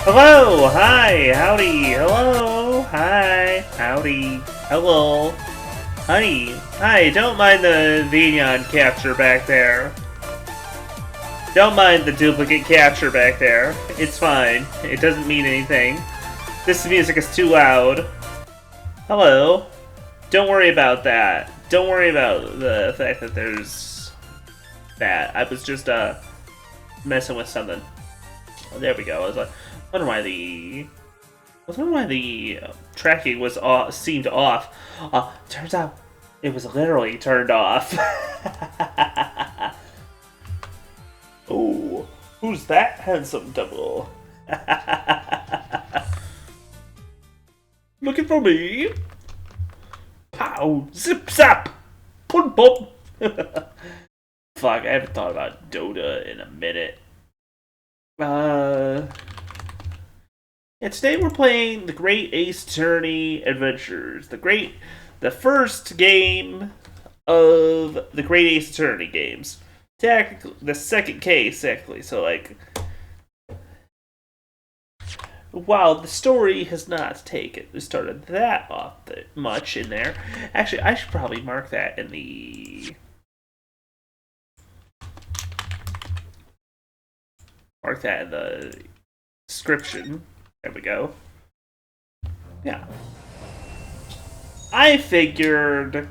Hello, hi, howdy, hello, hi, howdy, hello, hi, don't mind the Vignon capture back there. Don't mind the duplicate capture back there. It's fine. It doesn't mean anything. This music is too loud. Hello. Don't worry about that. Don't worry about the fact that there's that. I was just, messing with something. Oh, there we go. I was like, I was wondering why the tracking was seemed off. Turns out it was literally turned off. Oh, who's that handsome double? Looking for me? Pow! Zip zap! Pun pum! Fuck, I haven't thought about Dota in a minute. Yeah, today we're playing the Great Ace Attorney Adventures. The first game of the Great Ace Attorney games. Technically, the second case, actually. So, like, while the story has not started that off much in there. Actually, I should probably mark that in the description. There we go. Yeah. I figured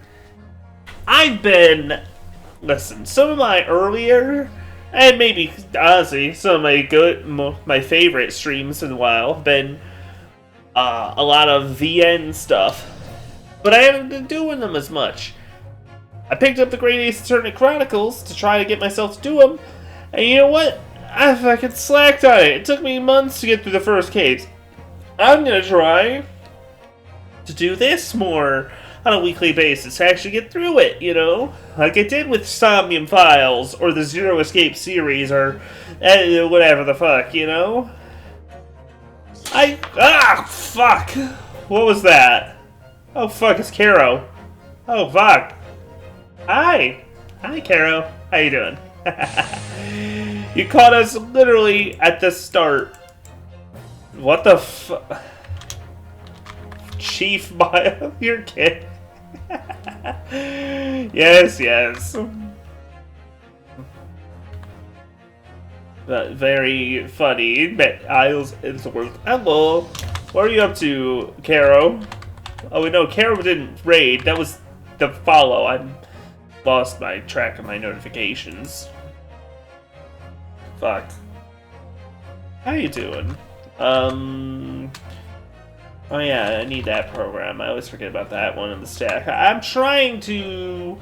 listen, some of my earlier and maybe honestly some of my favorite streams in a while have been a lot of VN stuff, but I haven't been doing them as much. I picked up the Great Ace Attorney Chronicles to try to get myself to do them, and you know what? I fucking slacked on it. It took me months to get through the first case. I'm gonna try to do this more on a weekly basis to actually get through it, you know? Like I did with Somnium Files, or the Zero Escape series, or whatever the fuck, you know? Fuck! What was that? Oh, fuck, it's Caro. Oh, fuck. Hi! Hi, Caro. How you doing? You caught us literally at the start. What the fuck? Chief Bio? You're kidding. Yes. Very funny. Isles in the world. Hello. What are you up to, Caro? Oh, wait, no, Caro didn't raid. That was the follow. I lost my track of my notifications. Fuck. How you doing? Oh yeah, I need that program. I always forget about that one in the stack. I'm trying to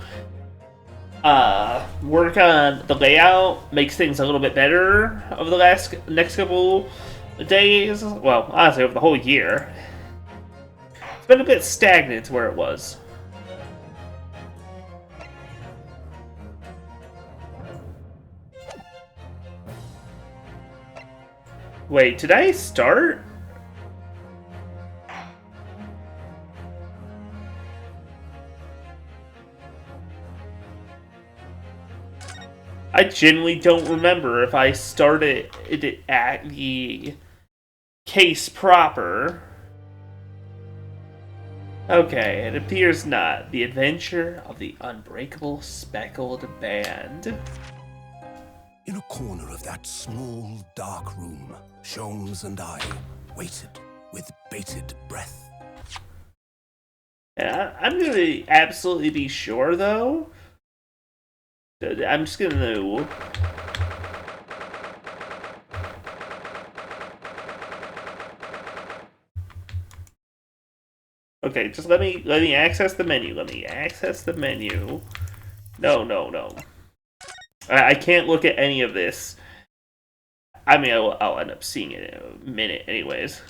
work on the layout, makes things a little bit better over the next couple of days. Well, honestly, over the whole year. It's been a bit stagnant where it was. Wait, did I start? I genuinely don't remember if I started it at the case proper. Okay, it appears not. The Adventure of the Unbreakable Speckled Band. In a corner of that small, dark room, Sholmes and I waited with bated breath. Yeah, I'm gonna absolutely be sure, though. I'm just gonna... Okay, just let me access the menu. Let me access the menu. No. I can't look at any of this. I mean, I'll end up seeing it in a minute anyways.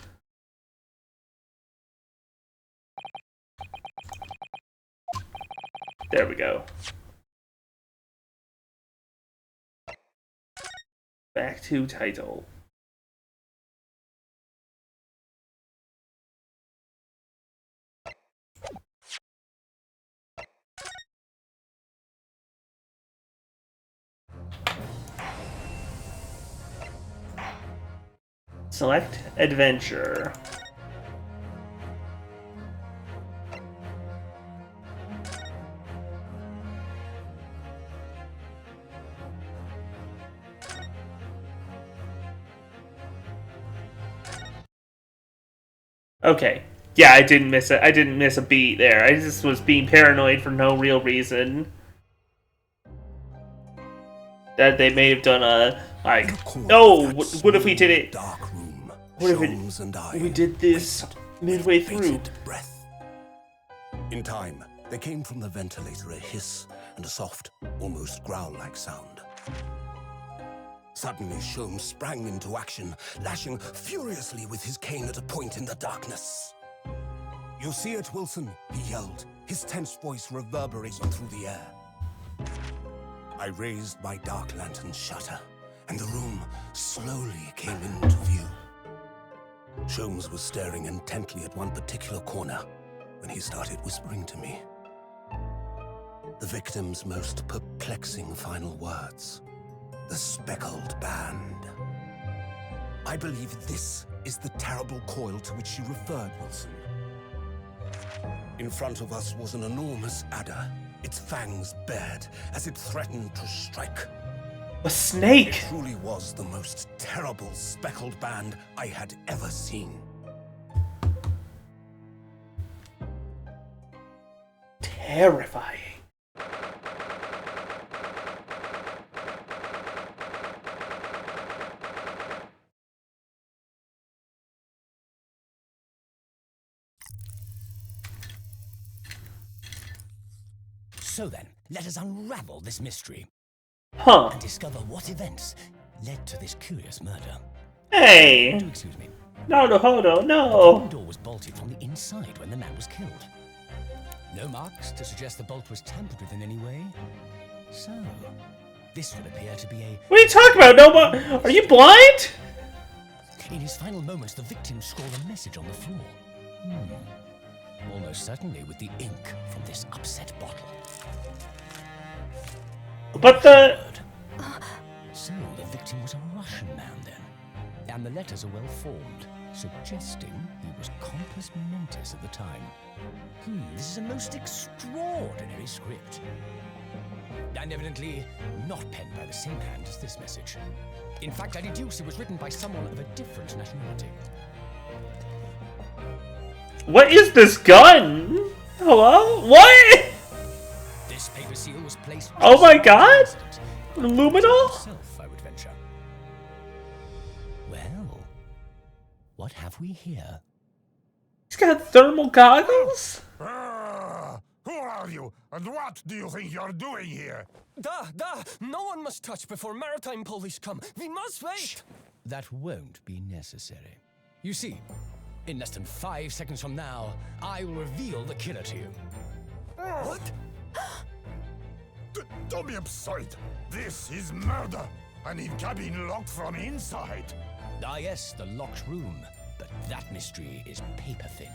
There we go. Back to title. Select adventure. Okay. Yeah, I didn't miss it. I didn't miss a beat there. I just was being paranoid for no real reason. That they may have done a like. Oh, what if we did it? What if we did this midway through? Breath. In time, there came from the ventilator a hiss and a soft, almost growl-like sound. Suddenly, Sholmes sprang into action, lashing furiously with his cane at a point in the darkness. "You see it, Wilson?" he yelled, his tense voice reverberating through the air. I raised my dark lantern's shutter, and the room slowly came into view. Sholmes was staring intently at one particular corner when he started whispering to me. The victim's most perplexing final words. The speckled band. I believe this is the terrible coil to which she referred, Wilson. In front of us was an enormous adder, its fangs bared as it threatened to strike. A snake! It truly was the most terrible speckled band I had ever seen. Terrifying. So then, let us unravel this mystery Huh. and discover what events led to this curious murder. Hey! Do excuse me. Naruhodo, The no! door was bolted from the inside when the man was killed. No marks to suggest the bolt was tampered with in any way. So, this would appear to be a... What are you talking about? No, are you blind? In his final moments, the victim scrawled a message on the floor. Almost certainly with the ink from this upset bottle. But the... So, the victim was a Russian man then. And the letters are well formed, suggesting he was compos mentis at the time. This is a most extraordinary script. And evidently not penned by the same hand as this message. In fact, I deduce it was written by someone of a different nationality. What is this gun? Hello? What? This paper seal was placed... Oh my god? Luminol? Self, I would venture. Well, what have we here? He's got thermal goggles? Who are you, and what do you think you're doing here? No one must touch before maritime police come. We must wait. Shh. That won't be necessary. You see, in less than 5 seconds from now, I will reveal the killer to you. What? Don't be absurd. This is murder. I need cabin locked from inside. Ah yes, the locked room. But that mystery is paper thin.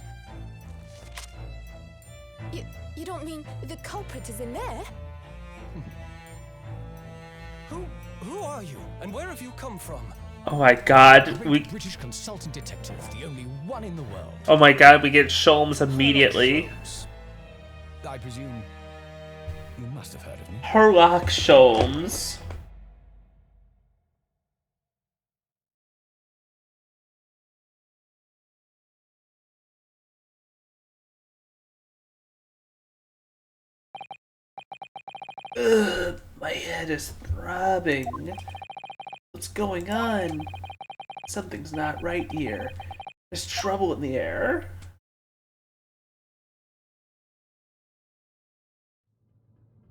You don't mean the culprit is in there? Who are you, and where have you come from? Oh my god, A we... British consultant detective, the only one in the world. Oh my god, we get Sholmes immediately. I presume you must have heard of me. Herlock Sholmes. Ugh, my head is throbbing. What's going on? Something's not right here. There's trouble in the air.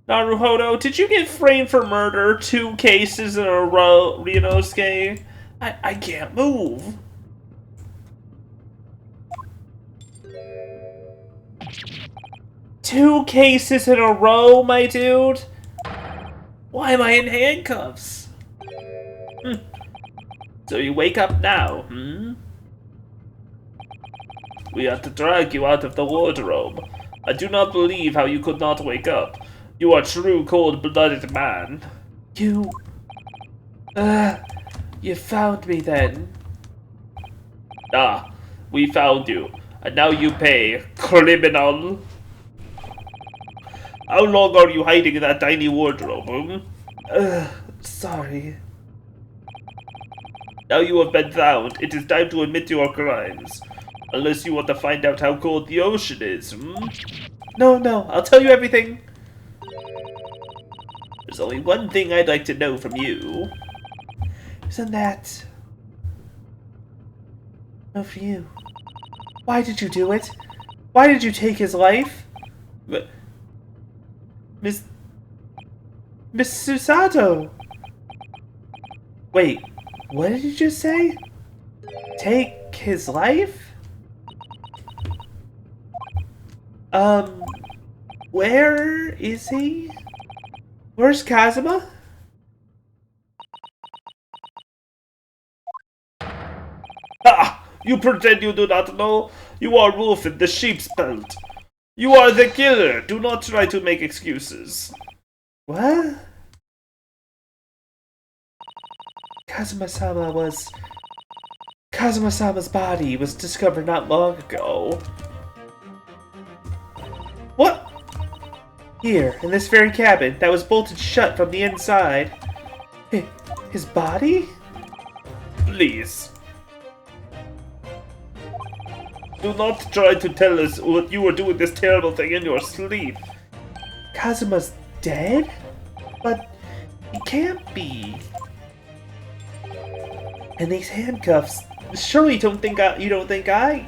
Naruhodo, did you get framed for murder 2 cases in a row, Ryunosuke? I can't move. Two cases in a row, my dude? Why am I in handcuffs? So you wake up now, We have to drag you out of the wardrobe. I do not believe how you could not wake up. You are true cold-blooded man. You found me then. Ah, we found you. And now you pay, criminal. How long are you hiding in that tiny wardrobe, Sorry. Now you have been found. It is time to admit to your crimes. Unless you want to find out how cold the ocean is, No, I'll tell you everything. There's only one thing I'd like to know from you. Isn't that... No, for you. Why did you do it? Why did you take his life? Miss Susato! Wait, what did you just say? Take his life? Where is he? Where's Kazuma? Ah! You pretend you do not know? You are wolf in the sheep's belt. You are the killer. Do not try to make excuses. What? Kazuma-sama's body was discovered not long ago. What? Here, in this very cabin that was bolted shut from the inside. His body? Please. Do not try to tell us what you were doing this terrible thing in your sleep. Kazuma's dead? But he can't be. And these handcuffs. Surely you don't think I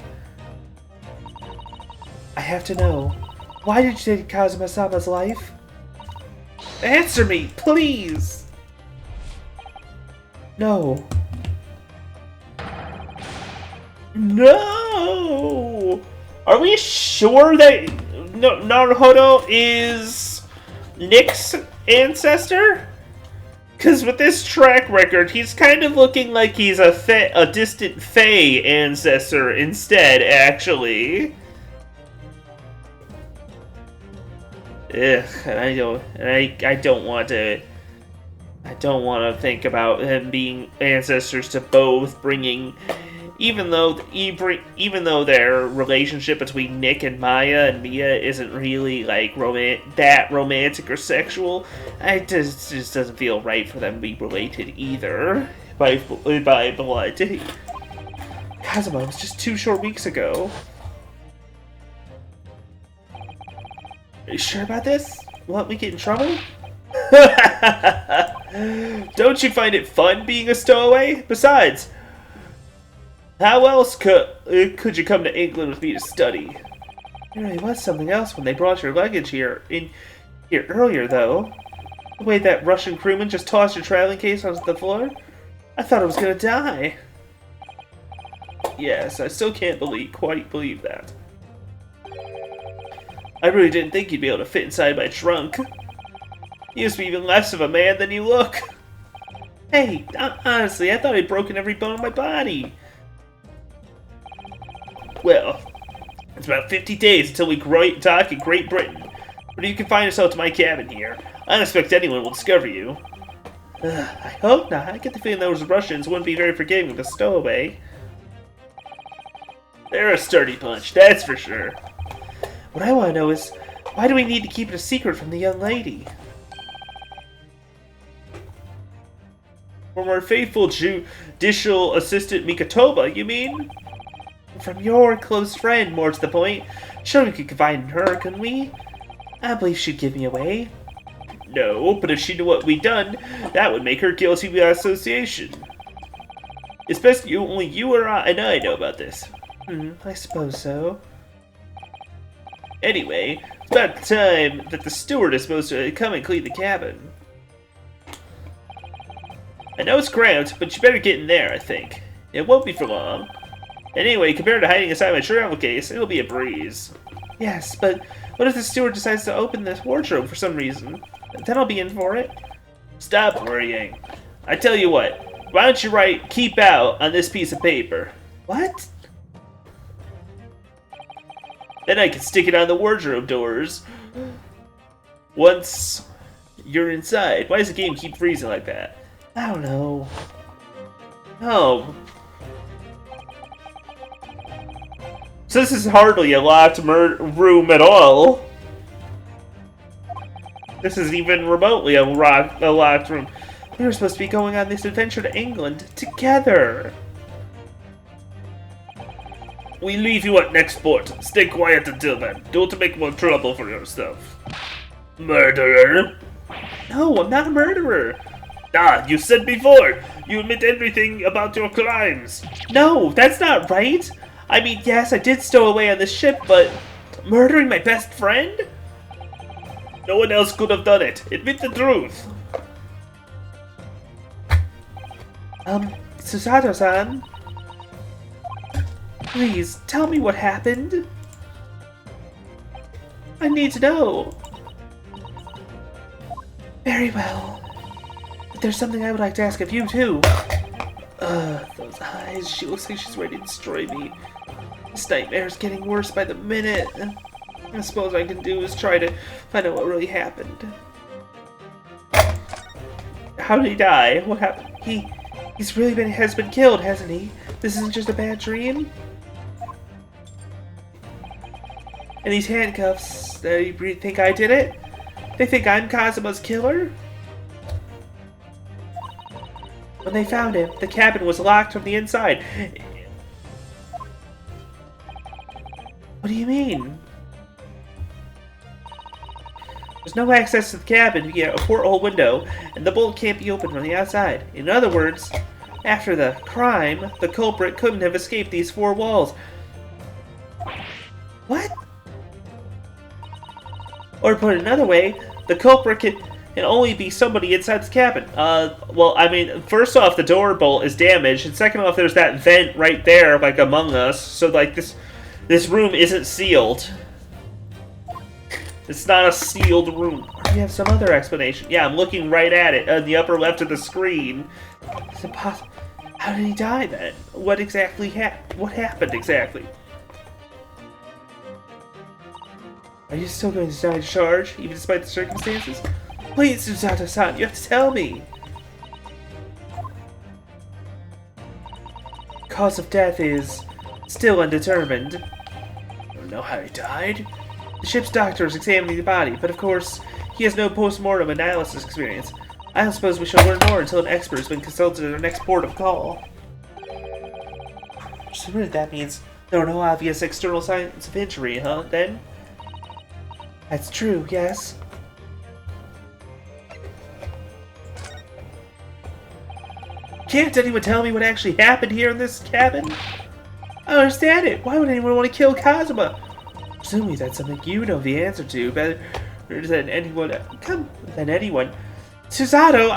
have to know. Why did you take Kazuma-sama's life? Answer me, please! No. No! Are we sure that Naruhodo is Nick's ancestor? Because with this track record, he's kind of looking like he's a distant Fae ancestor instead, actually. Ugh, and I don't want to think about them being ancestors to both, bringing, even though their relationship between Nick and Mia isn't really like that romantic or sexual, it just doesn't feel right for them to be related either by blood. Kazuma was just 2 short weeks ago. Are you sure about this? Want me to get in trouble? Don't you find it fun being a stowaway? Besides, how else could you come to England with me to study? There really was something else when they brought your luggage here earlier, though. The way that Russian crewman just tossed your traveling case onto the floor. I thought I was gonna die. Yes, I still can't quite believe that. I really didn't think you'd be able to fit inside my trunk. You must be even less of a man than you look. Hey, honestly, I thought I'd broken every bone in my body. Well, it's about 50 days until we dock in Great Britain. But you can find yourself to my cabin here. I don't expect anyone will discover you. I hope not. I get the feeling those Russians wouldn't be very forgiving with a stowaway. They're a sturdy bunch, that's for sure. What I want to know is, why do we need to keep it a secret from the young lady? From our faithful judicial assistant Mikotoba, you mean? From your close friend, more to the point. Sure, we could confide in her, couldn't we? I believe she'd give me away. No, but if she knew what we'd done, that would make her guilty by association. Especially only you and I know about this. I suppose so. Anyway, it's about time that the steward is supposed to come and clean the cabin. I know it's cramped, but you better get in there, I think. It won't be for long. Anyway, compared to hiding inside my travel case, it'll be a breeze. Yes, but what if the steward decides to open this wardrobe for some reason? Then I'll be in for it. Stop worrying. I tell you what, why don't you write "keep out" on this piece of paper? What? Then I can stick it on the wardrobe doors. Once you're inside. Why does the game keep freezing like that? I don't know. Oh. So this is hardly a locked room at all. This is even remotely a locked room. We were supposed to be going on this adventure to England together. We leave you at next port. Stay quiet until then. Don't make more trouble for yourself. Murderer? No, I'm not a murderer. Ah, you said before. You admit everything about your crimes. No, that's not right. I mean, yes, I did stow away on the ship, but murdering my best friend? No one else could have done it. Admit the truth. Susato-san? Please, tell me what happened. I need to know. Very well. But there's something I would like to ask of you, too. Those eyes. She looks like she's ready to destroy me. This nightmare's getting worse by the minute. I suppose all I can do is try to find out what really happened. How did he die? What happened? He's really has been killed, hasn't he? This isn't just a bad dream? And these handcuffs, you think I did it? They think I'm Kazuma's killer? When they found him, the cabin was locked from the inside. What do you mean? There's no access to the cabin via a porthole window, and the bolt can't be opened from the outside. In other words, after the crime, the culprit couldn't have escaped these four walls. What? Or put it another way, the culprit can only be somebody inside the cabin. Well, I mean, first off, the door bolt is damaged, and second off, there's that vent right there, like, among us, so, like, this room isn't sealed. It's not a sealed room. Or do you have some other explanation? Yeah, I'm looking right at it, on the upper left of the screen. It's impossible. How did he die, then? What exactly what happened, exactly? Are you still going to deny the charge, even despite the circumstances? Please, Susato-san, you have to tell me! Cause of death is still undetermined. You don't know how he died? The ship's doctor is examining the body, but of course, he has no post-mortem analysis experience. I don't suppose we shall learn more until an expert has been consulted at our next port of call. So really that means there are no obvious external signs of injury, huh, then? That's true, yes. Can't anyone tell me what actually happened here in this cabin? I don't understand it. Why would anyone want to kill Kazuma? Presumably that's something you know the answer to better than anyone. Than anyone. Susato,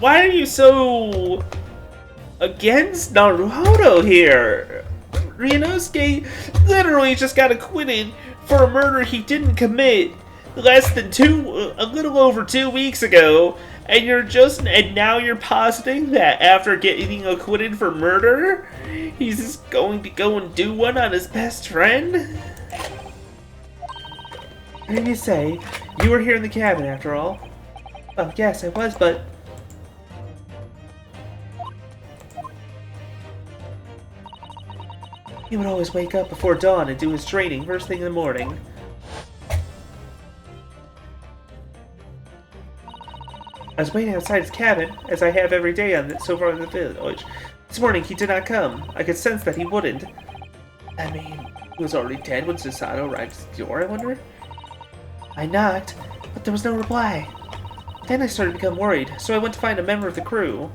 why are you so against Naruhodo here? Ryunosuke literally just got acquitted for a murder he didn't commit a little over 2 weeks ago, and now you're positing that after getting acquitted for murder, he's just going to go and do one on his best friend? What did you say? You were here in the cabin after all? Oh, yes, I was, but... He would always wake up before dawn and do his training first thing in the morning. I was waiting outside his cabin, as I have every day so far in the village. This morning he did not come. I could sense that he wouldn't. I mean, he was already dead when Susato arrived at the door, I wonder? I knocked, but there was no reply. Then I started to become worried, so I went to find a member of the crew.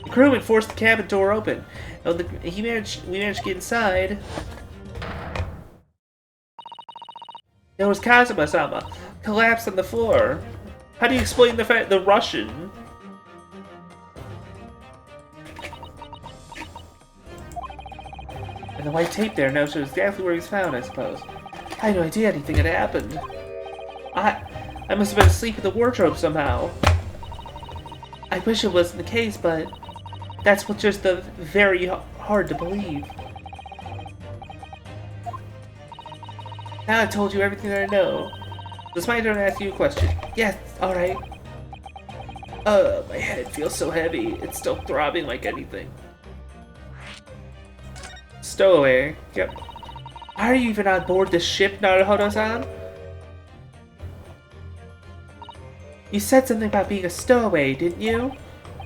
The crewman forced the cabin door open, and we managed to get inside. There was Kazuma-sama, collapsed on the floor. How do you explain the Russian? And the white tape there now shows exactly where he was found, I suppose. I had no idea anything had happened. I must have been asleep in the wardrobe somehow. I wish it wasn't the case, but that's what's just very hard to believe. Now I've told you everything that I know. It's my turn to ask you a question. Yes, alright. My head feels so heavy. It's still throbbing like anything. Stowaway. Yep. Why are you even on board this ship, Naruhodo-san? You said something about being a stowaway, didn't you?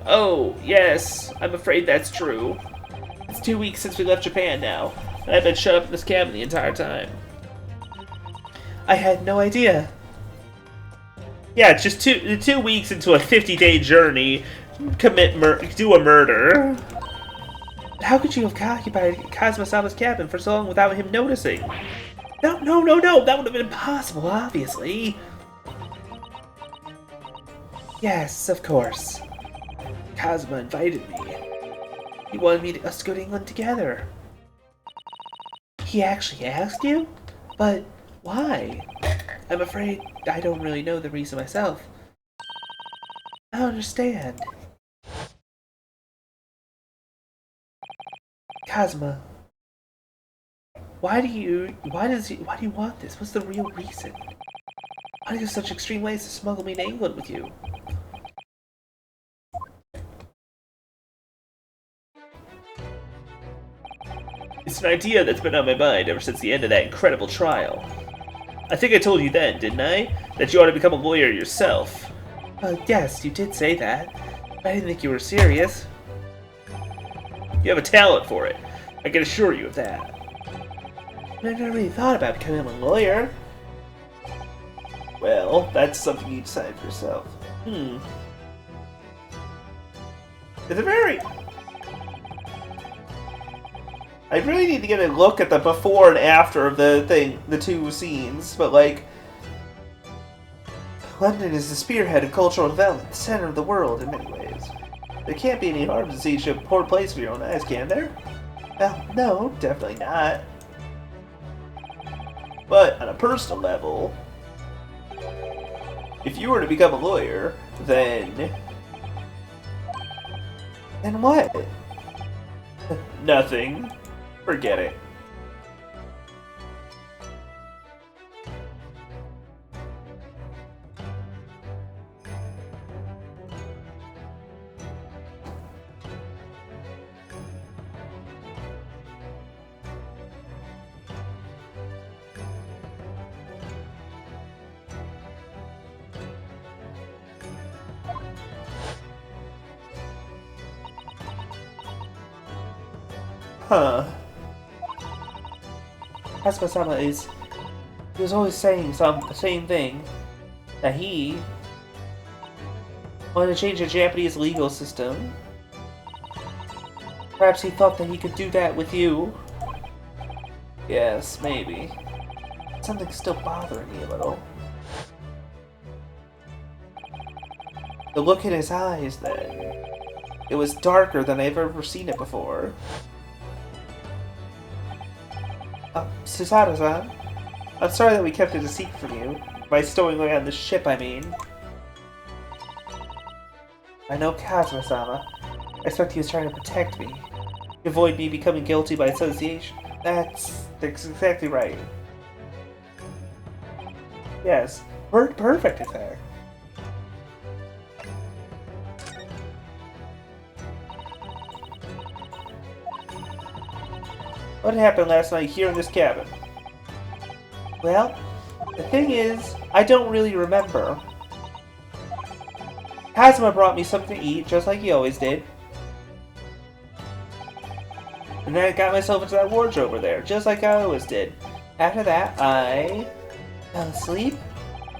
Oh, yes. I'm afraid that's true. It's 2 weeks since we left Japan now, and I've been shut up in this cabin the entire time. I had no idea. Yeah, it's just two weeks into a 50-day journey, do a murder. How could you have occupied Kazuma-sama's cabin for so long without him noticing? No, that would have been impossible, obviously. Yes, of course. Kazuma invited me. He wanted us to go to England together. He actually asked you? But why? I'm afraid I don't really know the reason myself. I don't understand. Kazuma, why do you want this? What's the real reason? Why do you have such extreme ways to smuggle me to England with you? It's an idea that's been on my mind ever since the end of that incredible trial. I think I told you then, didn't I? That you ought to become a lawyer yourself. Yes, you did say that. I didn't think you were serious. You have a talent for it. I can assure you of that. I never really thought about becoming a lawyer. Well, that's something you decide for yourself. It's a very... I really need to get a look at the before and after of the two scenes, but like... London is the spearhead of cultural development, the center of the world in many ways. There can't be any harm to see a poor place for your own eyes, can there? Well, no, definitely not. But on a personal level, if you were to become a lawyer, then... Then what? Nothing. Forget it. Huh. Kazuma-sama he was always saying the same thing, that he wanted to change the Japanese legal system. Perhaps he thought that he could do that with you. Yes, maybe. Something's still bothering me a little. The look in his eyes then. It was darker than I've ever seen it before. Susato-san, I'm sorry that we kept it a secret from you. By stowing away on this ship, I mean. I know Kazuma-sama. I expect he was trying to protect me. To avoid me becoming guilty by association. That's exactly right. Yes, perfect in fact. What happened last night here in this cabin? Well, the thing is, I don't really remember. Kazuma brought me something to eat, just like he always did. And then I got myself into that wardrobe over there, just like I always did. After that, I... fell asleep?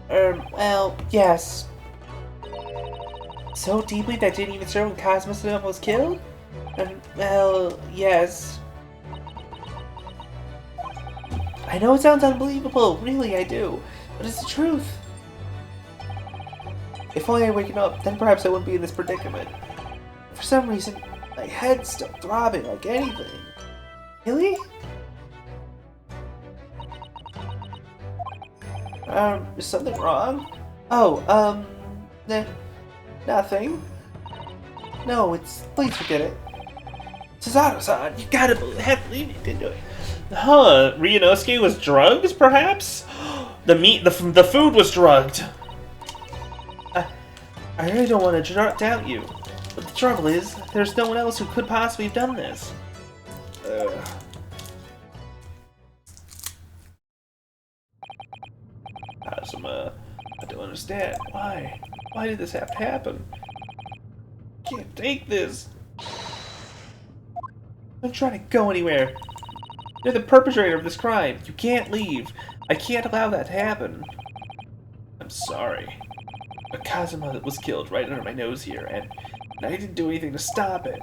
Well, yes. So deeply that I didn't even stir when Kazuma-sama was killed? Well, yes. I know it sounds unbelievable, really I do, but it's the truth. If only I had waken up, then perhaps I wouldn't be in this predicament. For some reason, my head's still throbbing like anything. Really? Is something wrong? Oh, nothing. No, please forget it. Susato-san, you gotta believe you didn't do it. Huh, Ryunosuke was drugged, perhaps? The food was drugged. I really don't want to doubt you, but the trouble is, there's no one else who could possibly have done this. Kazuma, I don't understand. Why? Why did this have to happen? I can't take this. Don't try to go anywhere. You're the perpetrator of this crime. You can't leave. I can't allow that to happen. I'm sorry. But Kazuma was killed right under my nose here, and I didn't do anything to stop it.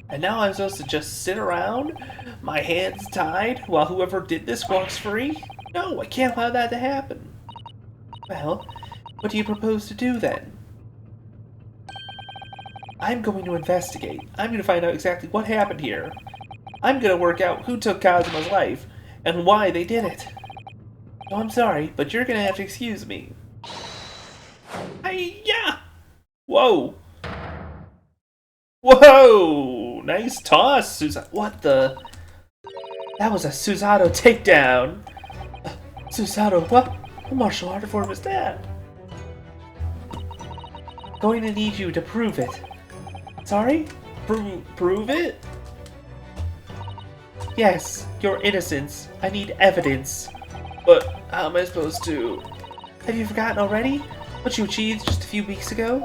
And now I'm supposed to just sit around, my hands tied, while whoever did this walks free? No, I can't allow that to happen. Well, what do you propose to do then? I'm going to investigate. I'm going to find out exactly what happened here. I'm going to work out who took Kazuma's life, and why they did it. Oh, I'm sorry, but you're going to have to excuse me. Hi-ya! Whoa! Whoa! Nice toss, Susato. What the? That was a Susato takedown. Susato, what martial art form is that? Going to need you to prove it. Sorry? Prove it? Yes, your innocence. I need evidence. But how am I supposed to? Have you forgotten already what you achieved just a few weeks ago?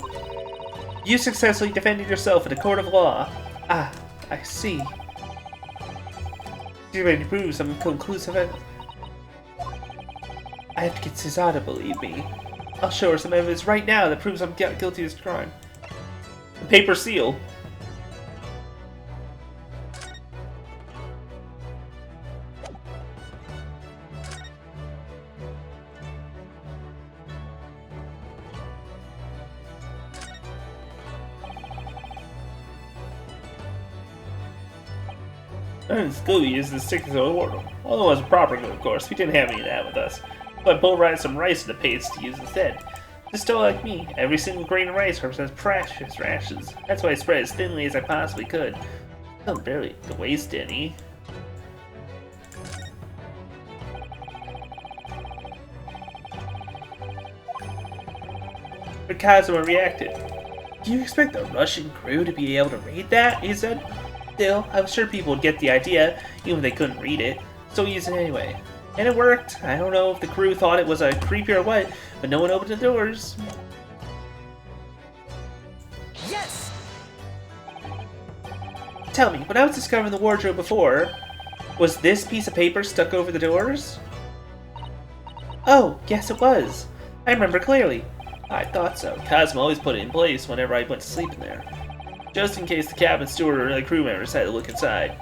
You successfully defended yourself in a court of law. Ah, I see. You're ready to prove some conclusive evidence. I have to get Susato to believe me. I'll show her some evidence right now that proves I'm guilty of this crime. The paper seal. In school, we used the stick as a order. Although as a proper good, of course, we didn't have any of that with us. But bull rided some rice in the paste to use instead. Just don't like me. Every single grain of rice represents precious rashes. That's why I spread as thinly as I possibly could. I don't barely waste any. But Kazuma reacted. Do you expect the Russian crew to be able to read that? He said. Still, I was sure people would get the idea, even if they couldn't read it, so we used it anyway. And it worked. I don't know if the crew thought it was a creepy or what, but no one opened the doors. Yes! Tell me, when I was discovering the wardrobe before, was this piece of paper stuck over the doors? Oh, yes it was. I remember clearly. I thought so. Kazuma always put it in place whenever I went to sleep in there. Just in case the cabin steward or the crew members had to look inside.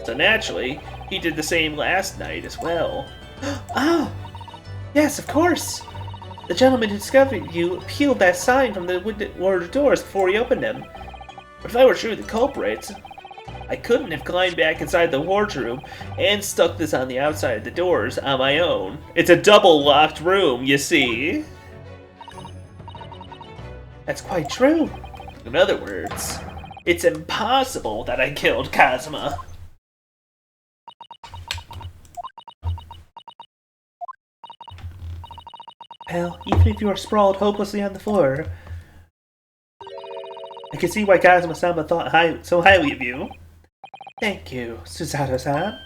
So naturally, he did the same last night as well. Oh! Yes, of course! The gentleman who discovered you peeled that sign from the wardrobe doors before he opened them. But if I were truly the culprit, I couldn't have climbed back inside the wardrobe and stuck this on the outside of the doors on my own. It's a double-locked room, you see. That's quite true. In other words, it's impossible that I killed Kazuma. Well, even if you are sprawled hopelessly on the floor, I can see why Kazuma-sama thought so highly of you. Thank you, Susato-san.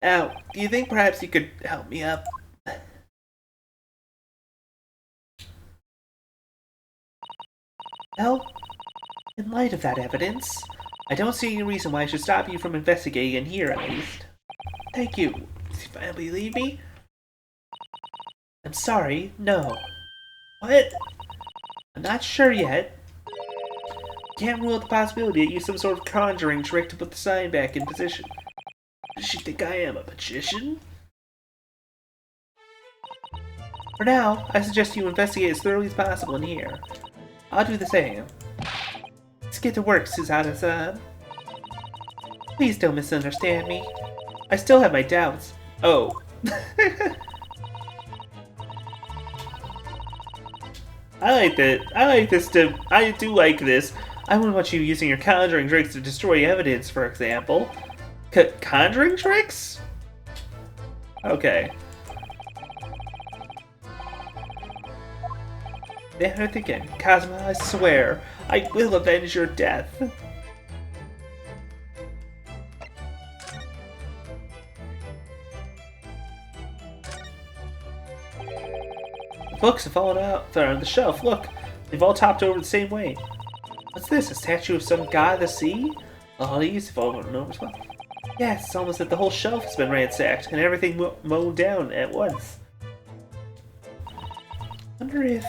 Now, do you think perhaps you could help me up? Well, in light of that evidence, I don't see any reason why I should stop you from investigating in here, at least. Thank you. Do you finally believe me? I'm sorry, no. What? I'm not sure yet. Can't rule out the possibility that you use some sort of conjuring trick to put the sign back in position. Does she think I am a magician? For now, I suggest you investigate as thoroughly as possible in here. I'll do the same. Let's get to work, Susato-san. Please don't misunderstand me. I still have my doubts. Oh. I like that. I do like this. I wouldn't want you using your conjuring tricks to destroy evidence, for example. Conjuring tricks? Okay. Damn it again. Kazuma, I swear, I will avenge your death. The books have fallen out there on the shelf. Look, they've all topped over the same way. What's this? A statue of some god of the sea? Oh, these have all over as well. Yes, it's almost like the whole shelf has been ransacked and everything mowed down at once. Wonder if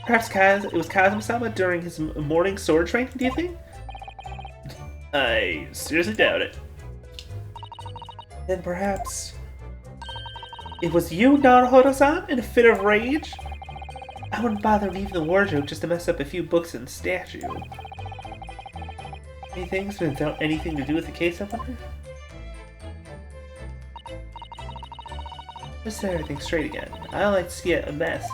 perhaps it was Kazuma-sama during his morning sword training, do you think? I seriously doubt it. Then perhaps it was you, Naruhodo-san, in a fit of rage? I wouldn't bother leaving the wardrobe just to mess up a few books and statue. Any things without anything to do with the case, I wonder? Let's set everything straight again. I don't like to see it a mess.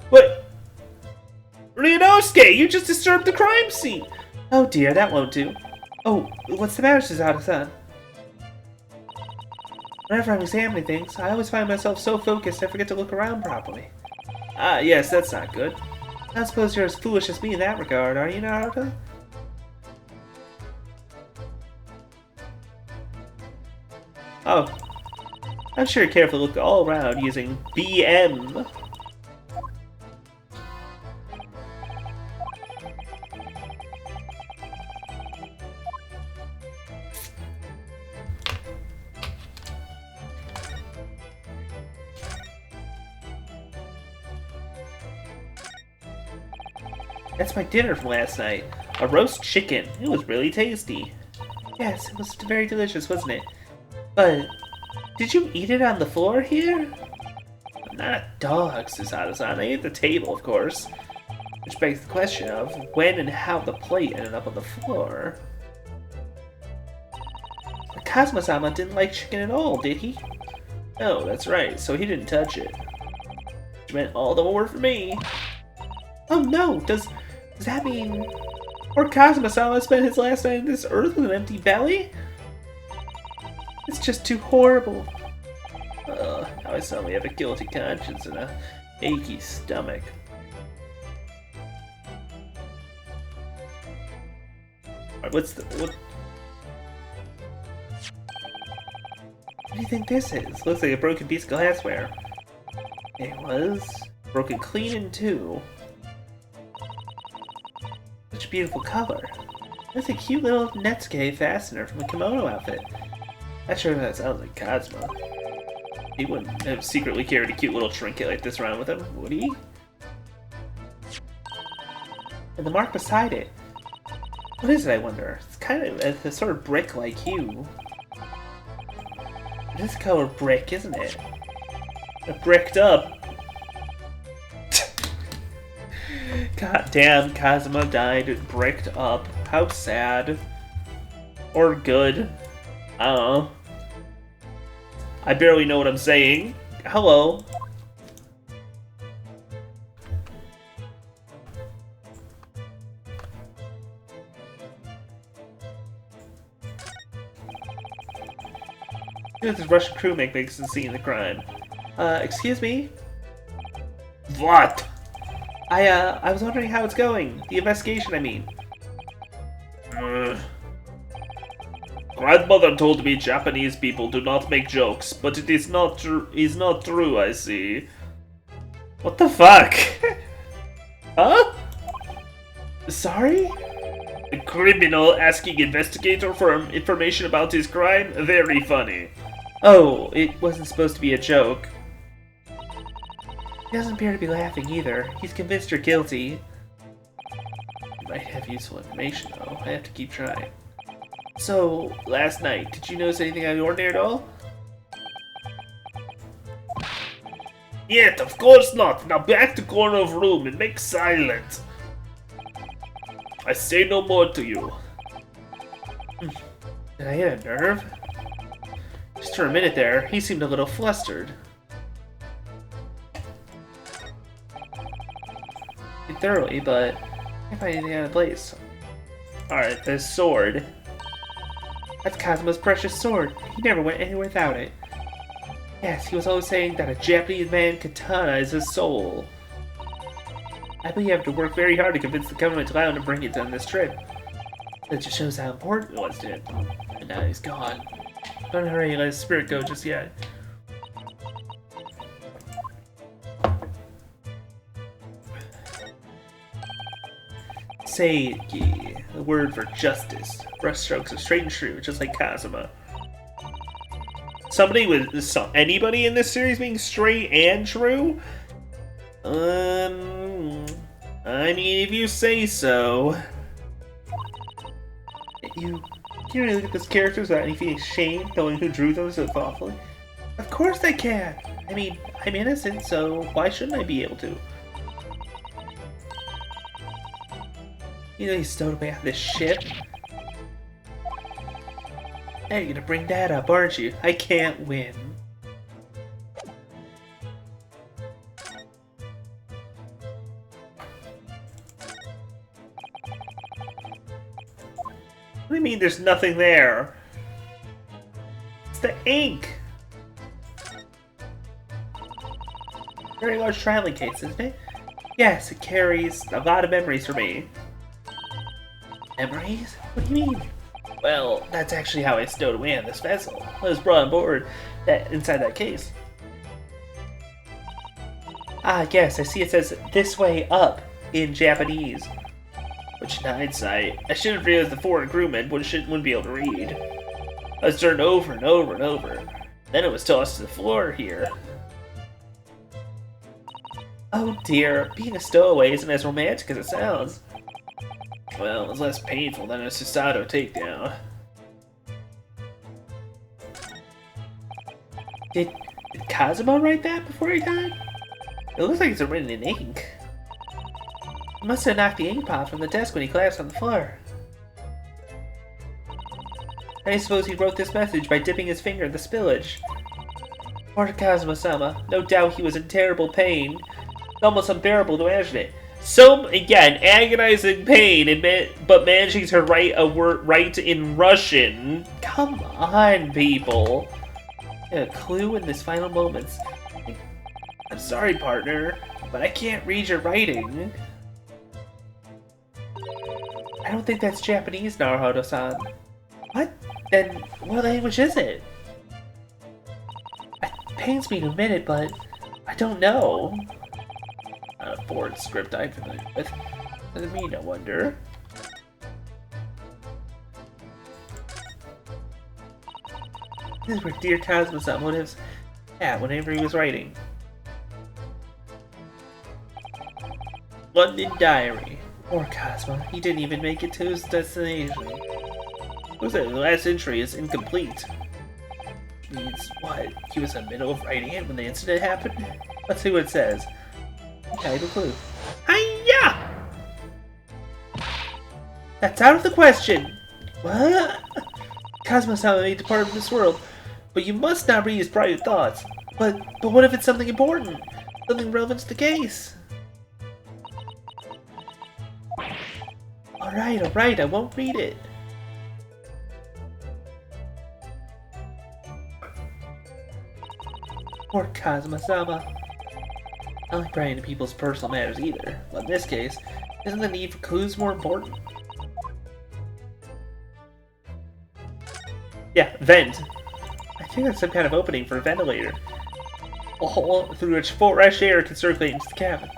What? Ryunosuke, you just disturbed the crime scene! Oh dear, that won't do. Oh, what's the matter, Suzato-san? Whenever I'm examining things, I always find myself so focused I forget to look around properly. Ah, yes, that's not good. I don't suppose you're as foolish as me in that regard, are you, Naruto? Oh. I'm sure you're careful to look all around using BM. That's my dinner from last night. A roast chicken. It was really tasty. Yes, it was very delicious, wasn't it? But did you eat it on the floor here? Not dogs, Suzato-san. I ate at the table, of course. Which begs the question of when and how the plate ended up on the floor. Kazuma-sama didn't like chicken at all, did he? Oh, that's right, so he didn't touch it. Which meant all the more for me. Oh no, does that mean poor Kazuma-sama spent his last night on this earth with an empty belly? It's just too horrible. Now I suddenly have a guilty conscience and a achy stomach. Alright, what do you think this is? Looks like a broken piece of glassware. It was broken clean in two. Such a beautiful color. That's a cute little Netsuke fastener from a kimono outfit. Not sure if that sounds like Kazuma. He wouldn't have secretly carried a cute little trinket like this around with him, would he? And the mark beside it. What is it, I wonder? It's kind of a sort of brick-like hue. It is color brick, isn't it? Bricked up. God damn, Kazuma died bricked up. How sad. Or good. I don't know. I barely know what I'm saying. Hello. This Russian crewmate makes the scene of the crime. Excuse me? What? I was wondering how it's going. The investigation, I mean. Grandmother told me Japanese people do not make jokes, but it is not true, I see. What the fuck? Huh? Sorry? A criminal asking investigator for information about his crime? Very funny. Oh, it wasn't supposed to be a joke. He doesn't appear to be laughing either. He's convinced you're guilty. You might have useful information, though. I have to keep trying. So, last night, did you notice anything out of the ordinary at all? Yet, of course not. Now back to corner of room and make silent. I say no more to you. Did I hit a nerve? Just for a minute there, he seemed a little flustered. Thoroughly, but I can't find anything out of place. Alright, the sword. That's Kazuma's precious sword. He never went anywhere without it. Yes, he was always saying that a Japanese man katana is his soul. I believe you have to work very hard to convince the government to allow him to bring it on this trip. That just shows how important it was to him. And now he's gone. Don't hurry, let his spirit go just yet. Seiki, the word for justice. Brushstrokes are straight and true, just like Kazuma. Anybody in this series being straight and true? I mean, if you say so. You can really look at those characters without any feeling shame, knowing who drew them so thoughtfully? Of course I can! I mean, I'm innocent, so why shouldn't I be able to? You know you stowed away on this ship? Hey, you're gonna bring that up, aren't you? I can't win. What do you mean there's nothing there? It's the ink! Very large traveling case, isn't it? Yes, it carries a lot of memories for me. Memories? What do you mean? Well, that's actually how I stowed away on this vessel. I was brought on board inside that case. Ah, yes, I see it says "this way up" in Japanese. Which, in hindsight, I should have realized the foreign crewmen wouldn't be able to read. I was turned over and over and over. Then it was tossed to the floor here. Oh dear, being a stowaway isn't as romantic as it sounds. Well, it's less painful than a Susato takedown. Did Kazuma write that before he died? It looks like it's written in ink. He must have knocked the ink pot from the desk when he collapsed on the floor. I suppose he wrote this message by dipping his finger in the spillage. Poor Kazuma-sama. No doubt he was in terrible pain. It's almost unbearable to imagine it. So, again, agonizing pain, but managing to write write in Russian. Come on, people. A clue in this final moments. I'm sorry, partner, but I can't read your writing. I don't think that's Japanese, Naruhodo-san. What? Then what language is it? It pains me to admit it, but I don't know. Not a board script I'm familiar with. Doesn't mean no wonder. This is where dear Kazuma-san would have at whenever he was writing. London Diary. Poor Kazuma. He didn't even make it to his destination. Looks like the last entry is incomplete. Means what? He was in the middle of writing it when the incident happened? Let's see what it says. I have a clue. Hiya! That's out of the question! What? Kazuma-sama may depart from this world, but you must not read his private thoughts. But what if it's something important? Something relevant to the case? Alright, I won't read it. Poor Kazuma-sama. I don't like prying into people's personal matters either, but in this case, isn't the need for clues more important? Yeah, vent. I think that's some kind of opening for a ventilator. A hole through which fresh air can circulate into the cabin.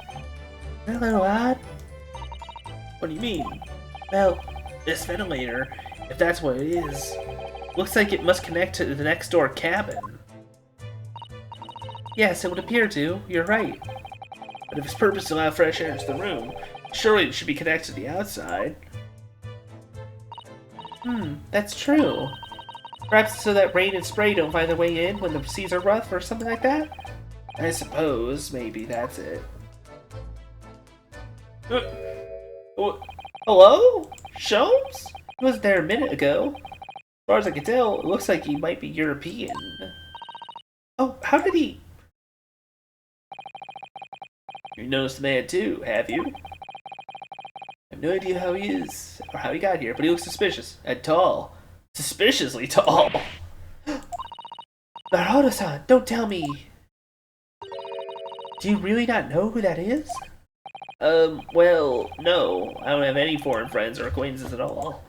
Isn't that a little odd? What do you mean? Well, this ventilator, if that's what it is, looks like it must connect to the next door cabin. Yes, it would appear to. You're right. But if its purpose is to allow fresh air into the room, surely it should be connected to the outside. That's true. Perhaps so that rain and spray don't find their way in when the seas are rough or something like that? I suppose maybe that's it. Hello? Sholmes? He was there a minute ago. As far as I can tell, it looks like he might be European. Oh, how did he... You noticed the man too, have you? I have no idea how he is, or how he got here, but he looks suspicious, and tall. Suspiciously tall. Naruto-san, don't tell me! Do you really not know who that is? Well, no. I don't have any foreign friends or acquaintances at all.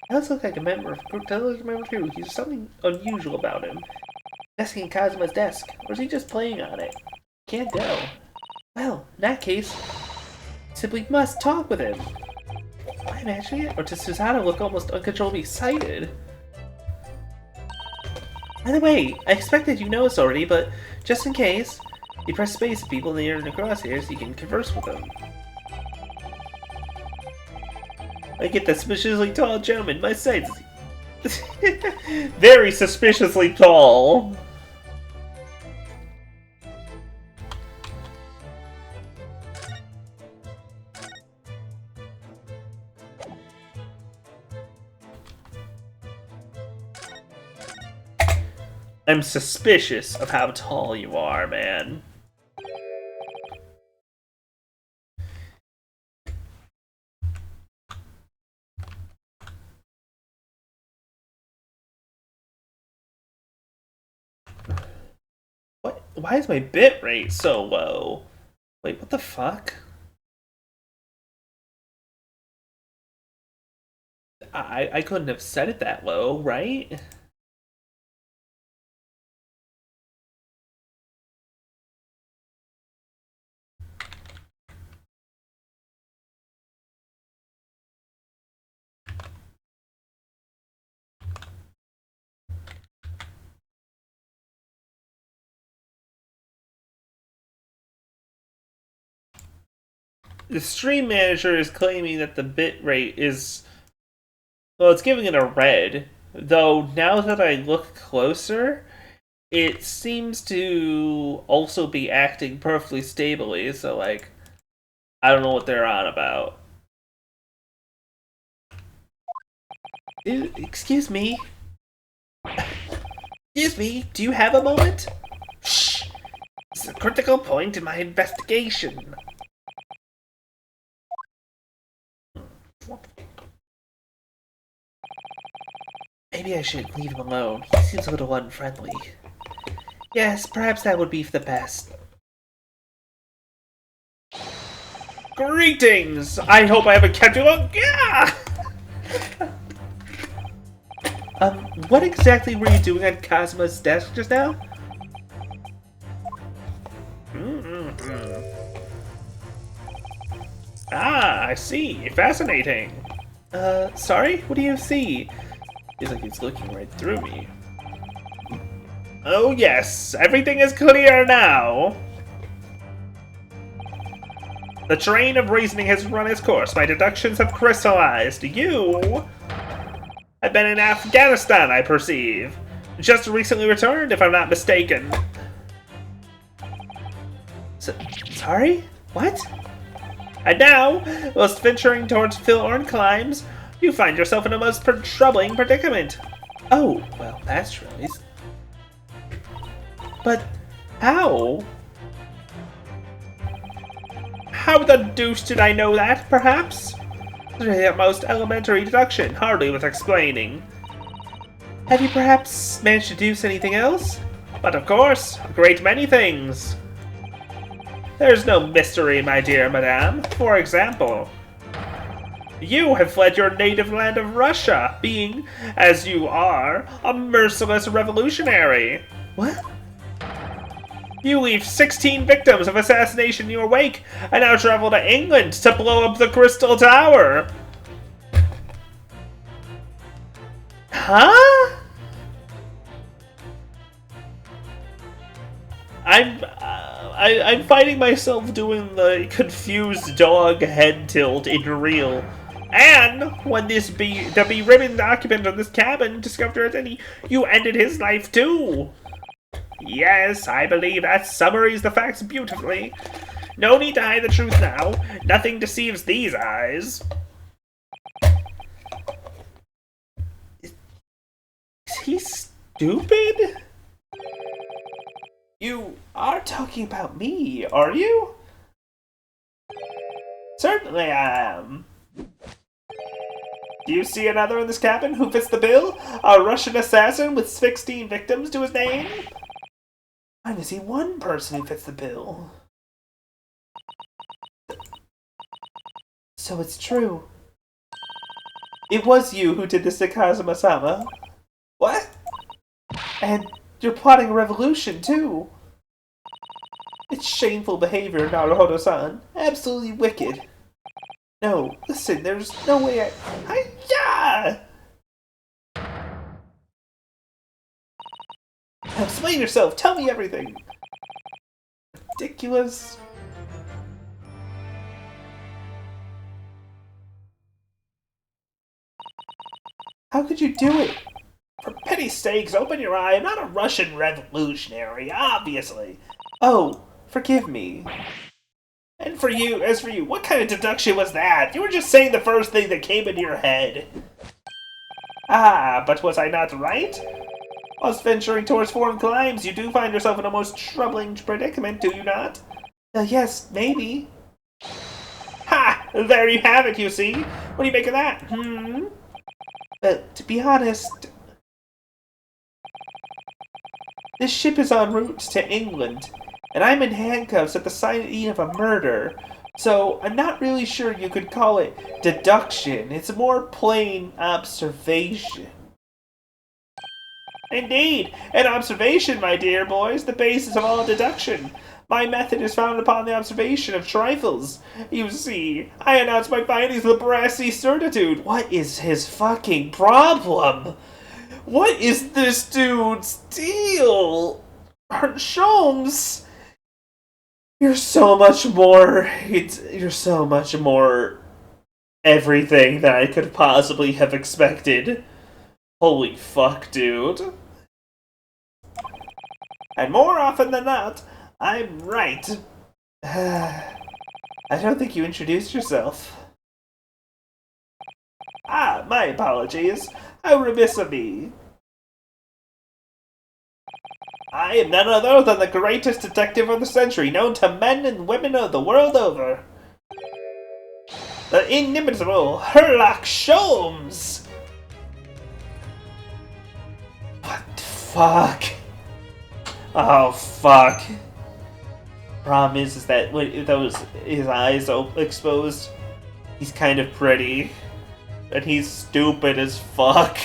Does look like a member of too. There's something unusual about him. Desking in Kazuma's desk, or is he just playing on it? Can't tell. Well, in that case, simply must talk with him. Am I imagining it? Or does Susanoo look almost uncontrollably excited? By the way, I expected you know this already, but just in case, you press space at people near the crosshairs so you can converse with them. I get that suspiciously tall gentleman in my sights. Very suspiciously tall. I'm suspicious of how tall you are, man. What? Why is my bit rate so low? Wait, what the fuck? I couldn't have set it that low, right? The stream manager is claiming that the bit rate is... Well, it's giving it a red. Though, now that I look closer, it seems to also be acting perfectly stably, so, like, I don't know what they're on about. Excuse me? Excuse me, do you have a moment? Shh! It's a critical point in my investigation. Maybe I should leave him alone. He seems a little unfriendly. Yes, perhaps that would be for the best. Greetings! I hope I haven't kept you long. Yeah! What exactly were you doing on Kazuma's desk just now? Ah, I see. Fascinating. Sorry? What do you see? Feels like he's looking right through me. Oh yes, everything is clear now. The train of reasoning has run its course. My deductions have crystallized. You have been in Afghanistan, I perceive. Just recently returned, if I'm not mistaken. Sorry? What? And now, whilst venturing towards Philorn climbs, you find yourself in a most troubling predicament. Oh, well, that's really... But how? How the deuce did I know that, perhaps? The most elementary deduction, hardly worth explaining. Have you perhaps managed to deduce anything else? But of course, a great many things. There's no mystery, my dear madame. For example, you have fled your native land of Russia, being, as you are, a merciless revolutionary. What? You leave 16 victims of assassination in your wake, and now travel to England to blow up the Crystal Tower. Huh? I'm finding myself doing the confused dog head tilt in real. And when the beribboned occupant of this cabin discovered that you ended his life too. Yes, I believe that summaries the facts beautifully. No need to hide the truth now. Nothing deceives these eyes. Is he stupid? You are talking about me, are you? Certainly I am. Do you see another in this cabin who fits the bill? A Russian assassin with 16 victims to his name? I only see one person who fits the bill. So it's true. It was you who did this to Kazuma-sama. What? And you're plotting a revolution, too. It's shameful behavior, Naruhodo-san. Absolutely wicked. No, listen, there's no way I... Hi-ya! Now explain yourself, tell me everything. Ridiculous. How could you do it? For pity's sakes, open your eye. I'm not a Russian revolutionary, obviously. Oh, forgive me. And for you, as for you, what kind of deduction was that? You were just saying the first thing that came into your head. Ah, but was I not right? Whilst venturing towards foreign climes, you do find yourself in a most troubling predicament, do you not? Yes, maybe. Ha! There you have it, you see. What do you make of that? To be honest... This ship is en route to England, and I'm in handcuffs at the scene of a murder, so I'm not really sure you could call it deduction. It's more plain observation. Indeed, an observation, my dear boys, the basis of all deduction. My method is founded upon the observation of trifles. You see, I announce my findings with brassy certitude. What is his fucking problem? What is this dude's deal? Sholmes, you're so much more... You're so much more... everything that I could possibly have expected. Holy fuck, dude. And more often than not, I'm right. I don't think you introduced yourself. Ah, my apologies. How remiss of me. I am none other than the greatest detective of the century, known to men and women of the world over. The inimitable Sherlock Sholmes! What the fuck? Oh, fuck. Problem is that when his eyes exposed, he's kind of pretty. And he's stupid as fuck.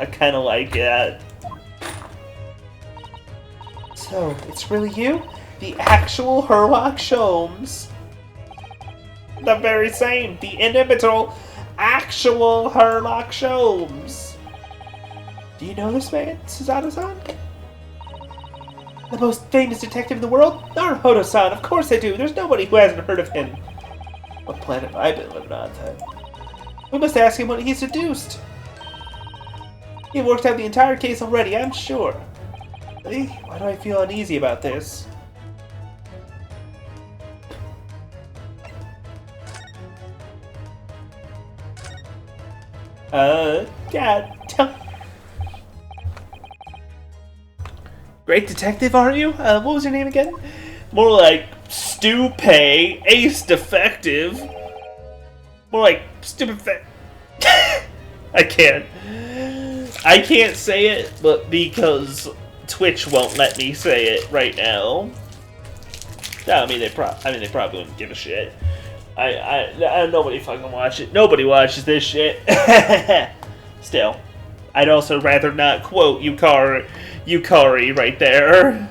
I kind of like it. So, it's really you? The actual Sherlock Sholmes? The very same. The inimitable, actual Sherlock Sholmes. Do you know this man, Susanoo-san? The most famous detective in the world? Naruhodo-san, of course I do. There's nobody who hasn't heard of him. What planet have I been living on, then? We must ask him what he's deduced. He worked out the entire case already, I'm sure. Really? Why do I feel uneasy about this? God. Great detective, aren't you? What was your name again? More like Stupay, Ace Defective. More like stupid I can't say it, but because Twitch won't let me say it right now. I mean, they probably wouldn't give a shit. Nobody fucking watch it. Nobody watches this shit. Still, I'd also rather not quote Yukari right there.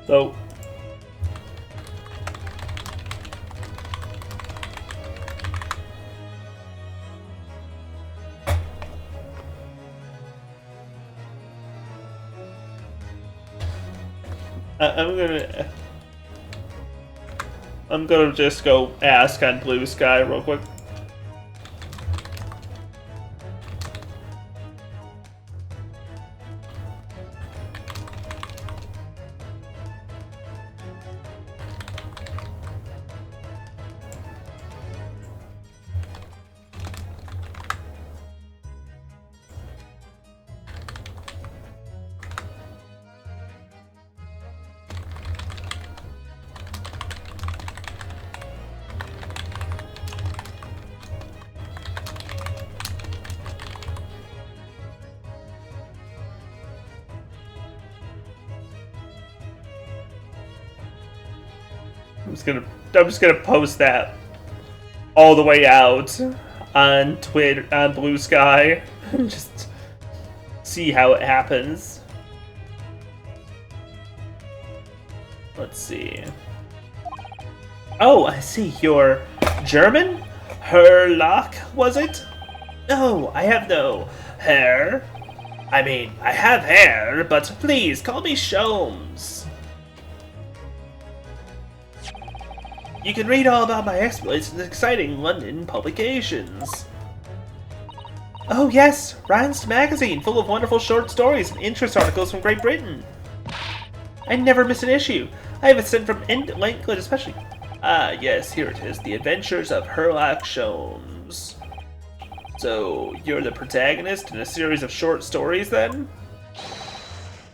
So. I'm gonna just go ask on Blue Sky real quick. I'm just gonna post that all the way out on Twitter, on Blue Sky, and just see how it happens. Let's see. Oh, I see. You're German? Herlock, was it? No, I have no hair. I mean, I have hair, but please call me Sholmes. You can read all about my exploits in the exciting London publications. Oh yes, Rand's magazine, full of wonderful short stories and interest articles from Great Britain. I never miss an issue. I have it sent from England especially. Ah yes, here it is, The Adventures of Herlock Sholmes. So, you're the protagonist in a series of short stories then?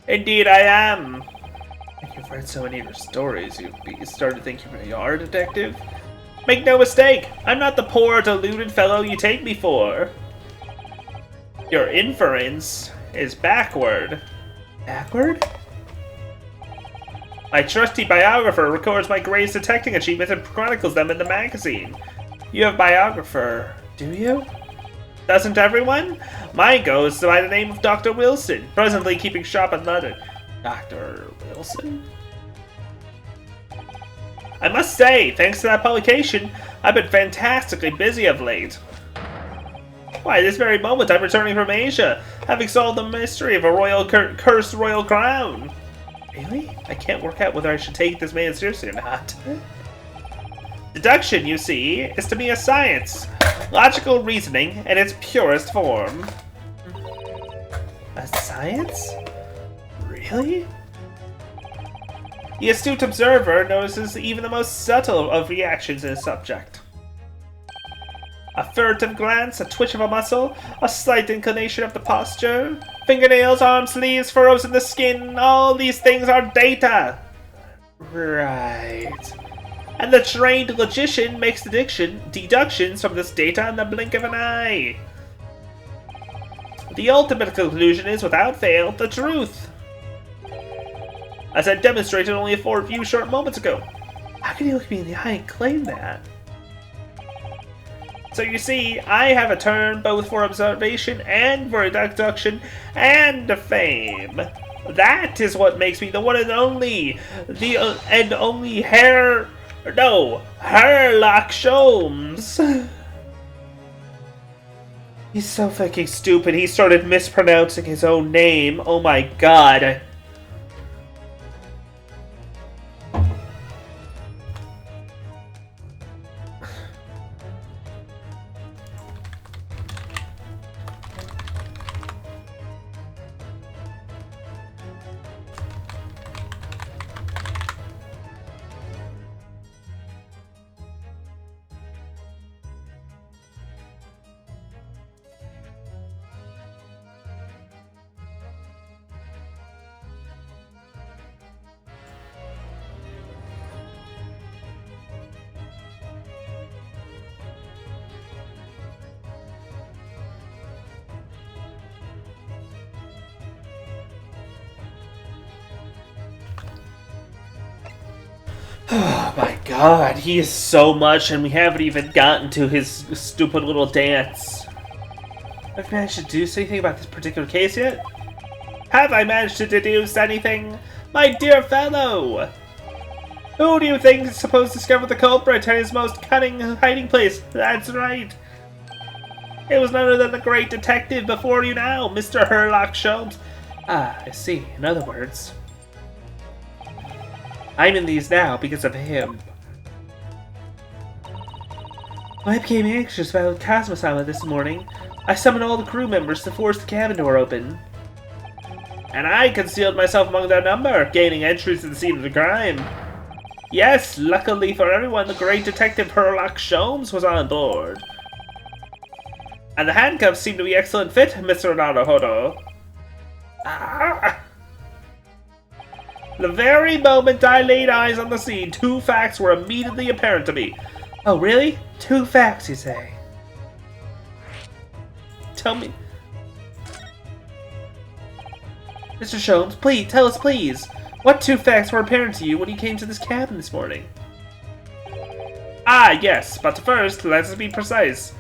Indeed I am. You've read so many of your stories, you started thinking you are a detective? Make no mistake, I'm not the poor, deluded fellow you take me for. Your inference is backward. Backward? My trusty biographer records my greatest detecting achievements and chronicles them in the magazine. You have a biographer, do you? Doesn't everyone? Mine goes by the name of Dr. Wilson, presently keeping shop in London. Dr. Wilson? I must say, thanks to that publication, I've been fantastically busy of late. Why, this very moment I'm returning from Asia, having solved the mystery of a royal cursed royal crown. Really? I can't work out whether I should take this man seriously or not. Deduction, you see, is to me a science. Logical reasoning in its purest form. A science? Really? The astute observer notices even the most subtle of reactions in a subject. A furtive glance, a twitch of a muscle, a slight inclination of the posture, fingernails, arms, sleeves, furrows in the skin, all these things are data. Right. And the trained logician makes deductions from this data in the blink of an eye. The ultimate conclusion is, without fail, the truth. As I demonstrated only a few short moments ago. How can you look me in the eye and claim that? So you see, I have a turn both for observation and for deduction and fame. That is what makes me the one and only, Herlock Sholmes. He's so fucking stupid, he started mispronouncing his own name. Oh my god. Oh my god, he is so much and we haven't even gotten to his stupid little dance. Have I managed to deduce anything about this particular case yet? Have I managed to deduce anything? My dear fellow! Who do you think is supposed to discover the culprit at his most cunning hiding place? That's right. It was none other than the great detective before you now, Mr. Herlock Sholmes. Ah, I see. In other words, I'm in these now because of him. When I became anxious about Cosmos Island this morning, I summoned all the crew members to force the cabin door open. And I concealed myself among their number, gaining entries to the scene of the crime. Yes, luckily for everyone, the great detective Herlock Sholmes was on board. And the handcuffs seem to be excellent fit, Mr. Naruhodo. Ah! The very moment I laid eyes on the scene, two facts were immediately apparent to me. Oh, really? Two facts, you say? Tell me. Mr. Sholmes, please, tell us, please. What two facts were apparent to you when you came to this cabin this morning? Ah, yes, but first, let's be precise.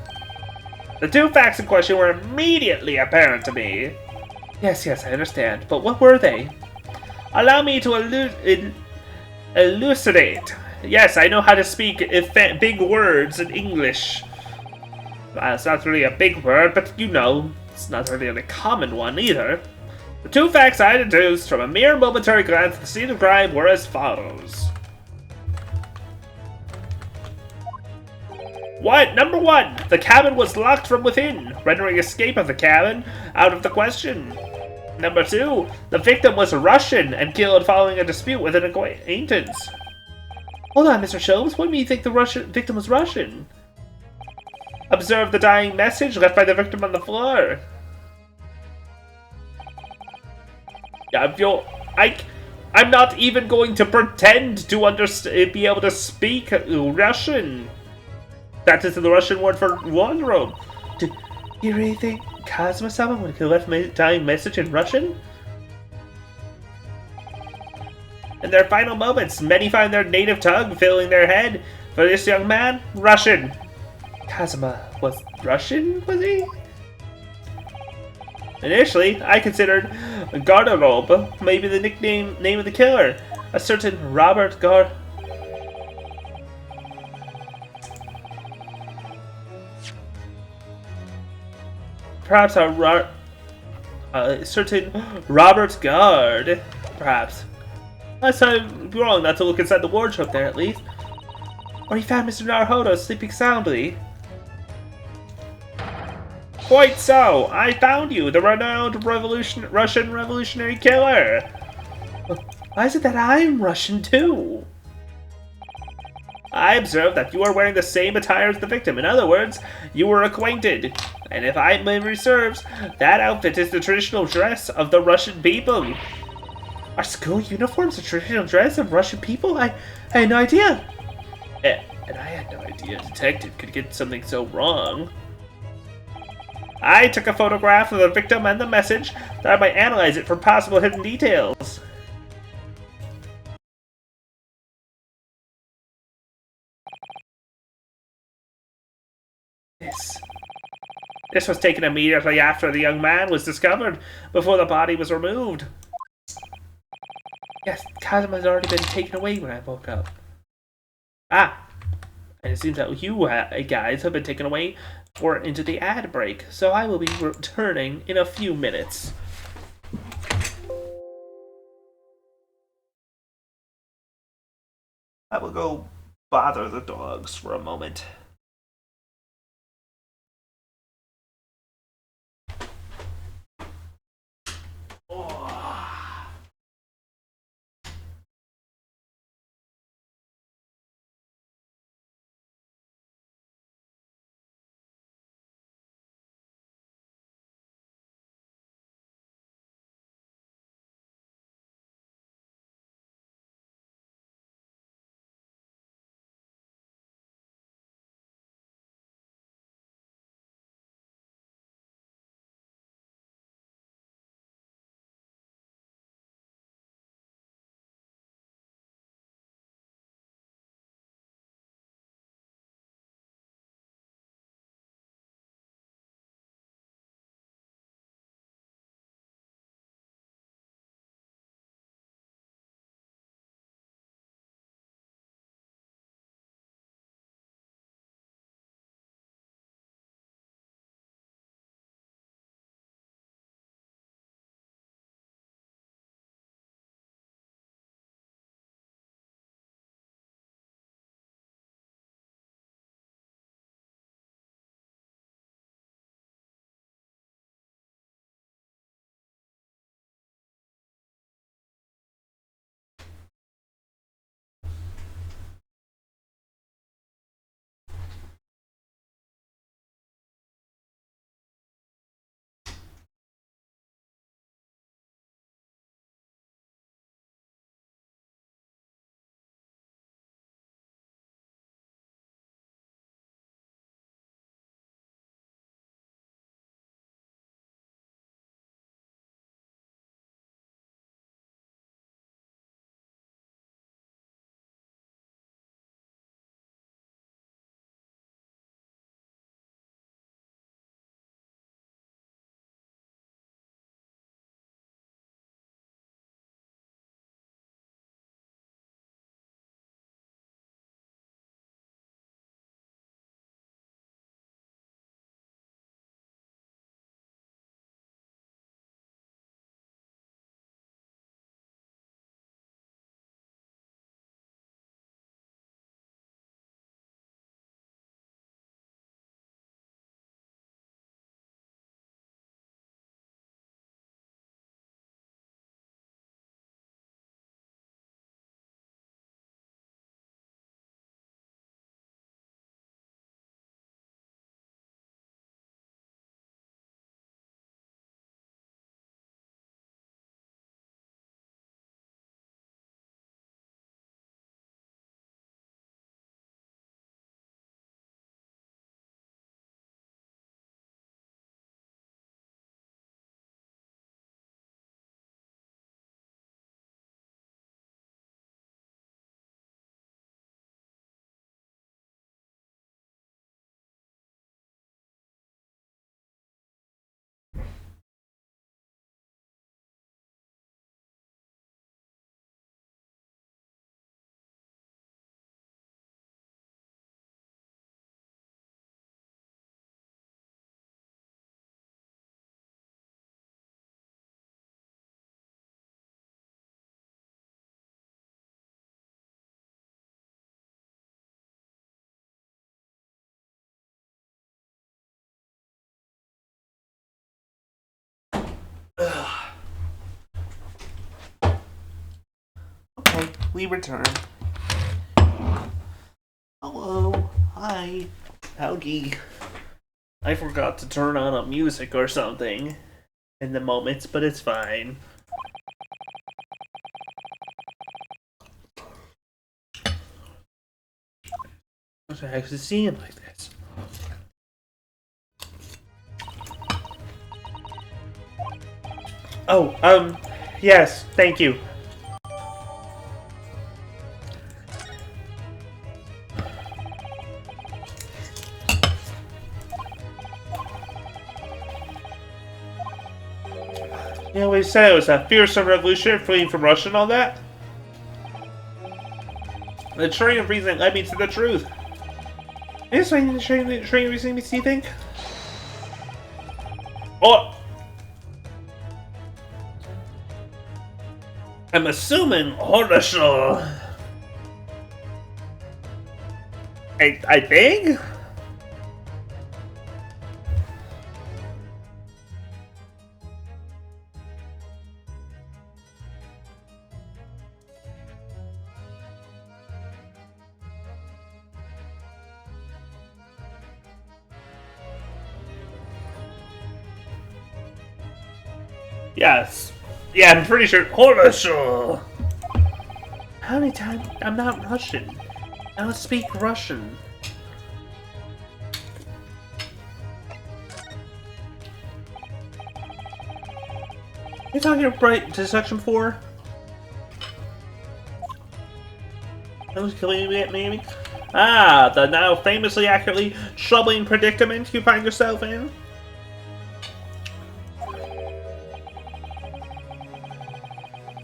The two facts in question were immediately apparent to me. Yes, I understand, but what were they? Allow me to elucidate. Yes, I know how to speak big words in English. It's not really a big word, but you know, it's not really a common one either. The two facts I deduced from a mere momentary glance at the scene of crime were as follows. Number one, the cabin was locked from within, rendering escape of the cabin out of the question. Number two, the victim was Russian and killed following a dispute with an acquaintance. Hold on, Mr. Sholmes, what do you think the victim was Russian? Observe the dying message left by the victim on the floor. I'm not even going to pretend to be able to speak Russian. That is the Russian word for wardrobe. Do you really think Kazuma-sama would have left a dying message in Russian? In their final moments, many find their native tongue filling their head. For this young man, Russian. Kazuma was Russian, was he? Initially, I considered Garderobe maybe the name of the killer. A certain Robert Perhaps a certain Robert Guard. Perhaps. Last time wrong not to look inside the wardrobe there at least. Or he found Mr. Naruhodo sleeping soundly. Quite so! I found you, the renowned Russian revolutionary killer! Why is it that I'm Russian too? I observed that you are wearing the same attire as the victim. In other words, you were acquainted. And if my memory serves, that outfit is the traditional dress of the Russian people. Are school uniforms the traditional dress of Russian people? I had no idea. And I had no idea a detective could get something so wrong. I took a photograph of the victim and the message that I might analyze it for possible hidden details. This was taken immediately after the young man was discovered, before the body was removed. Yes, Kazuma has already been taken away when I woke up. Ah, and it seems that you guys have been taken away into the ad break, so I will be returning in a few minutes. I will go bother the dogs for a moment. Okay, we return. Hello. Hi. Howdy. I forgot to turn on a music or something in the moments, but it's fine. What the heck is it seeing like this? Oh, yes, thank you. You know what he said? It was a fearsome revolution fleeing from Russia and all that? The train of reasoning led me to the truth. Is the train of reasoning makes you think? Oh! I'm assuming Horrorshore. I think? Yes. Yeah, I'm pretty sure. Horrorshore. How many times? I'm not Russian. I don't speak Russian. You talking right to section 4? That was killing it, maybe? Ah, the now famously accurately troubling predicament you find yourself in?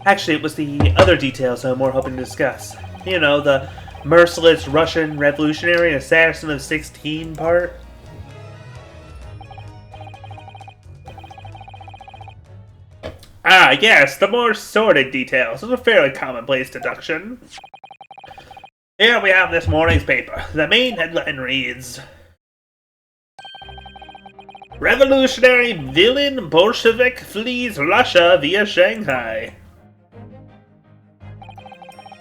Actually, it was the other details I'm more hoping to discuss. You know, the merciless Russian revolutionary assassin of 16 part. Ah, yes, the more sordid details is a fairly commonplace deduction. Here we have this morning's paper. The main headline reads: Revolutionary villain Bolshevik flees Russia via Shanghai.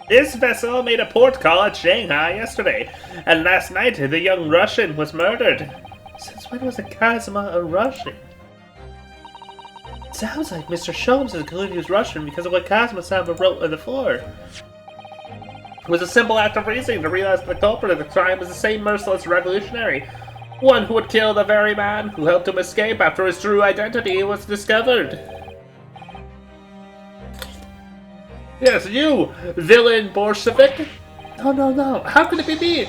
This vessel made a port call at Shanghai yesterday, and last night the young Russian was murdered. Since when was a Kazuma a Russian? Sounds like Mr. Sholmes is concluding he was Russian because of what Kazuma-sama wrote on the floor. It was a simple act of reasoning to realize that the culprit of the crime was the same merciless revolutionary, one who would kill the very man who helped him escape after his true identity was discovered. Yes, you, villain Bolshevik! No, how could it be me?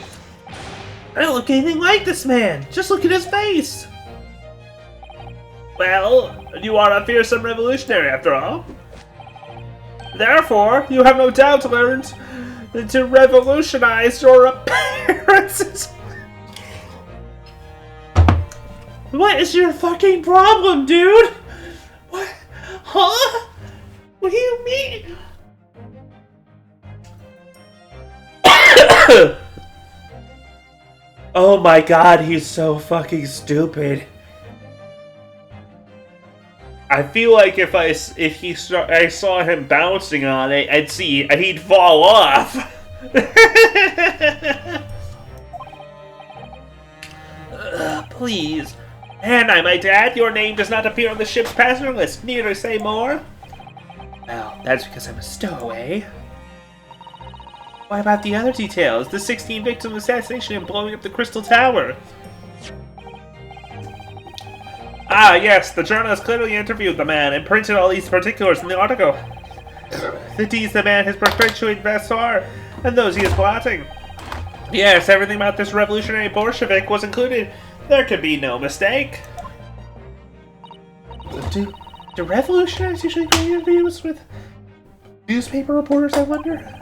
I don't look anything like this man! Just look at his face! Well, you are a fearsome revolutionary after all. Therefore, you have no doubt learned to revolutionize your appearances. What is your fucking problem, dude? What? Huh? What do you mean? Oh my god, he's so fucking stupid. I feel like if I saw him bouncing on it, he'd fall off. Please. And I might add, your name does not appear on the ship's passenger list. Need I say more? Well, that's because I'm a stowaway. What about the other details? The 16 victims of assassination and blowing up the Crystal Tower. Ah, yes, the journalist clearly interviewed the man and printed all these particulars in the article. The deeds the man has perpetuated thus far, and those he is plotting. Yes, everything about this revolutionary Bolshevik was included. There could be no mistake. Do revolutionaries usually do interviews with newspaper reporters, I wonder?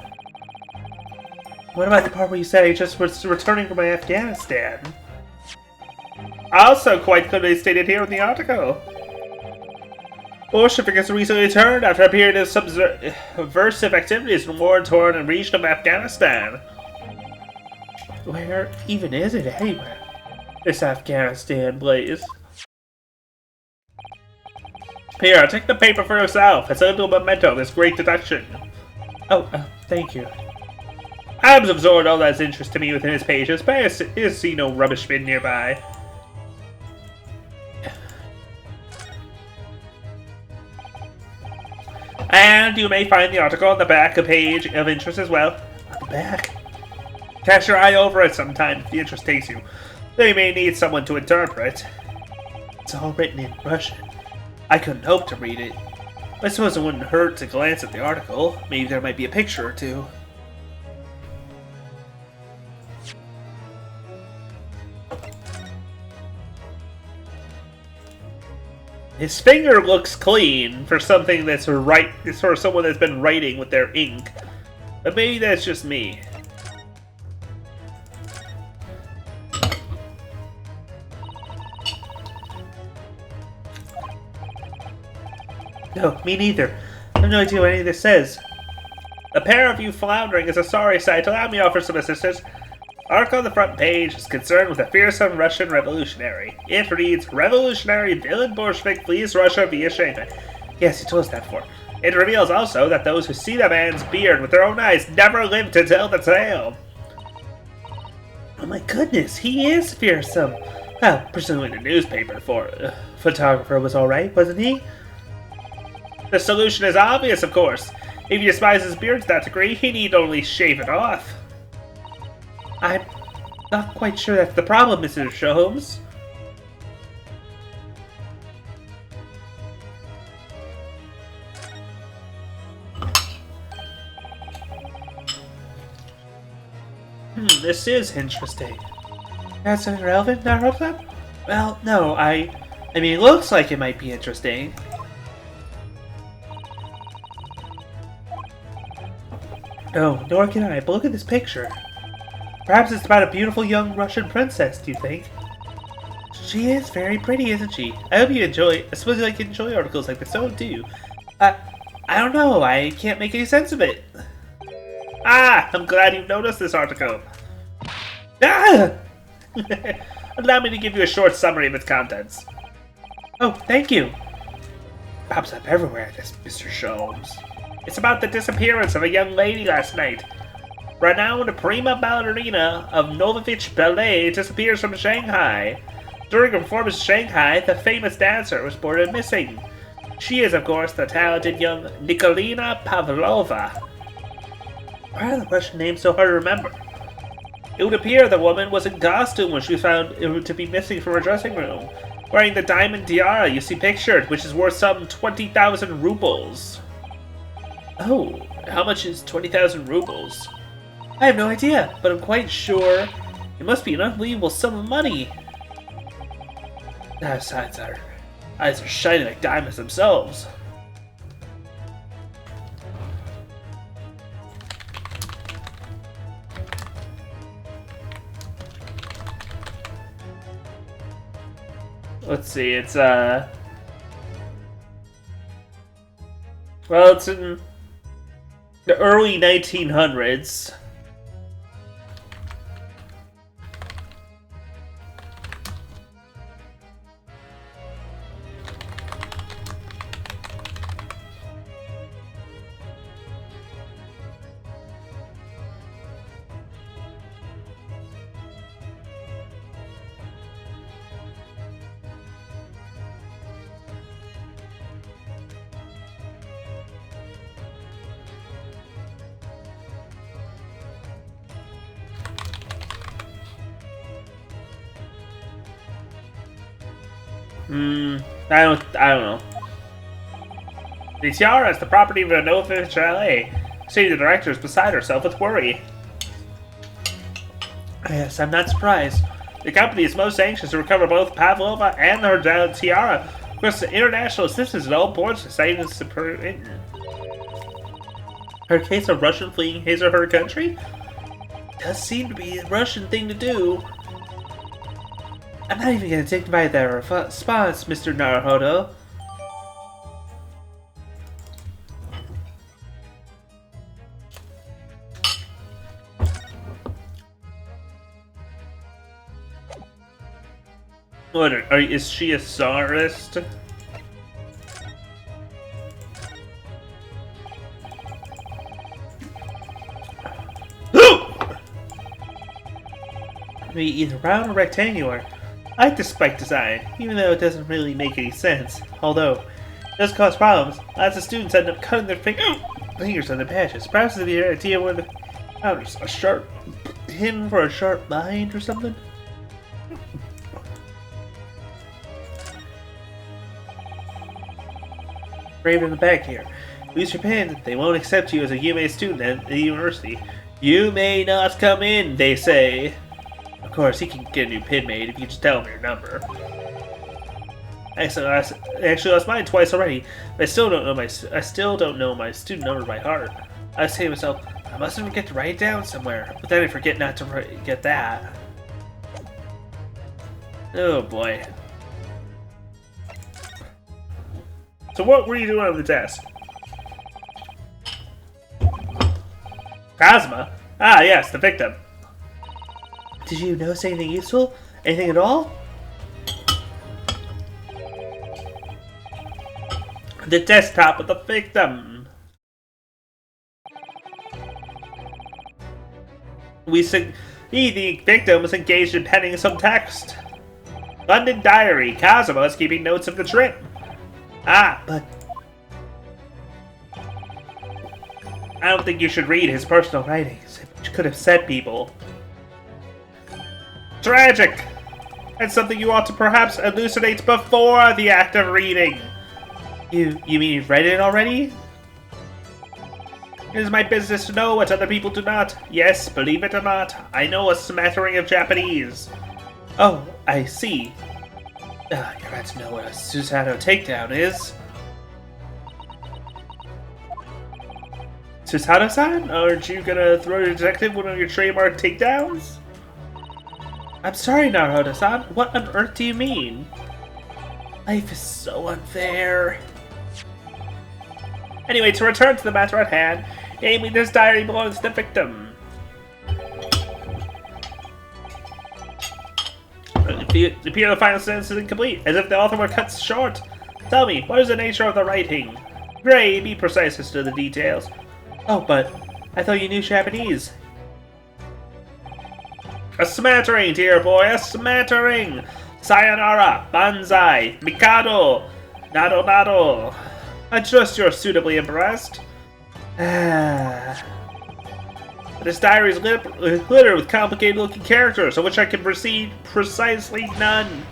What about the part where you said I just was returning from Afghanistan? Also quite clearly stated here in the article. Bolshevik has recently returned after a period of subversive activities in war-torn region of Afghanistan. Where even is it anyway? This Afghanistan place. Here, take the paper for yourself. It's a little memento of this great deduction. Oh, thank you. Adams absorbed all that's interest to me within his pages, but I see no rubbish bin nearby. And you may find the article on the back, a page of interest as well. On the back? Cast your eye over it sometime if the interest takes you. They may need someone to interpret. It's all written in Russian. I couldn't hope to read it. I suppose it wouldn't hurt to glance at the article. Maybe there might be a picture or two. His finger looks clean for something that's for someone that's been writing with their ink. But maybe that's just me. No, me neither. I have no idea what any of this says. A pair of you floundering is a sorry sight. Allow me to offer some assistance. Article on the front page is concerned with a fearsome Russian revolutionary. It reads, Revolutionary villain Bolshevik flees Russia via Shanghai. Yes, he told us that before. It reveals also that those who see the man's beard with their own eyes never live to tell the tale. Oh my goodness, he is fearsome. Well, presuming the newspaper photographer was alright, wasn't he? The solution is obvious, of course. If he despises his beard to that degree, he need only shave it off. I'm not quite sure that's the problem, Mr. Sholmes. This is interesting. That's something relevant, not relevant? Well, no, I mean, it looks like it might be interesting. No, nor can I, but look at this picture. Perhaps it's about a beautiful young Russian princess, do you think? She is very pretty, isn't she? I hope you enjoy. I suppose you like to enjoy articles like this, so do you? I don't know, I can't make any sense of it. Ah, I'm glad you noticed this article. Ah! Allow me to give you a short summary of its contents. Oh, thank you. Pops up everywhere, this Mr. Sholmes. It's about the disappearance of a young lady last night. Renowned prima ballerina of Novovich Ballet disappears from Shanghai. During a performance in Shanghai, the famous dancer was reported missing. She is, of course, the talented young Nikolina Pavlova. Why are the Russian names so hard to remember? It would appear the woman was in costume when she was found to be missing from her dressing room, wearing the diamond tiara you see pictured, which is worth some 20,000 rubles. Oh, how much is 20,000 rubles? I have no idea, but I'm quite sure it must be an unbelievable sum of money. Besides, our eyes are shining like diamonds themselves. Let's see, it's well, it's in the early 1900s. I don't know. The tiara is the property of a Novovich Ballet. See, the director is beside herself with worry. Yes, I'm not surprised. The company is most anxious to recover both Pavlova and her tiara. Of course, the international assistance at all boards are citing this important. Her case of Russian fleeing his or her country? Does seem to be a Russian thing to do. I'm not even gonna dignify that response, Mr. Naruhodo. What, is she a czarist? be either round or rectangular. I like the spike design, even though it doesn't really make any sense. Although, it does cause problems. Lots of students end up cutting their fingers on the patches. Perhaps the idea where a sharp pin for a sharp mind or something? Raven in the back here. Lose your pin. They won't accept you as a UMA student at the university. You may not come in, they say. Of course, he can get a new pin made if you just tell him your number. Actually, I lost mine twice already. But I still don't know my student number by heart. I say to myself, I must forget to write it down somewhere. But then I forget not to get that. Oh boy. So what were you doing on the desk? Cosma? Ah, yes, the victim. Did you notice anything useful? Anything at all? The desktop of the victim. The victim was engaged in penning some text. London Diary. Cosmo is keeping notes of the trip. Ah, but I don't think you should read his personal writings. It could upset people. Tragic! That's something you ought to perhaps elucidate before the act of reading. You mean you've read it already? It is my business to know what other people do not. Yes, believe it or not, I know a smattering of Japanese. Oh, I see. You're about to know what a Susanoo takedown is. Susanoo-san? Aren't you gonna throw your detective one of your trademark takedowns? I'm sorry, Naruto-san. What on earth do you mean? Life is so unfair. Anyway, to return to the matter at hand, namely this diary belongs to the victim. The appeal of the final sentence is incomplete, as if the author were cut short. Tell me, what is the nature of the writing? Gray, be precise as to the details. Oh, but I thought you knew Japanese. A smattering, dear boy, a smattering! Sayonara, banzai, mikado, nado nado. I trust you're suitably impressed. This diary is littered with complicated-looking characters, of which I can proceed precisely none.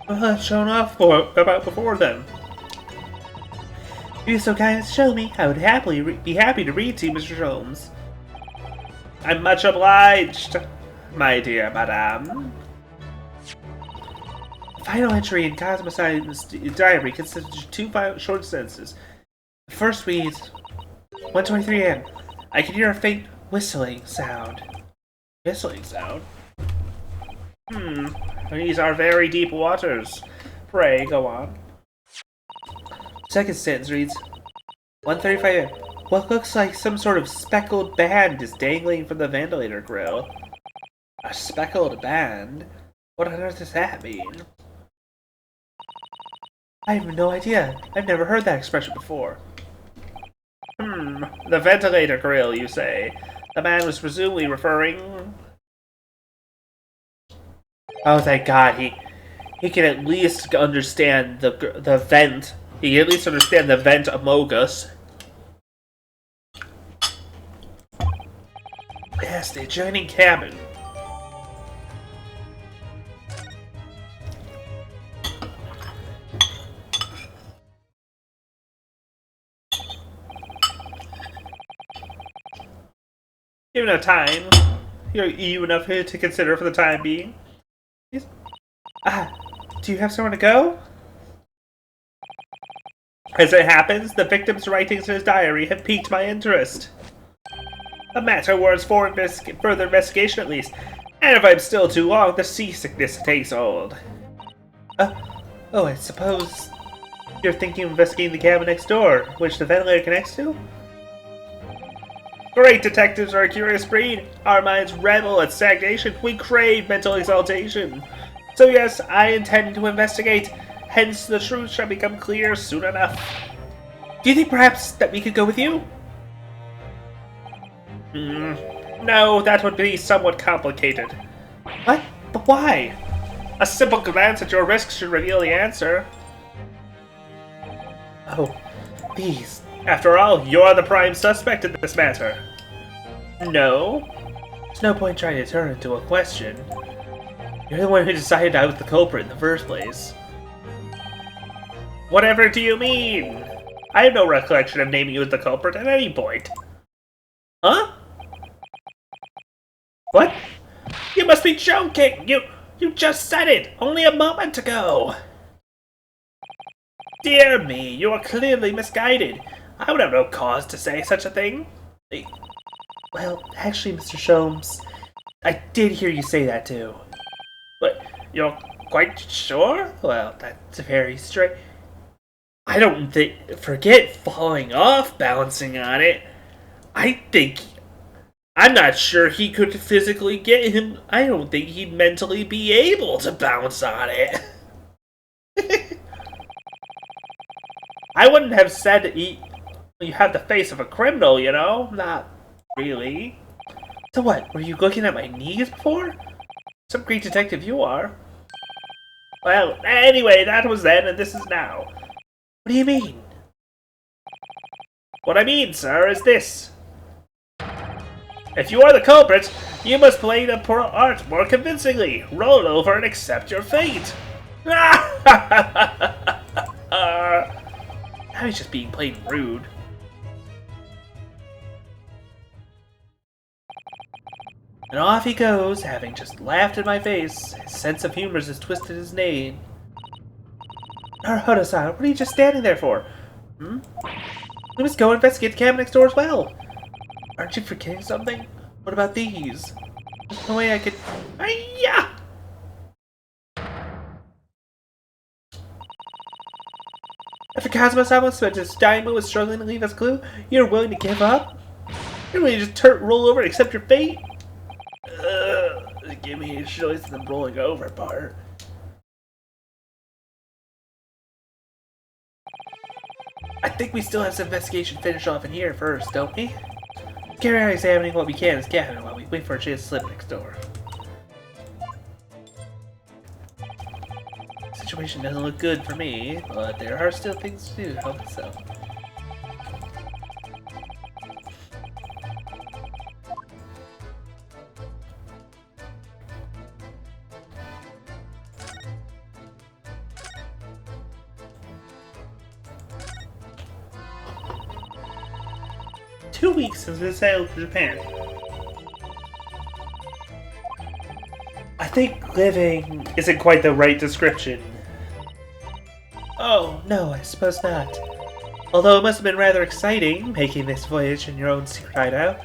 I've shown off about before then. If you're so kind as to show me, I would be happy to read to you, Mr. Sholmes. I'm much obliged, my dear madame. The final entry in Cosmo's diary consists of two short sentences. The first reads, 1:23 a.m. I can hear a faint whistling sound. Whistling sound? These are very deep waters. Pray, go on. Second sentence reads, 1:35 a.m. What looks like some sort of speckled band is dangling from the ventilator grill. A speckled band? What on earth does that mean? I have no idea. I've never heard that expression before. The ventilator grill, you say? The man was presumably referring... Oh, thank God, he can at least understand the vent. He can at least understand the vent amogus. Yes, the adjoining cabin. Give enough time. You're enough here to consider for the time being. Do you have somewhere to go? As it happens, the victim's writings in his diary have piqued my interest. A matter warrants further investigation at least, and if I'm still too long, the seasickness takes hold. Oh, I suppose you're thinking of investigating the cabin next door, which the ventilator connects to? Great detectives are a curious breed. Our minds revel at stagnation. We crave mental exaltation. So yes, I intend to investigate. Hence, the truth shall become clear soon enough. Do you think perhaps that we could go with you? No, that would be somewhat complicated. What? But why? A simple glance at your wrist should reveal the answer. Oh, please. After all, you're the prime suspect in this matter. No? There's no point trying to turn it into a question. You're the one who decided I was the culprit in the first place. Whatever do you mean? I have no recollection of naming you as the culprit at any point. Huh? What? You must be joking! You just said it only a moment ago! Dear me, you are clearly misguided. I would have no cause to say such a thing. Well, actually, Mr. Sholmes, I did hear you say that too. But you're quite sure? Well, that's very straight. I don't think. Forget falling off bouncing on it. I'm not sure he could physically get him. I don't think he'd mentally be able to bounce on it. I wouldn't have said you have the face of a criminal, you know? Not really. So what, were you looking at my knees before? Some great detective you are. Well, anyway, that was then and this is now. What do you mean? What I mean, sir, is this. If you are the culprit, you must play the part more convincingly. Roll over and accept your fate. Now he's just being plain rude. And off he goes, having just laughed in my face. His sense of humor has twisted his name. Naruto-san, what are you just standing there for? We must go investigate the cabin next door as well. Aren't you forgetting something? What about these? There's no way I could... Hi-ya! After Kazuma-sama spent his dying moment struggling to leave us a clue, you're willing to give up? You're willing to just roll over and accept your fate? Give me a choice in the rolling over part. I think we still have some investigation finished off in here first, don't we? Carry on examining what we can as cabin while we wait for a chance to slip next door. The situation doesn't look good for me, but there are still things to do to help itself. Weeks since we sailed to Japan. I think living isn't quite the right description. Oh, no, I suppose not. Although it must have been rather exciting, making this voyage in your own secret hideout.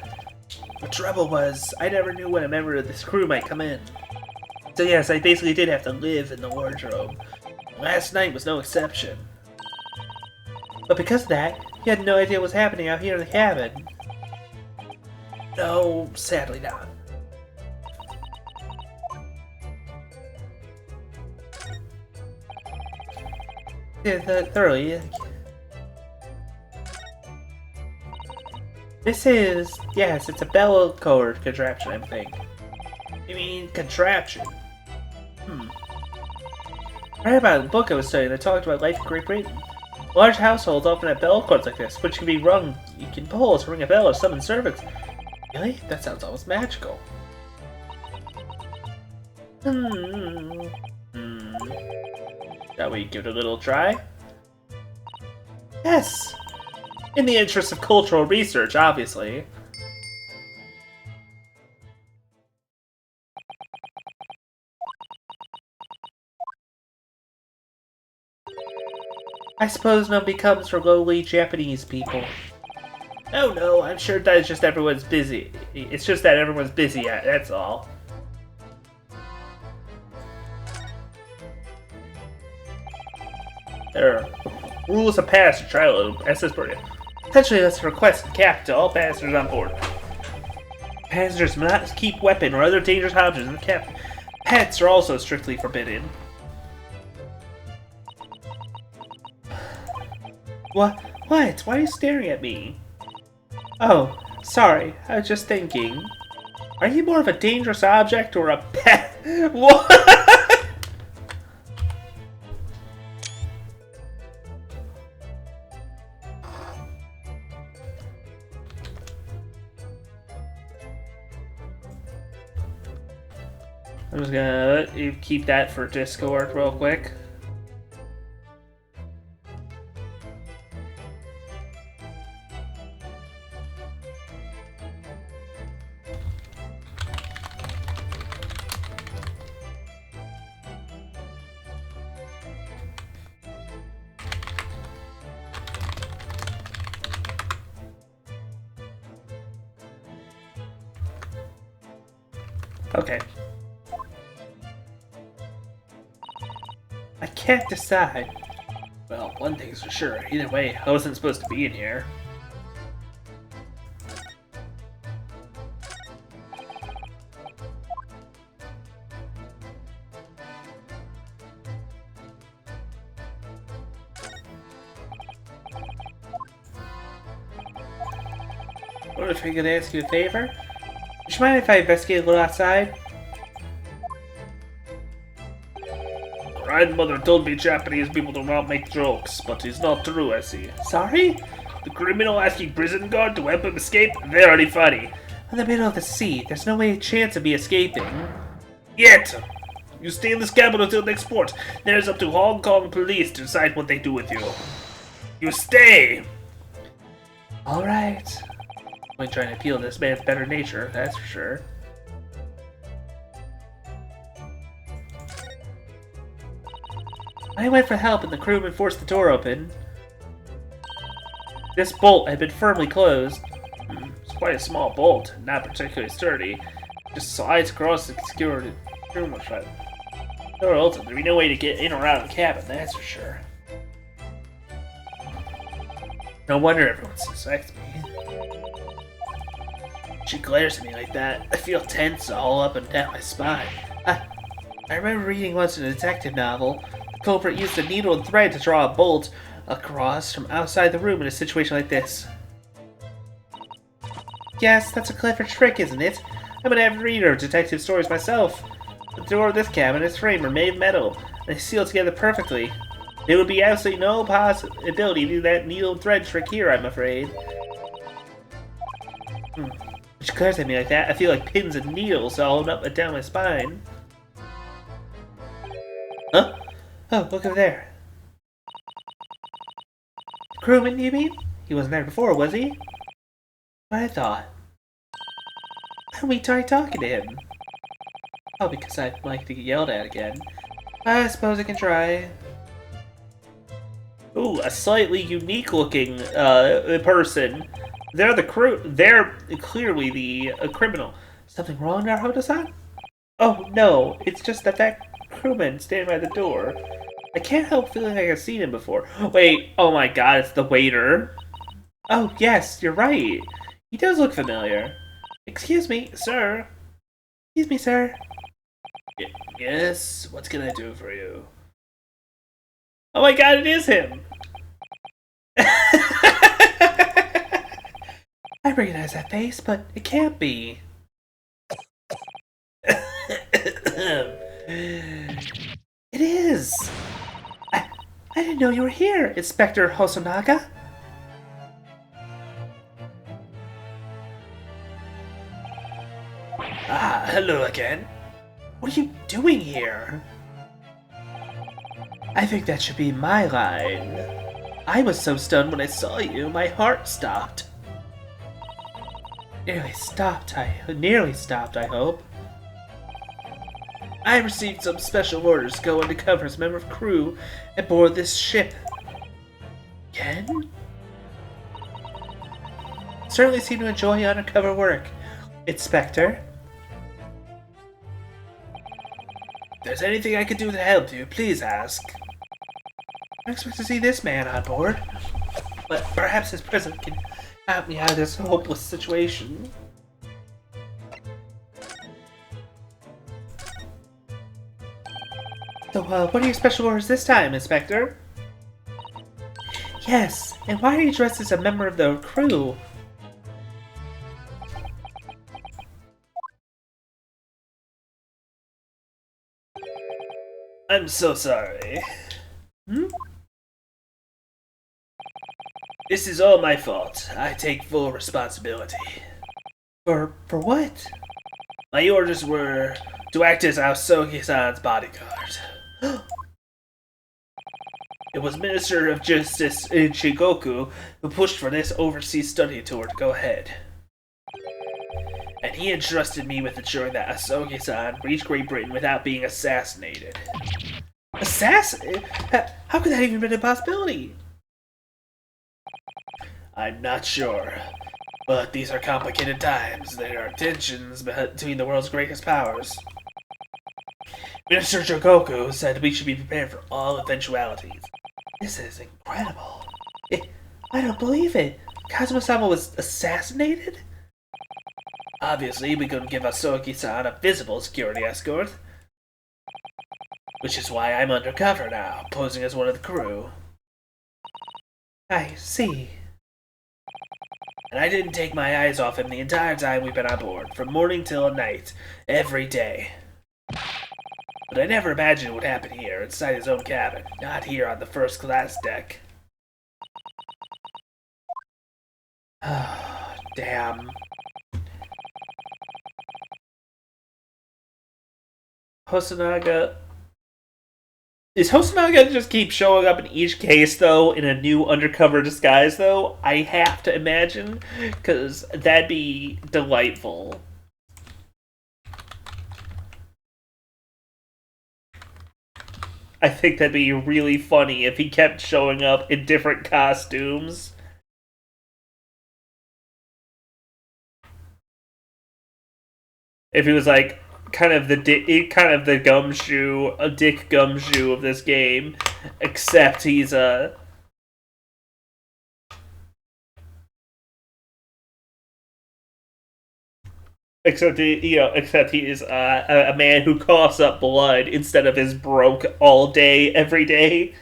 The trouble was, I never knew when a member of this crew might come in. So yes, I basically did have to live in the wardrobe. Last night was no exception. But because of that, you had no idea what was happening out here in the cabin. No, sadly not. Thoroughly. This is... yes, it's a bell cord contraption, I think. You mean contraption? I read about a book I was studying that talked about life in Great Britain. Large households often have bell cords like this, which can be rung. You can pull to ring a bell or summon servants. Really? That sounds almost magical. Shall we give it a little try? Yes! In the interest of cultural research, obviously. I suppose nobody comes for lowly Japanese people. Oh no, I'm sure that is just everyone's busy. It's just that everyone's busy, that's all. There are rules of passage, trial, SS Burden. Essentially, let's request a cap to all passengers on board. Passengers must keep weapon or other dangerous objects in the cabin. Pets are also strictly forbidden. What? What? Why are you staring at me? Oh, sorry, I was just thinking. Are you more of a dangerous object or a pet? What? I'm just gonna let you keep that for Discord real quick. Okay. I can't decide. Well, one thing's for sure. Either way, I wasn't supposed to be in here. What if I could ask you a favor? Would you mind if I investigate a little outside? Grandmother told me Japanese people do not make jokes, but it's not true, I see. Sorry? The criminal asking prison guard to help him escape? Very funny. In the middle of the sea, there's no way chance of me escaping. Yet! You stay in this cabin until next port. Then it's up to Hong Kong police to decide what they do with you. You stay! Alright. I'm trying to appeal to this man's better nature, that's for sure. I went for help and the crewman forced the door open. This bolt had been firmly closed. It's quite a small bolt, not particularly sturdy. Just slides across the secured room or shut. Door open, there'd be no way to get in or out of the cabin, that's for sure. No wonder everyone suspects me. She glares at me like that. I feel tense all up and down my spine. I remember reading once in a detective novel, the culprit used a needle and thread to draw a bolt across from outside the room in a situation like this. Yes, that's a clever trick, isn't it? I'm an avid reader of detective stories myself. The door of this cabin and its frame are made of metal, and they seal together perfectly. There would be absolutely no possibility to do that needle and thread trick here, I'm afraid. She glares at me like that, I feel like pins and needles all up and down my spine. Huh? Oh, look over there. Crewman, you mean? He wasn't there before, was he? What I thought. Why don't we try talking to him? Oh, because I'd like to get yelled at again. I suppose I can try. Ooh, a slightly unique looking person. They're the crew. They're clearly the criminal. Something wrong, Naruto-san? Oh no, it's just that crewman standing by the door. I can't help feeling like I've seen him before. Wait, oh my god, it's the waiter. Oh yes, you're right. He does look familiar. Excuse me, sir. Excuse me, sir. Yes, what can I do for you? Oh my god, it is him! I recognize that face, but it can't be. It is! I didn't know you were here, Inspector Hosonaga. Ah, hello again. What are you doing here? I think that should be my line. I was so stunned when I saw you, my heart stopped. Nearly stopped, I hope. I received some special orders to go undercover as a member of crew aboard this ship. Again? Certainly seem to enjoy undercover work, Inspector. If there's anything I could do to help you, please ask. I expect to see this man on board, but perhaps his presence can help me out of this hopeless situation. So, what are your special orders this time, Inspector? Yes, and why are you dressed as a member of the crew? I'm so sorry. This is all my fault. I take full responsibility. For what? My orders were to act as Aosogi-san's bodyguard. It was Minister of Justice Shigoku who pushed for this overseas study tour to go ahead. And he entrusted me with ensuring that Aosogi-san reached Great Britain without being assassinated. Assassinated? How could that even be a possibility? I'm not sure. But these are complicated times. There are tensions between the world's greatest powers. Minister Jogoku said we should be prepared for all eventualities. This is incredible. I don't believe it. Kazuma-sama was assassinated? Obviously, we couldn't give Aosogi-san a visible security escort. Which is why I'm undercover now, posing as one of the crew. I see. And I didn't take my eyes off him the entire time we've been on board, from morning till night, every day. But I never imagined what would happen here, inside his own cabin, not here on the first class deck. Oh, damn. Hosonaga... Is Hosonaga just keep showing up in each case, though, in a new undercover disguise, though? I have to imagine, because that'd be delightful. I think that'd be really funny if he kept showing up in different costumes. If he was like kind of the gumshoe, a dick gumshoe of this game, except he's a except he is a man who coughs up blood instead of is broke all day every day.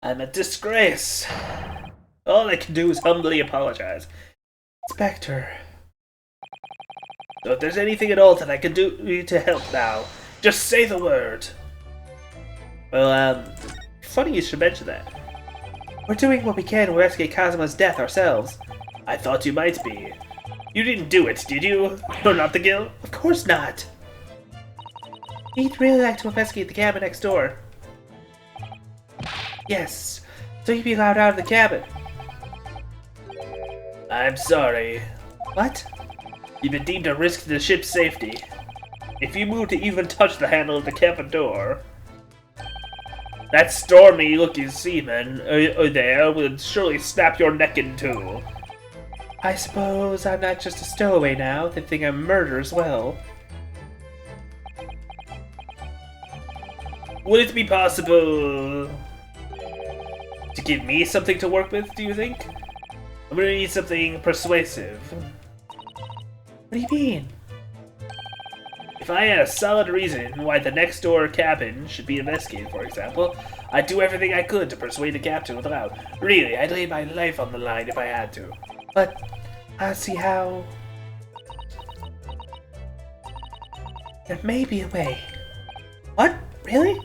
I'm a disgrace. All I can do is humbly apologize. Inspector. So if there's anything at all that I can do to help now, just say the word. Well, funny you should mention that. We're doing what we can to investigate Kazuma's death ourselves. I thought you might be. You didn't do it, did you? You're not the guild? Of course not. We'd really like to investigate the cabin next door. Yes, so you'd be allowed out of the cabin. I'm sorry. What? You've been deemed a risk to the ship's safety. If you move to even touch the handle of the cabin door, that stormy-looking seaman there would surely snap your neck in two. I suppose I'm not just a stowaway now. They think I'm a murderer as well. Would it be possible to give me something to work with, do you think? I'm gonna need something persuasive. What do you mean? If I had a solid reason why the next door cabin should be investigated, for example, I'd do everything I could to persuade the captain without. Really, I'd lay my life on the line if I had to. But I see how... There may be a way. What? Really?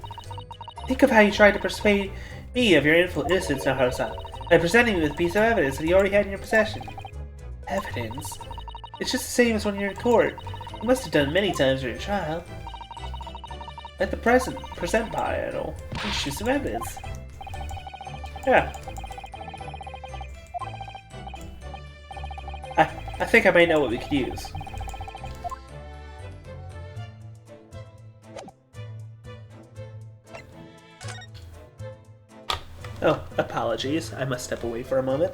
Think of how you tried to persuade me of your innocence, Naharu-san, by presenting me with a piece of evidence that you already had in your possession. Evidence? It's just the same as when you're in court. You must have done many times during your trial. Like the present panel. Issue some evidence. Yeah. I think I may know what we could use. Oh, apologies. I must step away for a moment.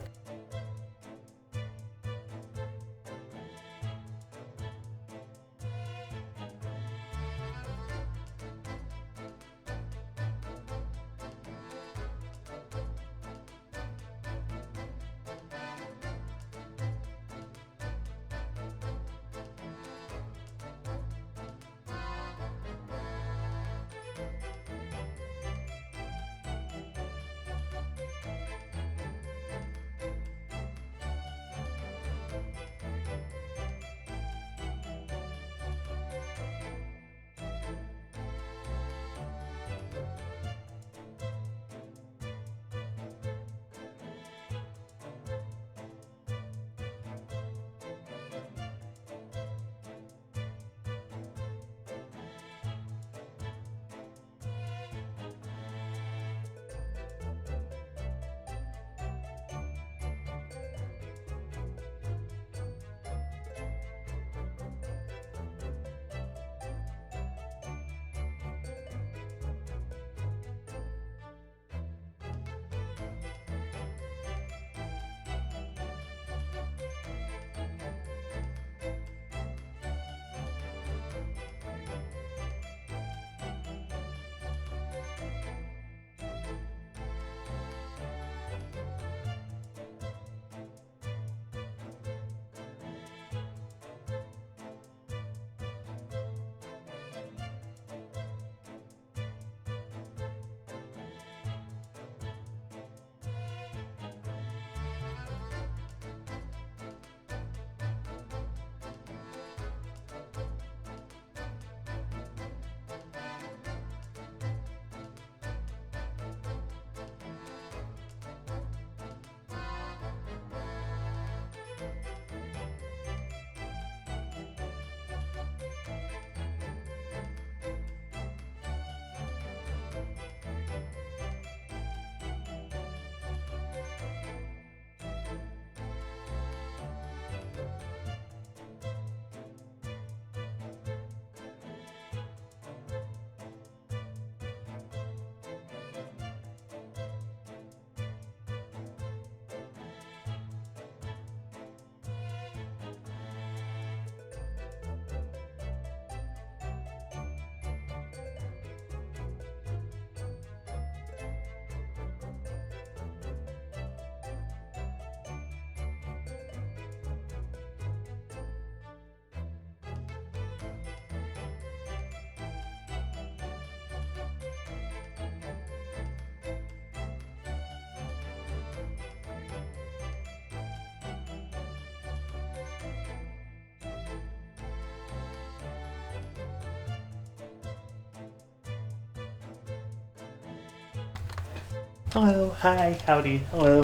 Hello, hi, howdy, hello.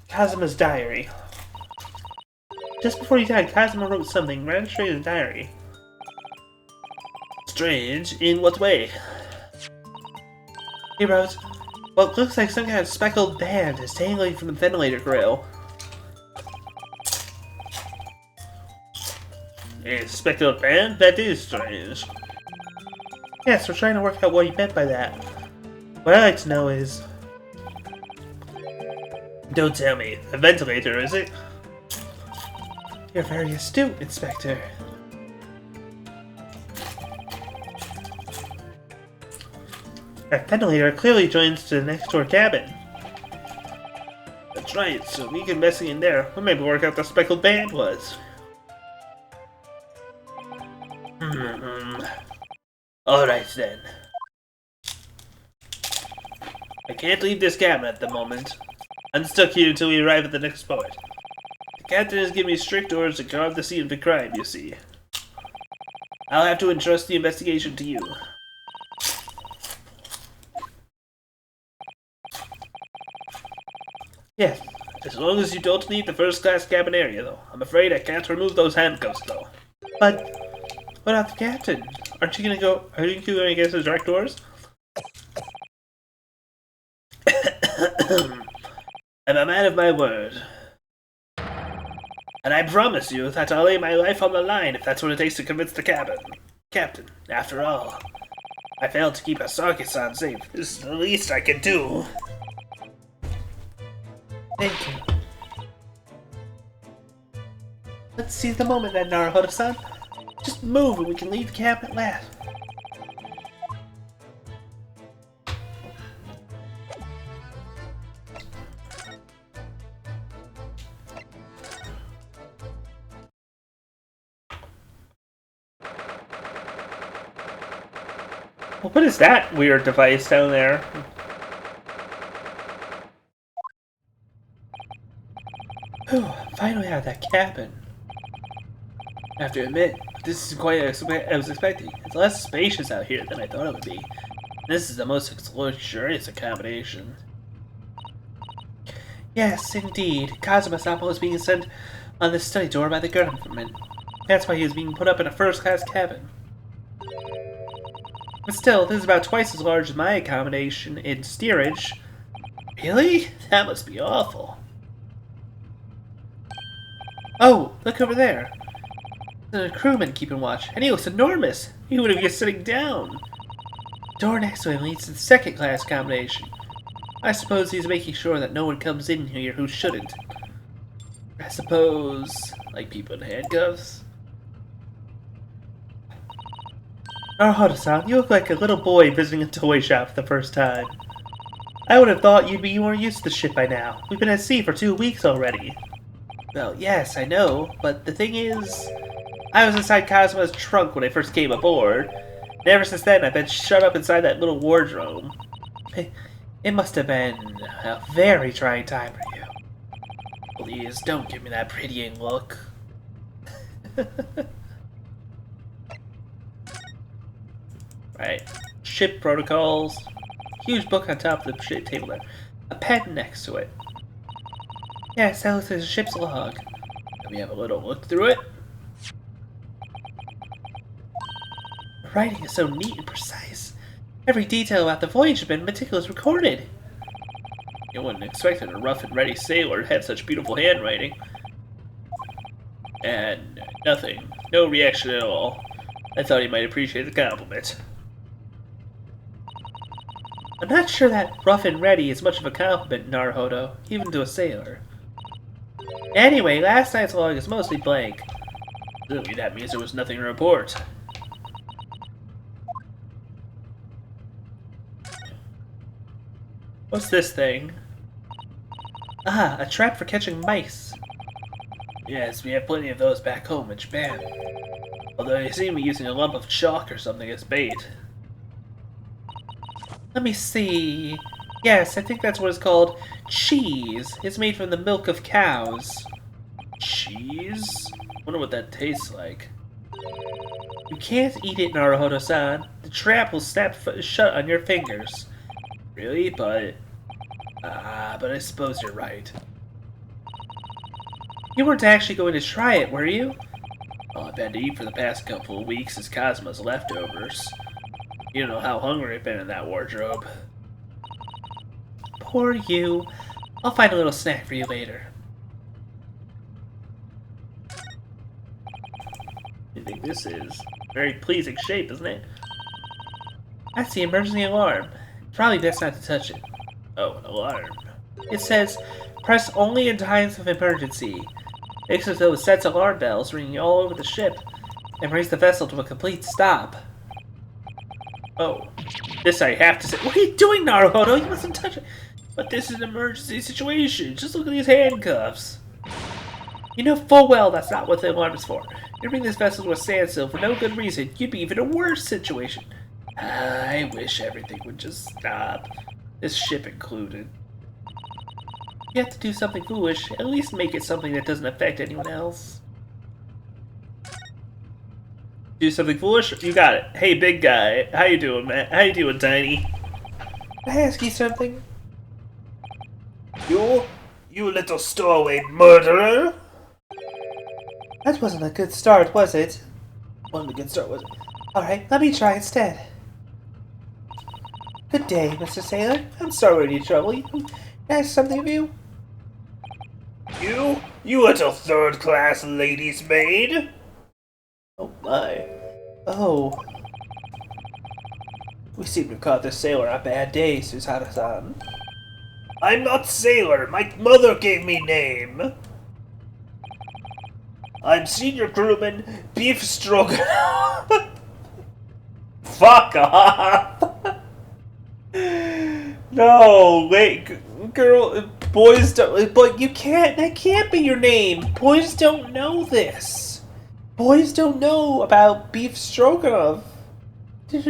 Kazuma's diary. Just before he died, Kazuma wrote something right straight in his diary. Strange? In what way? He wrote, what looks like some kind of speckled band is dangling from the ventilator grill. A speckled band? That is strange. Yes, we're trying to work out what he meant by that. What I'd like to know is... Don't tell me. A ventilator, is it? You're very astute, Inspector. That ventilator clearly joins to the next door cabin. That's right, so we can investigate in there. We'll maybe work out what the speckled band was. Alright then. I can't leave this cabin at the moment. I'm stuck here until we arrive at the next port. The captain has given me strict orders to guard the scene of the crime, you see. I'll have to entrust the investigation to you. Yes, as long as you don't leave the first-class cabin area, though. I'm afraid I can't remove those handcuffs, though. But what about the captain? Aren't you gonna go? Are you going against his direct orders? I'm a man of my word. And I promise you that I'll lay my life on the line if that's what it takes to convince the captain. After all, I failed to keep Asaki-san safe. This is the least I can do. Thank you. Let's seize the moment then, Naruhodo-san. Just move and we can leave the camp at last. Well, what is that weird device down there? Whew, finally out of that cabin. I have to admit, this is quite as I was expecting. It's less spacious out here than I thought it would be. This is the most luxurious accommodation. Yes, indeed. Kazuma-sama was being sent on the study tour by the government. That's why he was being put up in a first-class cabin. But still, this is about twice as large as my accommodation in steerage. Really? That must be awful. Oh, look over there. There's a crewman keeping watch, and he looks enormous. He would have been sitting down. The door next to him leads to the second-class accommodation. I suppose he's making sure that no one comes in here who shouldn't. I suppose, like people in handcuffs. Naruhodo-san, you look like a little boy visiting a toy shop for the first time. I would have thought you'd be more used to the ship by now. We've been at sea for 2 weeks already. Well, yes, I know, but the thing is, I was inside Kazuma's trunk when I first came aboard, and ever since then I've been shut up inside that little wardrobe. It must have been a very trying time for you. Please, don't give me that pitying look. Right. Ship protocols. Huge book on top of the ship table there. A pen next to it. Yes, that looks like a ship's log. Let me have a little look through it. The writing is so neat and precise. Every detail about the voyage has been meticulously recorded. You wouldn't expect a rough and ready sailor to have such beautiful handwriting. And nothing. No reaction at all. I thought he might appreciate the compliment. I'm not sure that rough and ready is much of a compliment, Naruhodo, even to a sailor. Anyway, last night's log is mostly blank. Clearly that means there was nothing to report. What's this thing? Ah, a trap for catching mice. Yes, we have plenty of those back home in Japan. Although they seem to be using a lump of chalk or something as bait. Let me see. Yes, I think that's what it's called. Cheese. It's made from the milk of cows. Cheese? Wonder what that tastes like. You can't eat it, Naruhodo-san. The trap will snap shut on your fingers. Really? But I suppose you're right. You weren't actually going to try it, were you? All I've had to eat for the past couple of weeks is Cosmo's leftovers. You don't know how hungry I've been in that wardrobe. Poor you. I'll find a little snack for you later. I think this is very pleasing shape, isn't it? That's the emergency alarm. Probably best not to touch it. Oh, an alarm. It says, press only in times of emergency. Makes as though it sets alarm bells ringing all over the ship and brings the vessel to a complete stop. Oh, this I have to say. What are you doing, Naruhodo? You mustn't touch it. But this is an emergency situation. Just look at these handcuffs. You know full well that's not what the alarm is for. You bring this vessel to a standstill for no good reason. You'd be even a worse situation. I wish everything would just stop. This ship included. You have to do something foolish. At least make it something that doesn't affect anyone else. Do something foolish? You got it. Hey, big guy. How you doing, man? How you doing, Tiny? Can I ask you something? You little stowaway murderer! That wasn't a good start, was it? Wasn't a good start, was it? Alright, let me try instead. Good day, Mr. Sailor. I'm sorry to trouble you. Can I ask something of you? You little third-class lady's maid! Oh my. Oh. We seem to have caught this sailor on a bad day, Susanoo-san. I'm not Sailor. My mother gave me name. I'm Senior Crewman Beef Stroganoff. Fuck off! No, wait, girl, boys don't, but you can't, that can't be your name. Boys don't know this. Boys don't know about beef stroganoff. The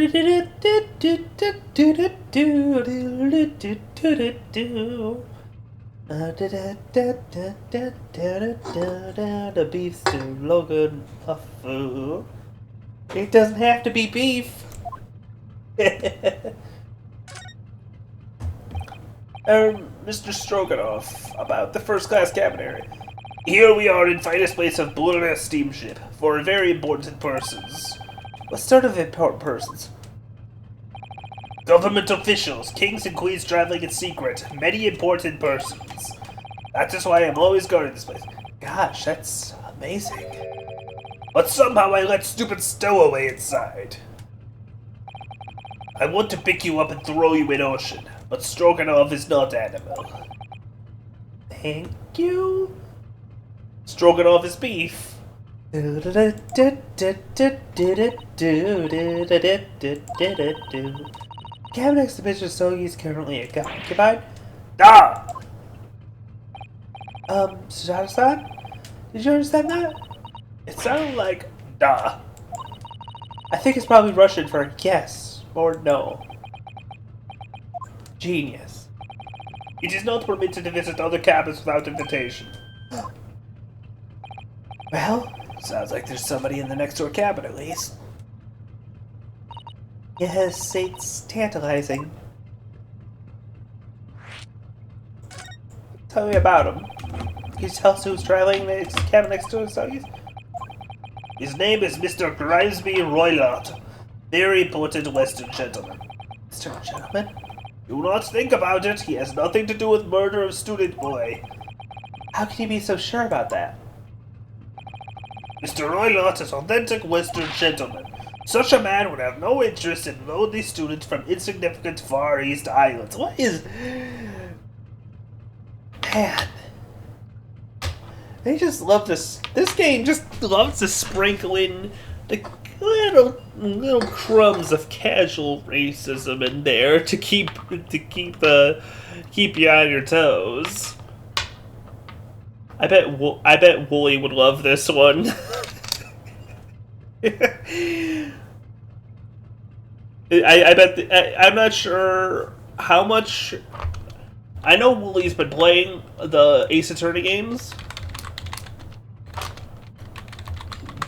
beef stroganoff. It doesn't have to be beef. Mr. Stroganoff, about the first-class cabin area. Here we are in finest place of Bulgaria steamship for very important persons. What sort of important persons? Government officials, kings and queens traveling in secret, many important persons. That is why I'm always guarding this place. Gosh, that's amazing. But somehow I let stupid Stowaway inside. I want to pick you up and throw you in ocean, but Stroganoff is not animal. Thank you? Stroganoff is beef. Cabin exhibition Sogi is currently occupied. Ah! Susanoo-san? Did you understand that? It sounded like da. I think it's probably Russian for yes or no. Genius. It is not permitted to visit other cabins without invitation. Well, sounds like there's somebody in the next door cabin at least. Yes, it's tantalizing. Tell me about him. Can you tell us who's traveling in the cabin next door? His name is Mr. Grimesby Roylott. Very important Western gentleman. Western gentleman? Do not think about it. He has nothing to do with murder of student boy. How can you be so sure about that? Mr. Roylott is authentic Western gentleman. Such a man would have no interest in lonely students from insignificant Far East islands. What is... Man. They just love this. This game just loves to sprinkle in the little crumbs of casual racism in there to keep you on your toes. I bet Wooly would love this one. I'm not sure how much. I know Wooly's been playing the Ace Attorney games.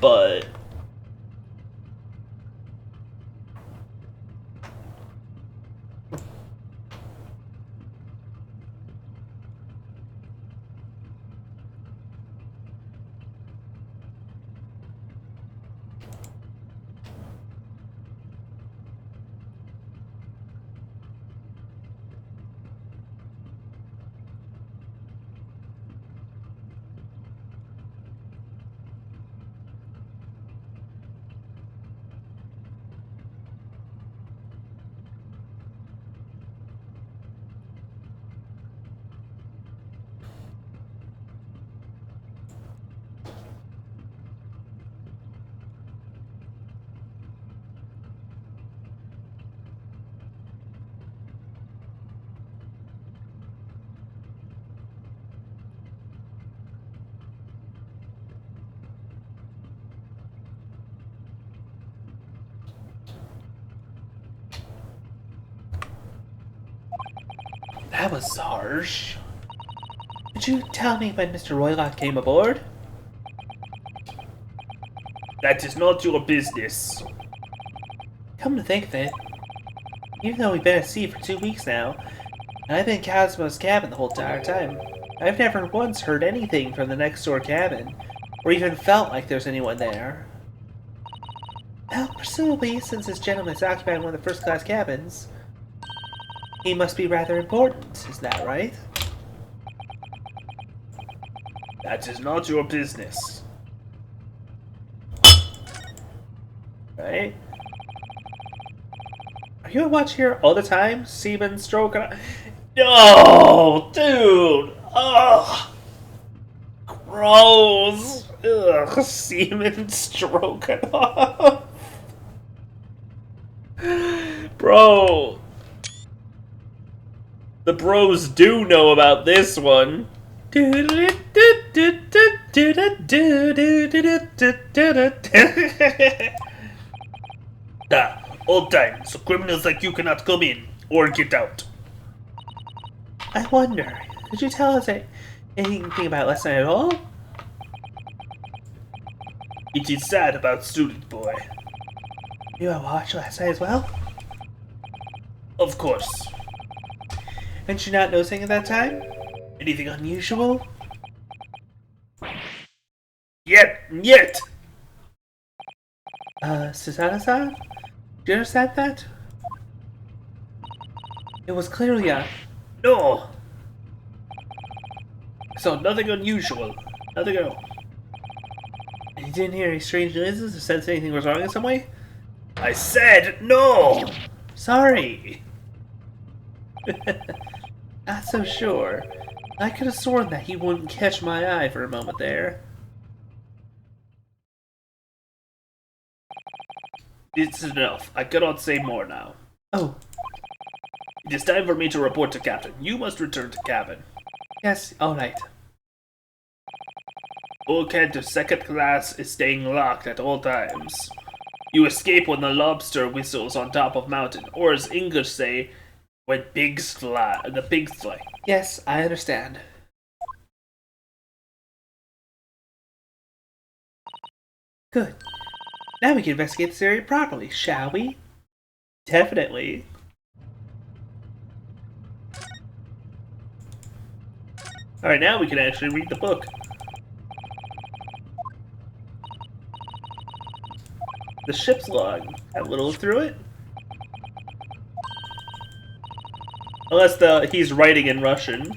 but that was harsh. Could you tell me when Mr. Roylott came aboard? That is not your business. Come to think of it, even though we've been at sea for 2 weeks now, and I've been in Cosmo's cabin the whole entire time, I've never once heard anything from the next door cabin, or even felt like there's anyone there. Well, presumably, since this gentleman is occupying one of the first-class cabins, he must be rather important, is that right? That is not your business. Right? Are you on watch here all the time? Seaman stroking? No, dude! Ugh! Gross! Ugh, seaman stroking off. Bro! The bros do know about this one. All time, so criminals like you cannot come in or get out. I wonder, could you tell us anything about last night at all? It is sad about Student Boy. You had watched last night as well? Of course. Did you not notice anything at that time? Anything unusual? Yet! Susanna-san? Do you understand that? It was clearly a... No! I saw nothing unusual. Nothing at all. And you didn't hear any strange noises or sense anything was wrong in some way? I said no! Sorry. Not so sure. I could have sworn that he wouldn't catch my eye for a moment there. This is enough. I cannot say more now. Oh. It is time for me to report to Captain. You must return to cabin. Yes, alright. Bulkhead to second class is staying locked at all times. You escape when the lobster whistles on top of mountain, or as English say, when pigs fly. The pigs fly. Yes, I understand. Good. Now we can investigate this area properly, shall we? Definitely. Alright, now we can actually read the book. The ship's log. Have a little look through it. Unless he's writing in Russian.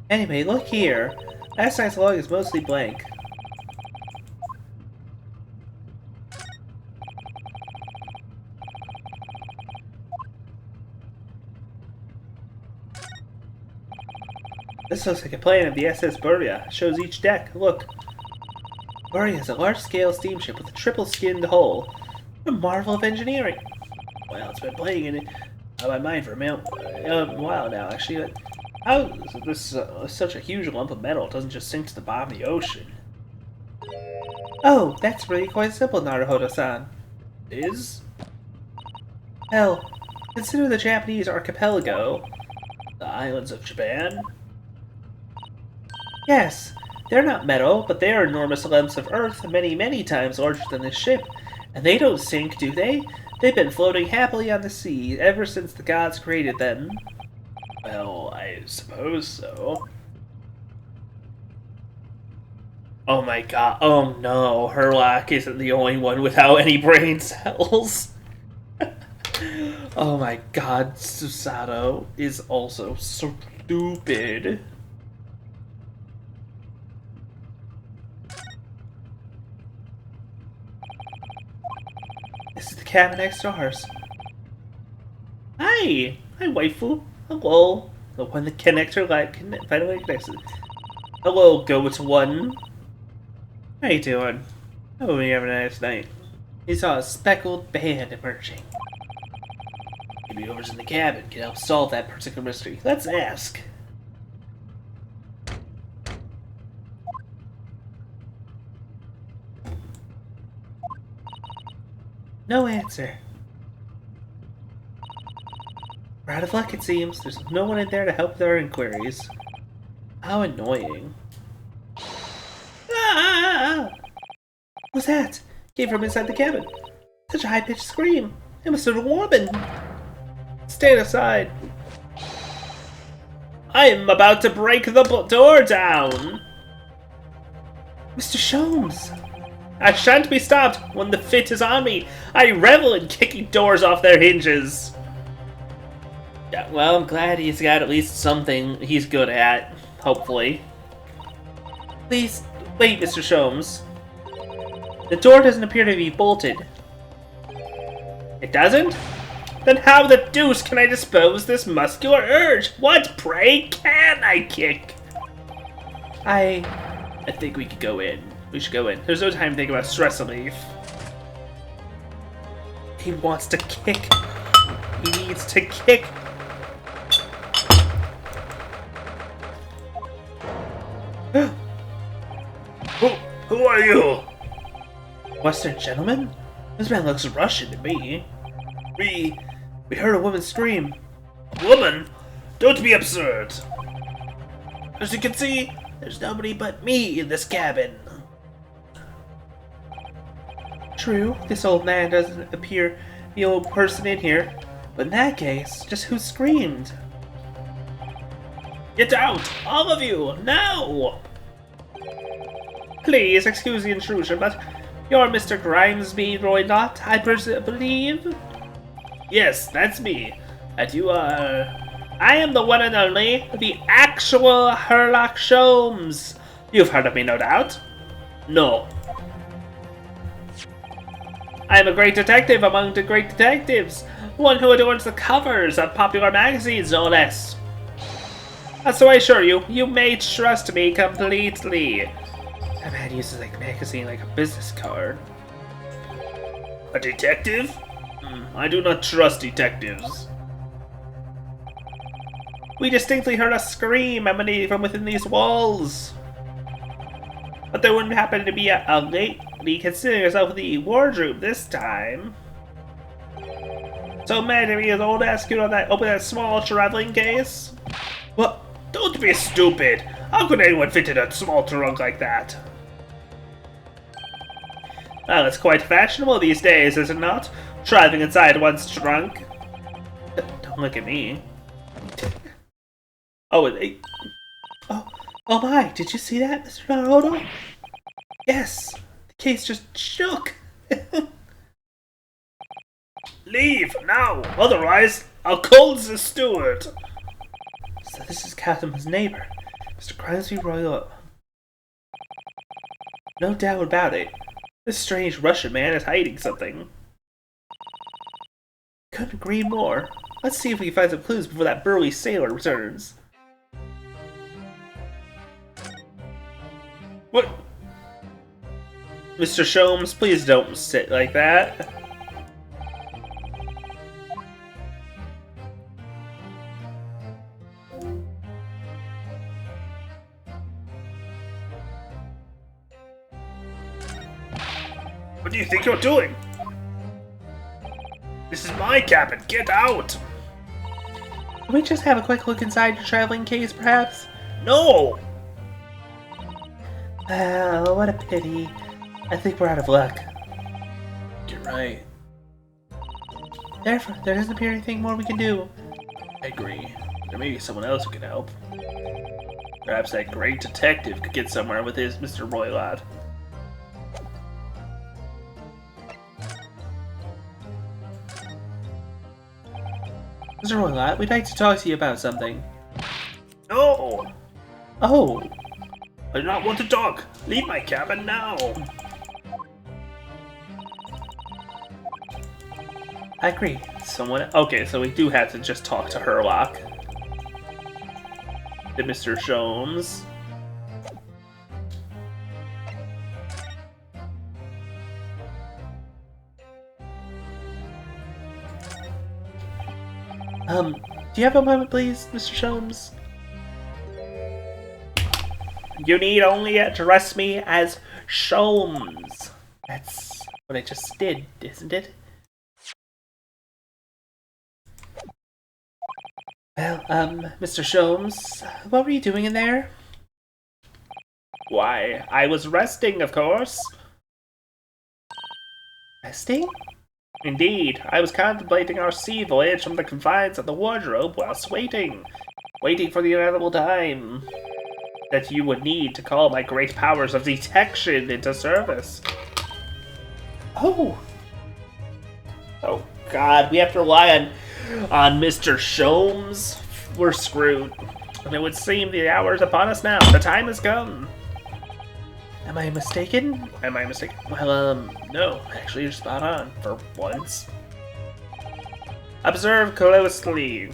Anyway, look here. Last night's log is mostly blank. This looks like a plan of the SS Buria. It shows each deck. Look. Buria is a large-scale steamship with a triple-skinned hull. What a marvel of engineering. Well, it's been playing in my mind for a while now, actually. How this such a huge lump of metal doesn't just sink to the bottom of the ocean? Oh, that's really quite simple, Naruhodo-san. Is? Hell, consider the Japanese archipelago. The islands of Japan. Yes, they're not metal, but they are enormous lumps of earth, many, many times larger than this ship. And they don't sink, do they? They've been floating happily on the sea ever since the gods created them. Well, I suppose so. Oh my god. Oh no, Herlock isn't the only one without any brain cells. Oh my god, Susato is also so stupid. This is the cabin next to ours. Hi! Hi, waifu. Hello. The one that connector finally connects. Hello, go-to-one. How you doing? Oh, we have a nice night. We saw a speckled band emerging. Maybe whoever's in the cabin can help solve that particular mystery. Let's ask. No answer. We're out of luck, it seems. There's no one in there to help with our inquiries. How annoying. Ah! What's that? Came from inside the cabin. Such a high-pitched scream. It must have been a woman. Stand aside. I am about to break the door down. Mr. Sholmes. I shan't be stopped when the fit is on me. I revel in kicking doors off their hinges. Yeah, well, I'm glad he's got at least something he's good at, hopefully. Please, wait, Mr. Sholmes. The door doesn't appear to be bolted. It doesn't? Then how the deuce can I dispose this muscular urge? What, pray, can I kick? I think we could go in. We should go in. There's no time to think about stress relief. He wants to kick. He needs to kick. Who are you? Western gentleman? This man looks Russian to me. We heard a woman scream. Woman? Don't be absurd. As you can see, there's nobody but me in this cabin. True, this old man doesn't appear the old person in here. But in that case, just who screamed? Get out! All of you! Now! Please excuse the intrusion, but you're Mr. Grimesby Roylott, I believe? Yes, that's me. And you are... I am the one and only, the actual Herlock Sholmes. You've heard of me, no doubt? No. I am a great detective among the great detectives. One who adorns the covers of popular magazines, no less. So I assure you, you may trust me completely. That man uses like magazine like a business card. A detective? I do not trust detectives. We distinctly heard a scream emanating from within these walls. But there wouldn't happen to be a lady considering herself in the wardrobe this time. So mad at me as old ass could open that small traveling case? What? Don't be stupid! How could anyone fit in a small trunk like that? Well, it's quite fashionable these days, is it not? Driving inside one's trunk. Don't look at me. Oh, oh my! Did you see that, Mr. Naruto? Yes, the case just shook. Leave now, otherwise I'll call the steward. So this is Kazama's neighbor, Mr. Grimesby Roylott. No doubt about it. This strange Russian man is hiding something. Couldn't agree more. Let's see if we can find some clues before that burly sailor returns. What? Mr. Sholmes, please don't sit like that. What do you think you're doing? This is my cabin, get out! Can we just have a quick look inside your traveling case, perhaps? No! Oh, what a pity. I think we're out of luck. You're right. Therefore, there doesn't appear anything more we can do. I agree. There may be someone else who can help. Perhaps that great detective could get somewhere with his Mr. Roylott. Mr. Roylott, we'd like to talk to you about something. No! Oh! I do not want to talk! Leave my cabin now! I agree. Someone... Okay, so we do have to just talk to Herlock. To Mr. Sholmes. Do you have a moment, please, Mr. Sholmes? You need only address me as Sholmes. That's what I just did, isn't it? Well, Mr. Sholmes, what were you doing in there? Why, I was resting, of course. Resting? Indeed, I was contemplating our sea voyage from the confines of the wardrobe whilst waiting for the inevitable time that you would need to call my great powers of detection into service. Oh! Oh god, we have to rely on Mr. Sholmes? We're screwed. And it would seem the hour is upon us now. The time has come. Am I mistaken? Am I mistaken? Well, no. Actually, you're spot on, for once. Observe closely.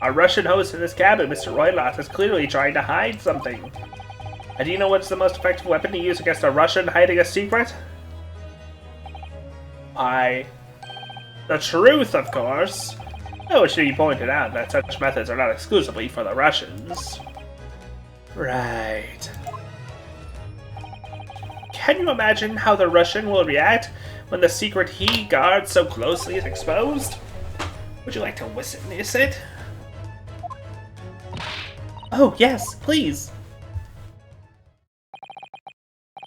Our Russian host in this cabin, Mr. Roylott, is clearly trying to hide something. And do you know what's the most effective weapon to use against a Russian hiding a secret? Why, the truth, of course. Though it should be pointed out that such methods are not exclusively for the Russians. Right. Can you imagine how the Russian will react when the secret he guards so closely is exposed? Would you like to witness it? Oh, yes, please.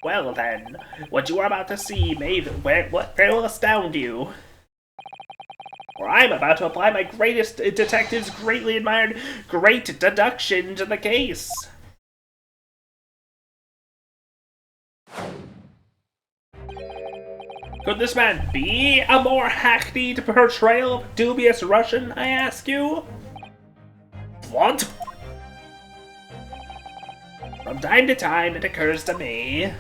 Well then, what you are about to see will astound you. For I'm about to apply my greatest detective's greatly admired great deduction to the case. Could this man be a more hackneyed portrayal of a dubious Russian, I ask you? What? From time to time, it occurs to me.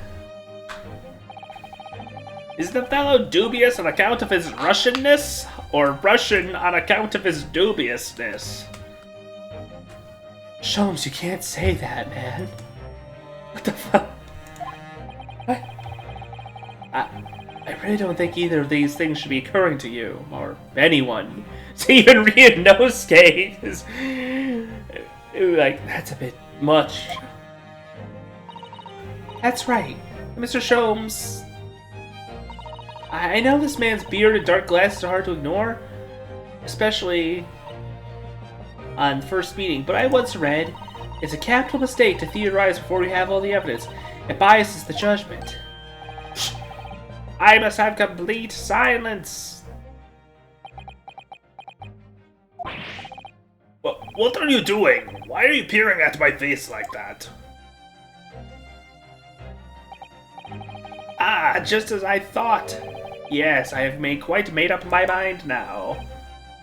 Is the fellow dubious on account of his Russianness, or Russian on account of his dubiousness? Sholmes, you can't say that, man. What the fuck? What? I really don't think either of these things should be occurring to you, or anyone. So even Ryunosuke is... like, that's a bit much. That's right. Mr. Sholmes... I know this man's beard and dark glasses are hard to ignore, especially on first meeting, but I once read, it's a capital mistake to theorize before you have all the evidence. It biases the judgment. I must have complete silence. What are you doing? Why are you peering at my face like that? Ah, just as I thought. Yes, I have quite made up my mind now.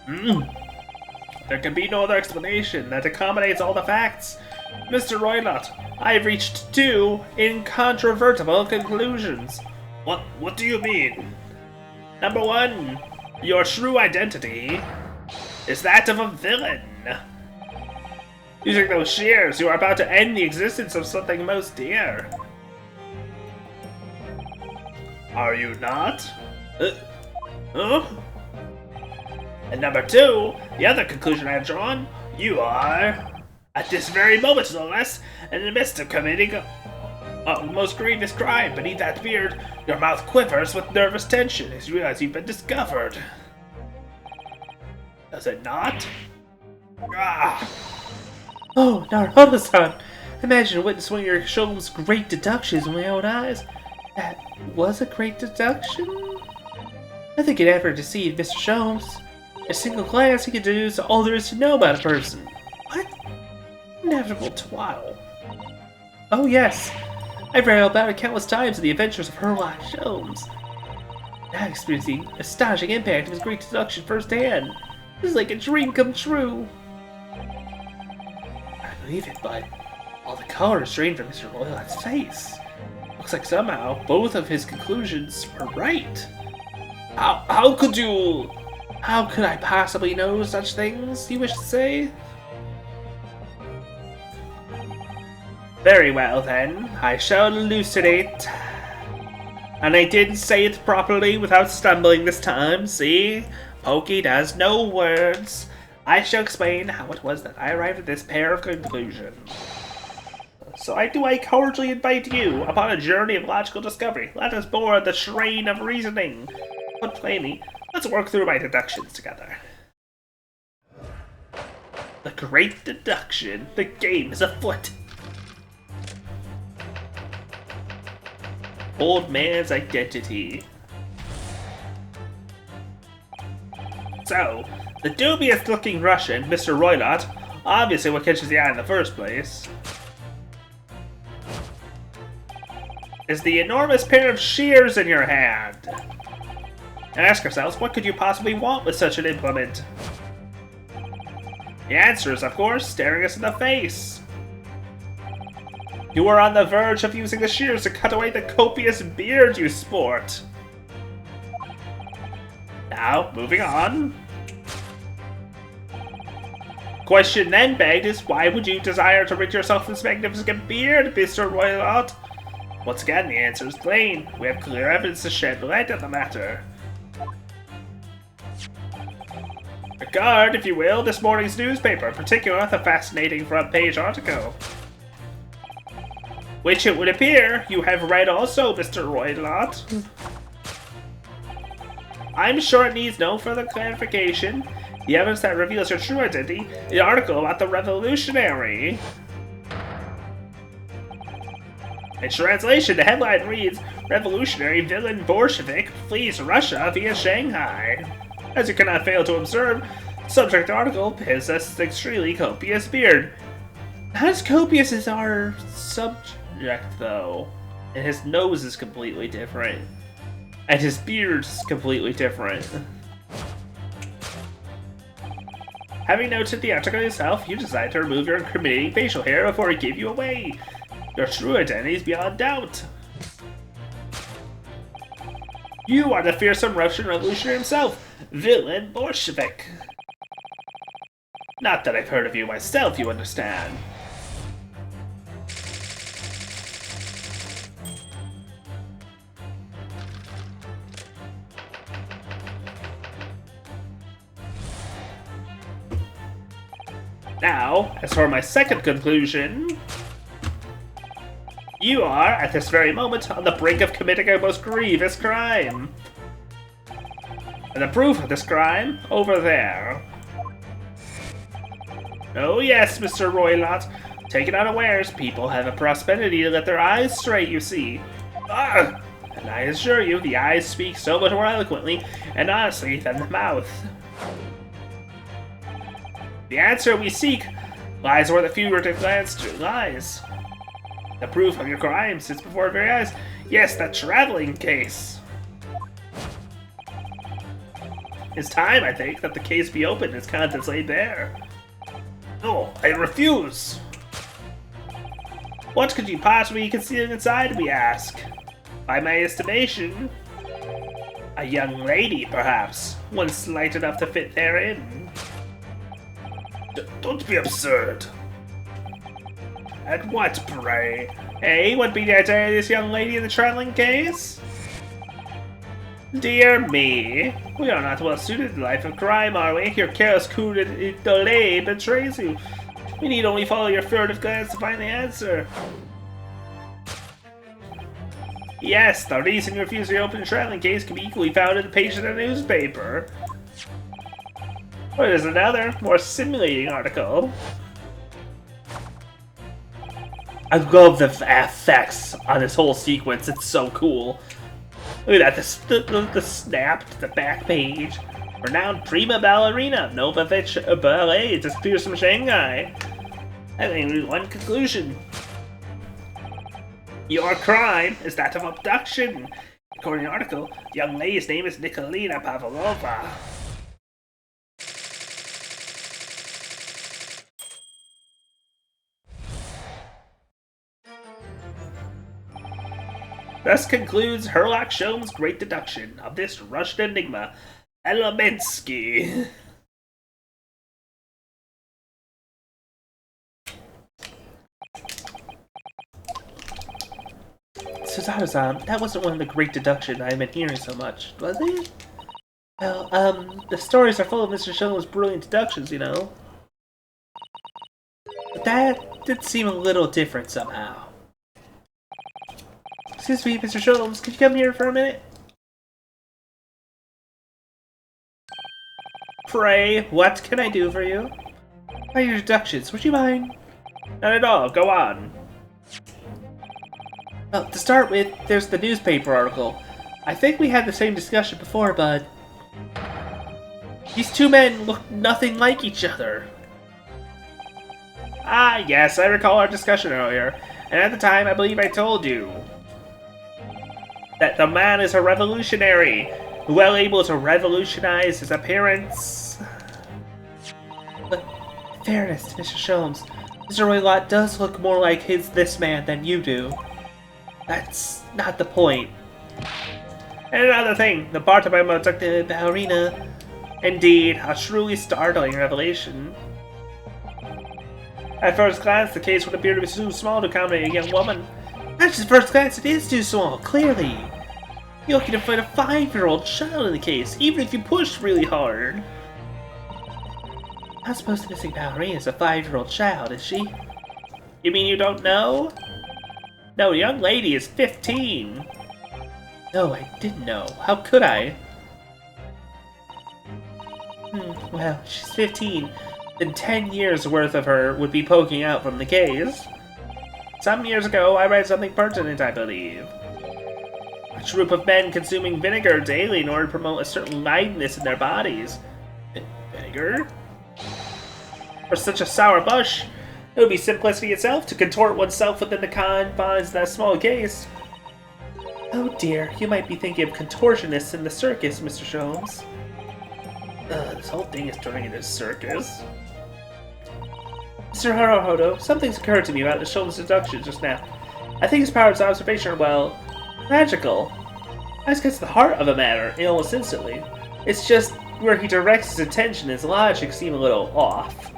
There can be no other explanation that accommodates all the facts. Mr. Roylott, I have reached two incontrovertible conclusions. What do you mean? Number one, your true identity is that of a villain. Using those shears, you are about to end the existence of something most dear. Are you not? Huh? And number two, the other conclusion I have drawn, you are, at this very moment no less, in the midst of committing a most grievous crime. Beneath that beard, your mouth quivers with nervous tension as you realize you've been discovered. Does it not? Ah! Oh, Naruto-san! Imagine witnessing one of your Sholmes' great deductions with my own eyes. That was a great deduction? I think it ever deceived Mr. Sholmes. A single glance, he could deduce all there is to know about a person. What? Inevitable twaddle. Oh yes, I've read all about it countless times in the adventures of Sherlock Holmes. Now experiencing the astonishing impact of his great deduction firsthand. This is like a dream come true. I believe it, but all the color is drained from Mr. Roylott's face. Looks like somehow both of his conclusions were right. How could you... How could I possibly know such things, you wish to say? Very well then, I shall elucidate. And I didn't say it properly without stumbling this time, see? Pokey does no words. I shall explain how it was that I arrived at this pair of conclusions. So I cordially invite you upon a journey of logical discovery. Let us board the train of reasoning. Put plainly, let's work through my deductions together. The great deduction. The game is afoot. Old man's identity. So, the dubious-looking Russian, Mr. Roylott, obviously what catches the eye in the first place, is the enormous pair of shears in your hand. Ask ourselves, what could you possibly want with such an implement? The answer is, of course, staring us in the face. You are on the verge of using the shears to cut away the copious beard you sport. Now, moving on. Question then begged is, why would you desire to rid yourself of this magnificent beard, Mr. Roylott? Once again, the answer is plain. We have clear evidence to shed light on the matter. Regard, if you will, this morning's newspaper, in particular the fascinating front-page article. Which it would appear you have read also, Mr. Roylott. I'm sure it needs no further clarification. The evidence that reveals your true identity, the article about the revolutionary. In translation, the headline reads, Revolutionary villain Bolshevik flees Russia via Shanghai. As you cannot fail to observe, the subject article possesses an extremely copious beard. Not as copious as our subject, though. And his nose is completely different. And his beard is completely different. Having noted the article yourself, you decide to remove your incriminating facial hair before it gave you away. Your true identity is beyond doubt. You are the fearsome Russian revolutionary himself, villain Bolshevik. Not that I've heard of you myself, you understand. Now, as for my second conclusion, you are, at this very moment, on the brink of committing a most grievous crime. And the proof of this crime, over there. Oh yes, Mr. Roylott, taken unawares, people have a propensity to let their eyes stray, you see. Ugh! And I assure you, the eyes speak so much more eloquently and honestly than the mouth. The answer we seek lies where the figurative glance lies. The proof of your crime sits before our very eyes. Yes, the traveling case. It's time, I think, that the case be opened as contents laid bare. No, I refuse. What could you possibly be concealing inside, we ask? By my estimation, a young lady, perhaps, one slight enough to fit therein. Don't be absurd. And what, pray? Hey, would be the identity of this young lady in the traveling case? Dear me, we are not well suited to the life of crime, are we? Your careless coup d'etat betrays you. We need only follow your furtive glance to find the answer. Yes, the reason you refuse to open the traveling case can be equally found in the pages of the newspaper. Or there's another, more stimulating article. I love the effects on this whole sequence. It's so cool. Look at that, the snap to the back page. Renowned prima ballerina Novovich Ballet disappears from Shanghai. I think one conclusion. Your crime is that of abduction. According to the article, the young lady's name is Nikolina Pavlova. Thus concludes Sherlock Sholmes' great deduction of this Russian enigma, Elemensky. Suzato-san, that wasn't one of the great deductions I've been hearing so much, was it? Well, the stories are full of Mr. Sholmes' brilliant deductions, you know. But that did seem a little different somehow. Excuse me, Mr. Sholmes, could you come here for a minute? Pray, what can I do for you? Why your deductions? Would you mind? Not at all, go on. Well, to start with, there's the newspaper article. I think we had the same discussion before, but these two men look nothing like each other. Ah, yes, I recall our discussion earlier, and at the time I believe I told you that the man is a revolutionary, well able to revolutionize his appearance. But in fairness to Mr. Sholmes, Mr. Roylott does look more like this man than you do. That's not the point. And another thing, the part about abducted ballerina. Indeed, a truly startling revelation. At first glance, the case would appear to be too small to accommodate a young woman. Not just first glance, it is too small, clearly. You're looking to find a 5-year-old child in the case, even if you push really hard. I suppose the missing ballerina is a 5-year-old child, is she? You mean you don't know? No, the young lady is 15. No, I didn't know. How could I? Well, she's 15. Then 10 years worth of her would be poking out from the case. Some years ago, I read something pertinent, I believe. A group of men consuming vinegar daily in order to promote a certain lightness in their bodies. Vinegar? For such a sour bush, it would be simplicity itself to contort oneself within the confines of that small case. Oh dear, you might be thinking of contortionists in the circus, Mr. Sholmes. This whole thing is turning into a circus. Mr. Haruhodo, something's occurred to me about the Sholmes' deduction just now. I think his powers of observation are, well, magical. This gets to the heart of the matter almost instantly. It's just where he directs his attention, his logic seem a little off.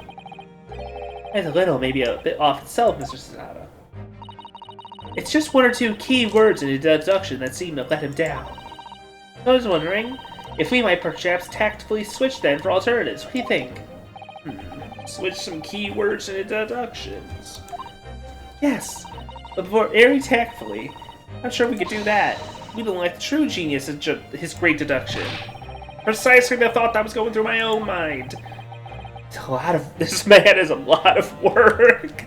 And a little, maybe a bit off itself, Mr. Suzato. It's just one or two key words in the deduction that seem to let him down. I was wondering if we might perhaps tactfully switch then for alternatives. What do you think? Switch some key words in the deductions. Yes, but very tactfully. I'm sure we could do that. We don't like the true genius of his great deduction. Precisely the thought that was going through my own mind. This man is a lot of work.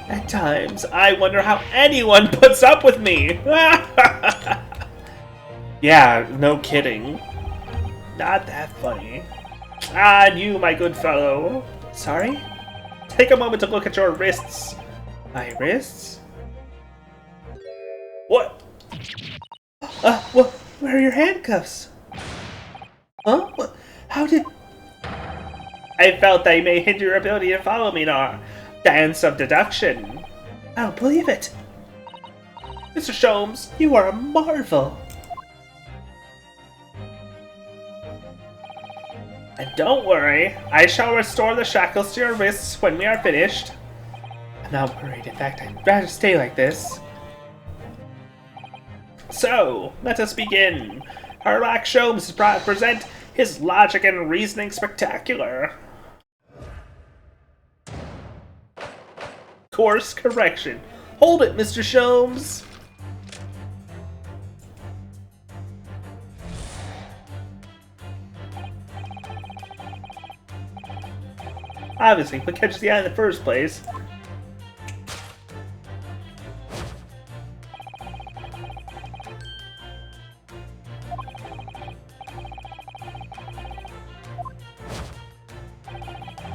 At times, I wonder how anyone puts up with me. Yeah, no kidding. Not that funny. Ah, and you, my good fellow. Sorry? Take a moment to look at your wrists. My wrists? What? Where are your handcuffs? Huh? What? How did... I felt they may hinder your ability to follow me in our dance of deduction. I don't believe it. Mr. Sholmes, you are a marvel. And don't worry, I shall restore the shackles to your wrists when we are finished. I'm not worried. In fact, I'd rather stay like this. So, let us begin. Sherlock Sholmes is proud to present his logic and reasoning spectacular. Course correction. Hold it, Mr. Sholmes. obviously. What catches the eye in the first place?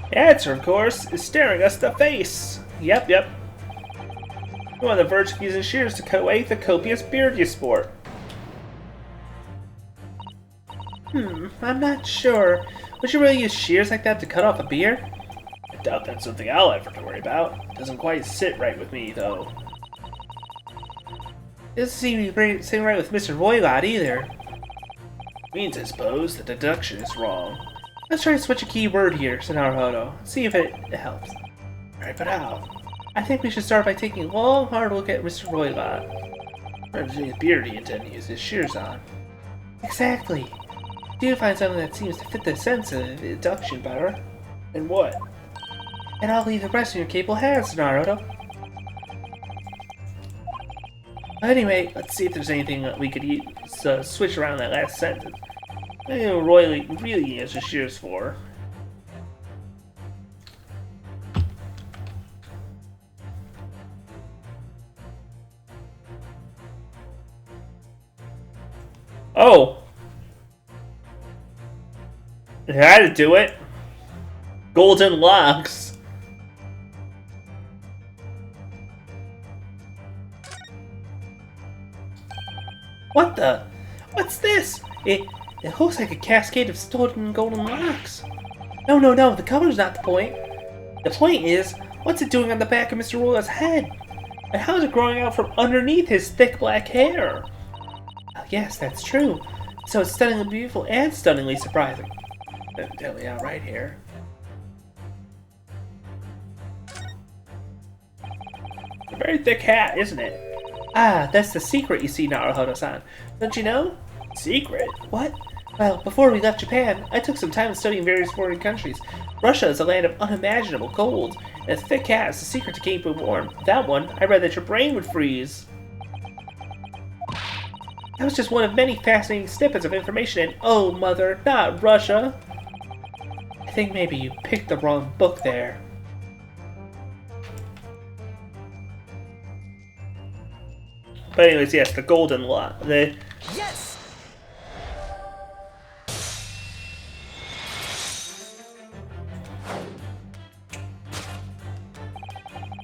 The answer, of course, is staring us in the face. Yep. We're on the verge of using shears to cut away the copious beard you sport. I'm not sure. Would you really use shears like that to cut off a beard? I doubt that's something I'll ever have to worry about. Doesn't quite sit right with me, though. Doesn't seem to be sitting right with Mr. Roylott either. Means, I suppose, the deduction is wrong. Let's try to switch a key word here, said Naruhodo. See if it helps. Alright, but how? I think we should start by taking a long, hard look at Mr. Roylott. The beard he intended to use his shears on. Exactly. Do you find something that seems to fit the sense of deduction better? And what? And I'll leave the rest in your capable hands, Naruto. Anyway, let's see if there's anything that we could use, switch around that last sentence. I know Roy really has his shears for. Oh! I had to do it. Golden locks. What the? What's this? It looks like a cascade of stolen golden locks. No, the color's not the point. The point is, what's it doing on the back of Mr. Roylott's head? And how is it growing out from underneath his thick black hair? Yes, that's true. So it's stunningly beautiful and stunningly surprising. Definitely not right here. A very thick hat, isn't it? Ah, that's the secret, you see, Naruhodo-san. Don't you know? Secret? What? Well, before we left Japan, I took some time studying various foreign countries. Russia is a land of unimaginable cold, and a thick hat is the secret to keeping warm. Without one, I read that your brain would freeze. That was just one of many fascinating snippets of information in Oh, Mother, not Russia. I think maybe you picked the wrong book there. But anyways, yes, the golden lock. Yes!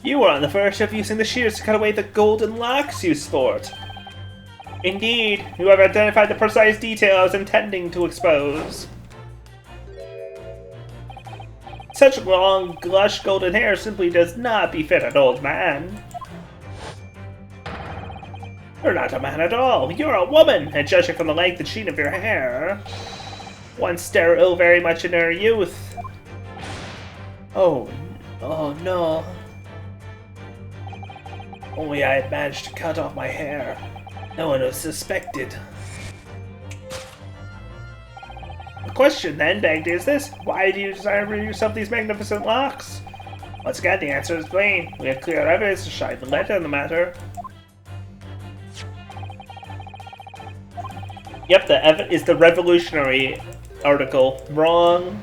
You were on the first of using the shears to cut away the golden locks you sport. Indeed, you have identified the precise detail I was intending to expose. Such long, lush golden hair simply does not befit an old man. You're not a man at all. You're a woman, and judging from the length and sheen of your hair, once sterile very much in her youth. Oh no. Only I had managed to cut off my hair. No one was suspected. The question then begged is this: why do you desire to use some of these magnificent locks? Once again, the answer is plain. We have clear evidence to shine the light on the matter. Yep, is the revolutionary article. Wrong.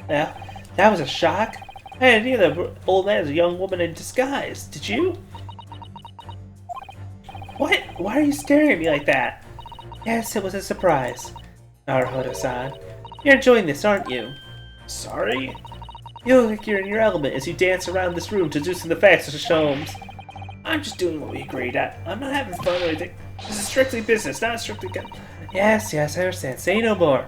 Yeah, that was a shock. I didn't know the old man is a young woman in disguise. Did you? What? Why are you staring at me like that? Yes, it was a surprise. Naruhodo-san, you're enjoying this, aren't you? Sorry? You look like you're in your element as you dance around this room deducing the facts of sholmes. I'm just doing what we agreed at. I'm not having fun or anything. This is strictly business, not strictly Yes, I understand. Say no more.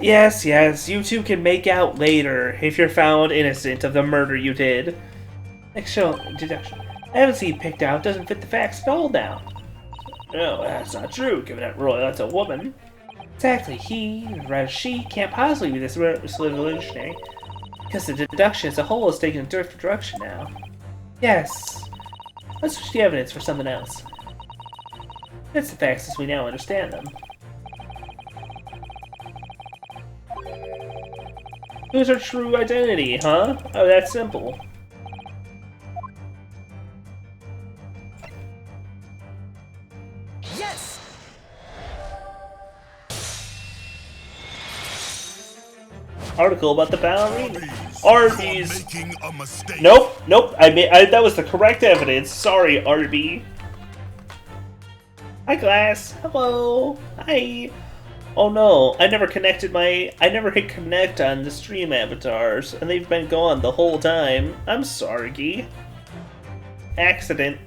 Yes, you two can make out later if you're found innocent of the murder you did. Next show, deduction. I haven't seen picked out doesn't fit the facts at all now. No, that's not true, given that Roylott's a woman. Exactly, he, or rather she, can't possibly be this revolutionary, because the deduction as a whole is taking a different direction now. Yes. Let's switch the evidence for something else. It's the facts as we now understand them. Who's her true identity, huh? Oh, that's simple. Yes! article about the ballerina. Arby's, Arby's. you're making a mistake. Nope, nope. That was the correct evidence. Sorry, Arby. Hi, Glass. Hello. Hi. Oh no, I never hit connect on the stream avatars, and they've been gone the whole time. I'm sorry. Accident.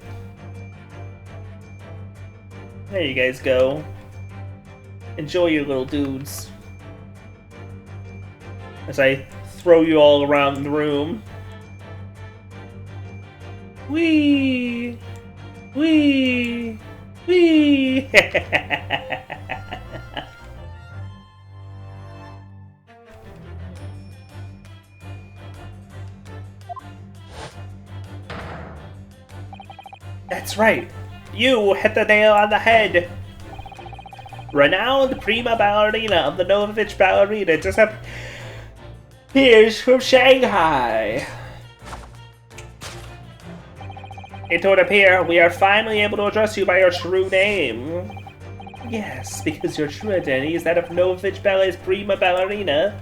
There you guys go. Enjoy your little dudes. As I throw you all around the room. Whee! Whee! Whee! That's right. You hit the nail on the head. Renowned prima ballerina of the Novovich Ballerina just appears from Shanghai. It would appear we are finally able to address you by your true name. Yes, because your true identity is that of Novovich Ballet's prima ballerina,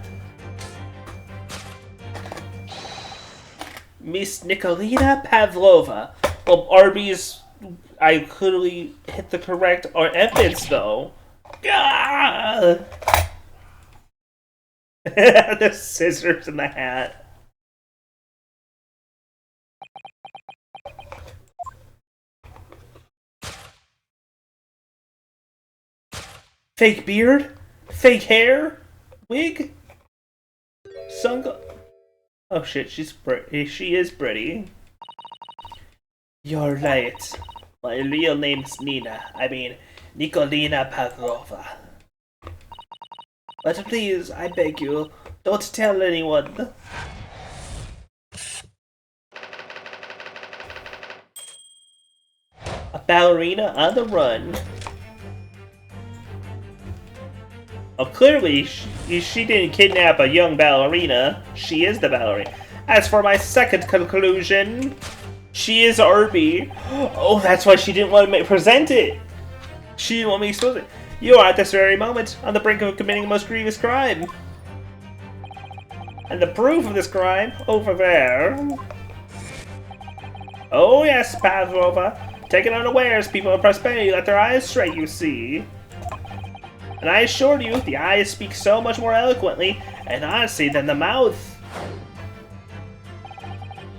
Miss Nikolina Pavlova. Well, Arby's, I clearly hit the correct evidence, though. Ah! The scissors in the hat. Fake beard? Fake hair? Wig? Oh shit, she is pretty. You're right. My real name's Nina. I mean, Nikolina Pavlova. But please, I beg you, don't tell anyone. A ballerina on the run. Oh, clearly, she didn't kidnap a young ballerina. She is the ballerina. As for my second conclusion, she is Arby. Oh, that's why she didn't want to present it. She didn't want me to expose it. You are at this very moment on the brink of committing a most grievous crime. And the proof of this crime, over there. Oh yes, Pavlova. Taken unawares, people of prosperity let their eyes straight, you see. And I assure you, the eyes speak so much more eloquently and honestly than the mouth.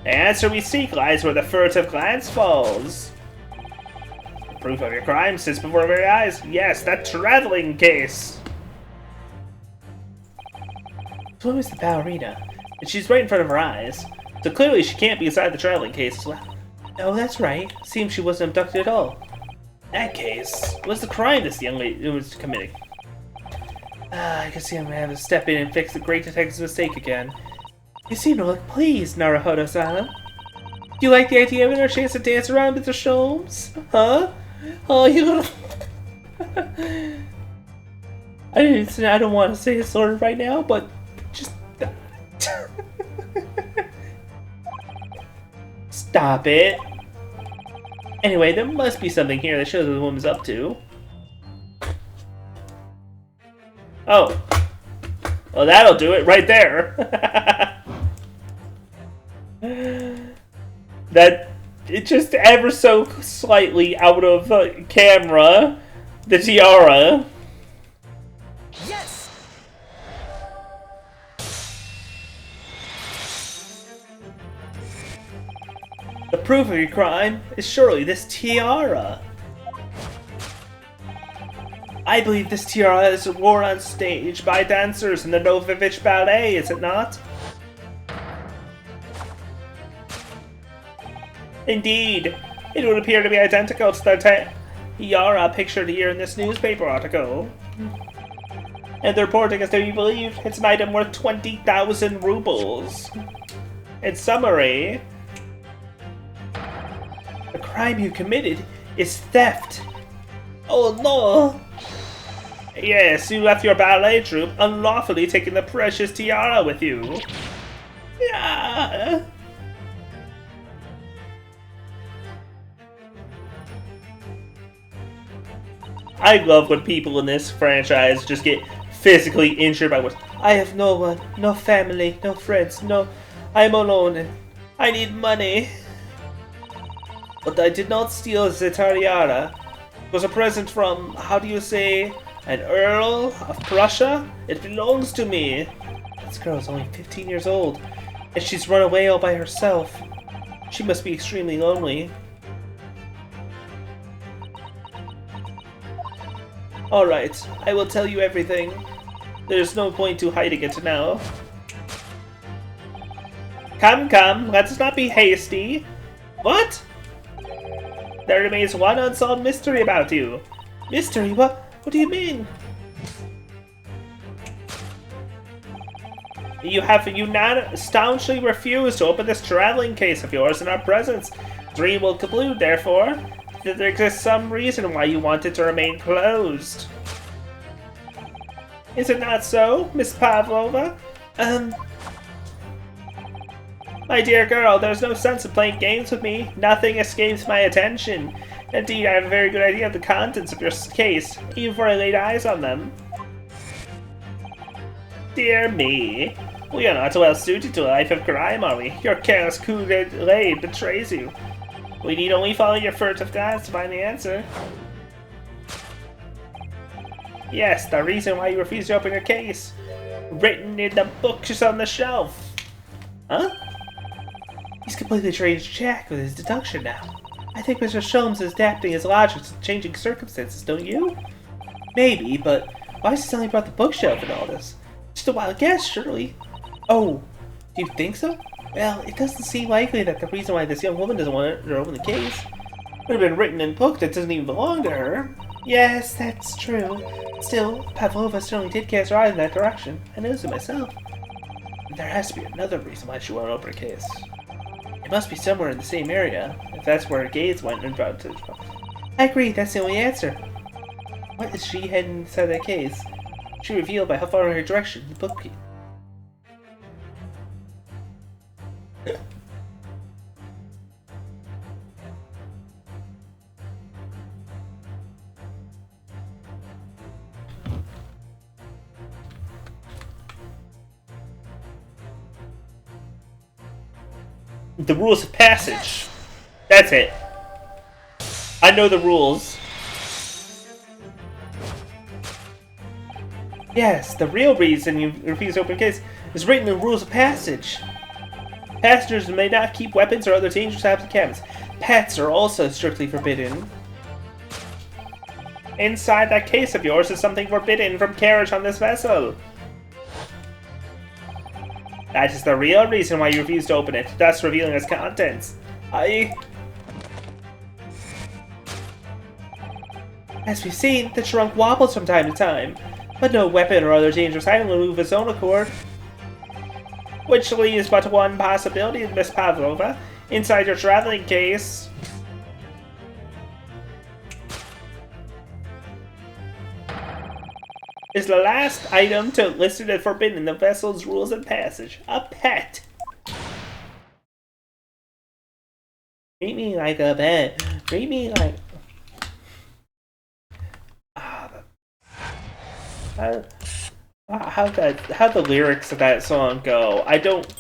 The answer we seek lies where the furtive glance falls. The proof of your crime sits before our very eyes. Yes, that traveling case. So who is the ballerina? And she's right in front of her eyes. So clearly she can't be inside the traveling case as well. Oh, that's right. Seems she wasn't abducted at all. In that case, what's the crime this young lady was committing? I can see I'm gonna have to step in and fix the great detective's mistake again. You seem to look pleased, Naruhodo-san. Do you like the idea of having our chance to dance around Mr. Sholmes? Huh? Oh, you little... I don't want to say this sort of right now, but just... Stop it. Anyway, there must be something here that shows what the woman's up to. Oh. Well, that'll do it right there. That, it just ever so slightly out of camera, the tiara. Yes! The proof of your crime is surely this tiara. I believe this tiara is worn on stage by dancers in the Novovich Ballet, is it not? Indeed, it would appear to be identical to the tiara pictured here in this newspaper article. And the reporting is to be believed, it's an item worth 20,000 rubles. In summary, the crime you committed is theft. Oh no! Yes, you left your ballet troupe unlawfully taking the precious tiara with you. Yeah. I love when people in this franchise just get physically injured by what. I have no one, no family, no friends, no... I am alone and I need money. But I did not steal the tiara. It was a present from, how do you say, an Earl of Prussia? It belongs to me. This girl is only 15 years old, and she's run away all by herself. She must be extremely lonely. Alright, I will tell you everything. There's no point to hiding it now. Come, come, let's not be hasty. What? There remains one unsolved mystery about you. Mystery? What do you mean? You have staunchly refused to open this traveling case of yours in our presence. Dream will conclude, therefore, that there exists some reason why you want it to remain closed. Is it not so, Miss Pavlova? My dear girl, there's no sense in playing games with me. Nothing escapes my attention. Indeed, I have a very good idea of the contents of your case, even before I laid eyes on them. Dear me. We are not well suited to a life of crime, are we? Your careless coup d'etat betrays you. We need only follow your furtive glance to find the answer. Yes, the reason why you refuse to open your case. Written in the books on the shelf. Huh? He's completely changed Jack with his deduction now. I think Mr. Sholmes is adapting his logic to changing circumstances, don't you? Maybe, but why has he suddenly brought the bookshelf and all this? Just a wild guess, surely. Oh, do you think so? Well, it doesn't seem likely that the reason why this young woman doesn't want to open the case would have been written in a book that doesn't even belong to her. Yes, that's true. Still, Pavlova certainly did cast her eye in that direction. I noticed it myself. There has to be another reason why she won't open a case. It must be somewhere in the same area, if that's where her gaze went and brought to. I agree, that's the only answer. What is she heading inside that case? She revealed by how far in her direction the book. The rules of passage. That's it. I know the rules. Yes, the real reason you refuse to open a case is written in the rules of passage. Passengers may not keep weapons or other dangerous items in cabins. Pets are also strictly forbidden. Inside that case of yours is something forbidden from carriage on this vessel. That is the real reason why you refuse to open it, thus revealing its contents. As we've seen, the trunk wobbles from time to time, but no weapon or other dangerous item will move of its own accord. Which leaves but one possibility, Miss Pavlova. Inside your traveling case is the last item listed as forbidden in the vessel's rules of passage. A pet. Treat me like a pet. Treat me like... How the lyrics of that song go? I don't...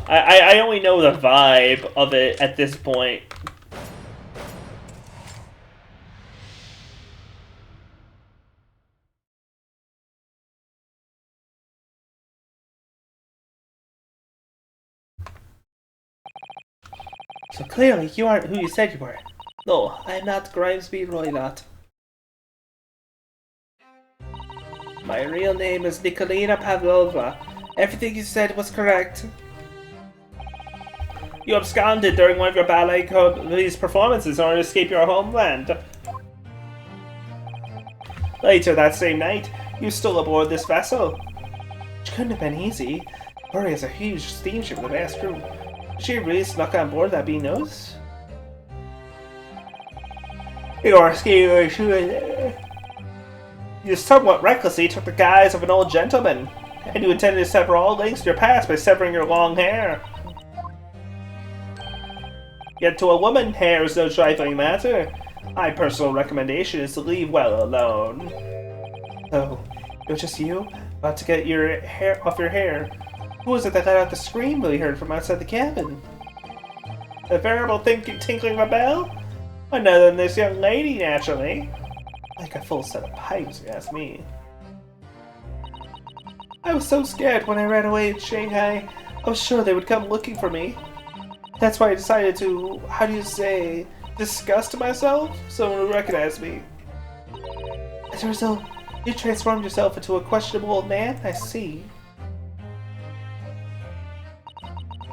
I only know the vibe of it at this point. So clearly, you aren't who you said you were. No, I am not Grimesby Roylott. My real name is Nikolina Pavlova. Everything you said was correct. You absconded during one of your ballet company's performances in order to escape your homeland. Later that same night, you stole aboard this vessel. Which couldn't have been easy. Bury is a huge steamship with a vast crew. She really snuck on board that being noticed? Your scheme. You somewhat recklessly took the guise of an old gentleman, and you intended to sever all links to your past by severing your long hair. Yet to a woman, hair is no trifling matter. My personal recommendation is to leave well alone. Oh, it was just you? About to get your hair off your hair. Who was it that let out the scream we heard from outside the cabin? A veritable tinkling of a bell? None other than this young lady, naturally. Like a full set of pipes, if you ask me. I was so scared when I ran away in Shanghai. I was sure they would come looking for me. That's why I decided to, how do you say, disgust myself? Someone would recognize me. As a result, you transformed yourself into a questionable old man? I see.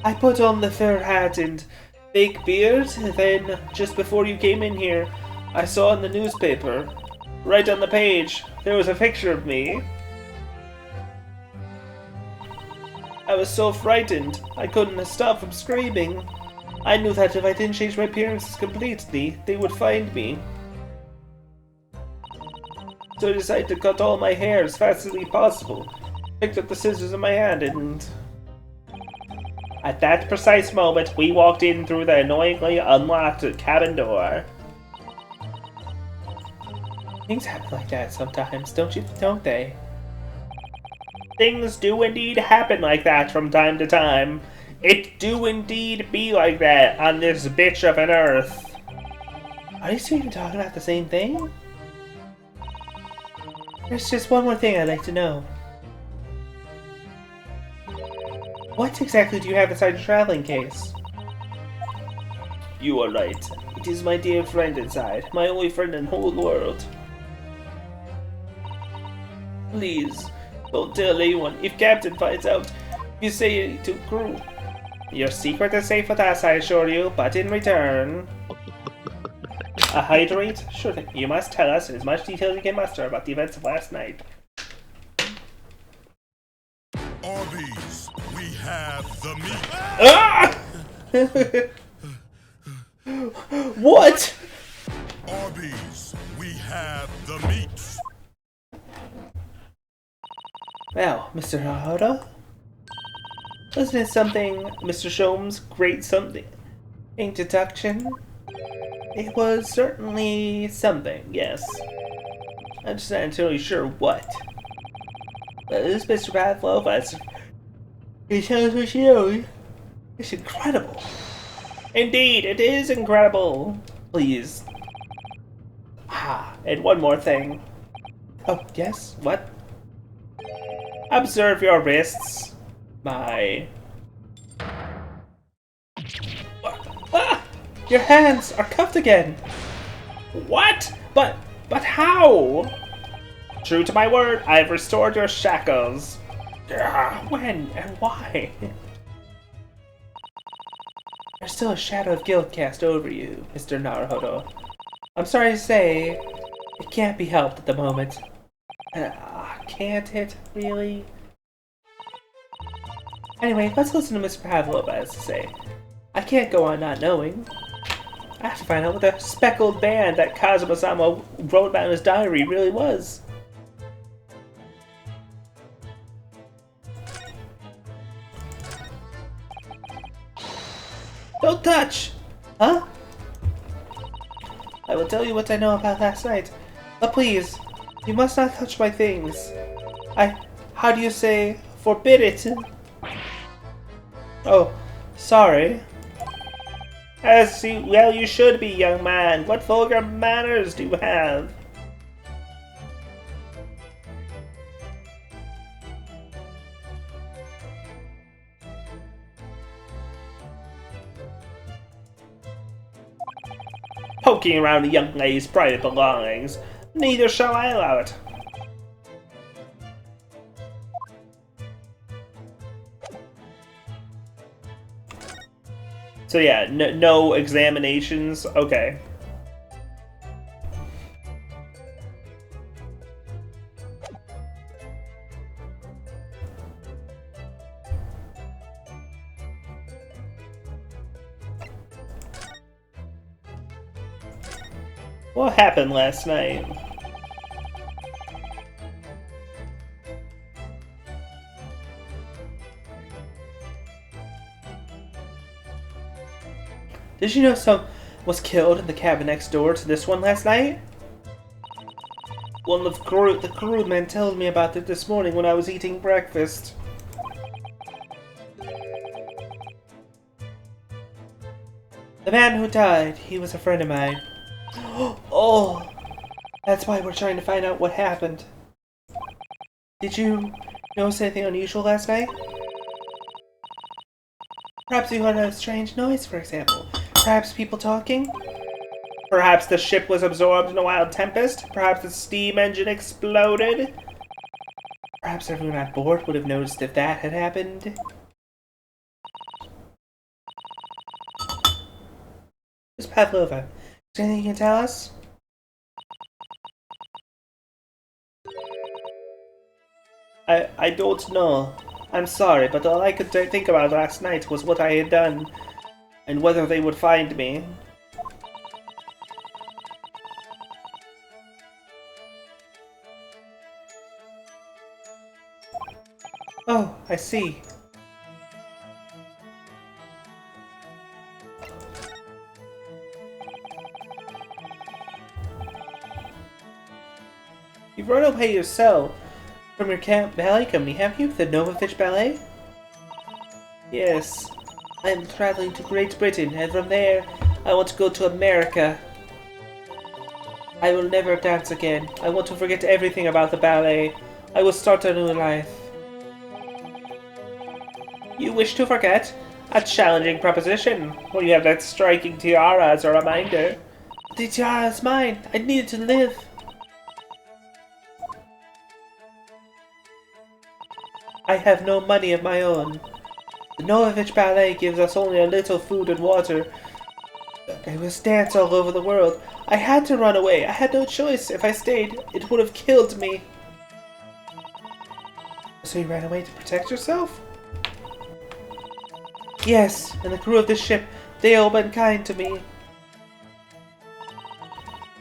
I put on the fur hat and fake beard, then, just before you came in here, I saw in the newspaper, right on the page, there was a picture of me. I was so frightened, I couldn't stop from screaming. I knew that if I didn't change my appearance completely, they would find me. So I decided to cut all my hair as fast as possible. Picked up the scissors in my hand and... At that precise moment, we walked in through the annoyingly unlocked cabin door. Things happen like that sometimes, don't they? Things do indeed happen like that from time to time. It do indeed be like that on this bitch of an earth. Are you two even talking about the same thing? There's just one more thing I'd like to know. What exactly do you have inside your traveling case? You are right. It is my dear friend inside. My only friend in the whole world. Please, don't tell anyone. If Captain finds out, you say it to crew. Your secret is safe with us, I assure you, but in return... A hydrate? Sure thing. You must tell us in as much detail as you can muster about the events of last night. Arby's, we have the meat. Ah! What? Arby's, we have the meat. Well, Mr. Naruto? Wasn't it something, Mr. Sholmes' great something deduction? It was certainly something, yes. I'm just not entirely sure what. But this Mr. Pavlova, he shows what she knows. It's incredible. Indeed, it is incredible. Please. Ah, and one more thing. Oh, yes? What? Observe your wrists. My... Ah! Your hands are cuffed again! What? But how? True to my word, I've restored your shackles. When and why? There's still a shadow of guilt cast over you, Mr. Naruhodo. I'm sorry to say, it can't be helped at the moment. Can't it, really? Anyway, let's listen to Mr. Pavlova has to say. I can't go on not knowing. I have to find out what the speckled band that Kazuma-sama wrote about in his diary really was. Don't touch! Huh? I will tell you what I know about last night. But please, you must not touch my things. How do you say, forbid it? Oh, sorry. Well, you should be, young man. What vulgar manners do you have? Poking around a young lady's private belongings. Neither shall I allow it. So yeah, no examinations. Okay. What happened last night? Did you know someone was killed in the cabin next door to this one last night? One of the crewmen told me about it this morning when I was eating breakfast. The man who died, he was a friend of mine. Oh, that's why we're trying to find out what happened. Did you notice anything unusual last night? Perhaps you heard a strange noise, for example. Perhaps people talking? Perhaps the ship was absorbed in a wild tempest? Perhaps the steam engine exploded? Perhaps everyone on board would have noticed if that had happened? Miss Pavlova, is there anything you can tell us? I don't know. I'm sorry, but all I could think about last night was what I had done, and whether they would find me. Oh, I see. You've run away yourself from your ballet company, have you? The Novovich Ballet? Yes. I am traveling to Great Britain, and from there, I want to go to America. I will never dance again. I want to forget everything about the ballet. I will start a new life. You wish to forget? A challenging proposition. Well, you have that striking tiara as a reminder. The tiara is mine. I need it to live. I have no money of my own. The Novovich Ballet gives us only a little food and water. I must dance all over the world. I had to run away. I had no choice. If I stayed, it would have killed me. So you ran away to protect yourself? Yes, and the crew of this ship, they all been kind to me.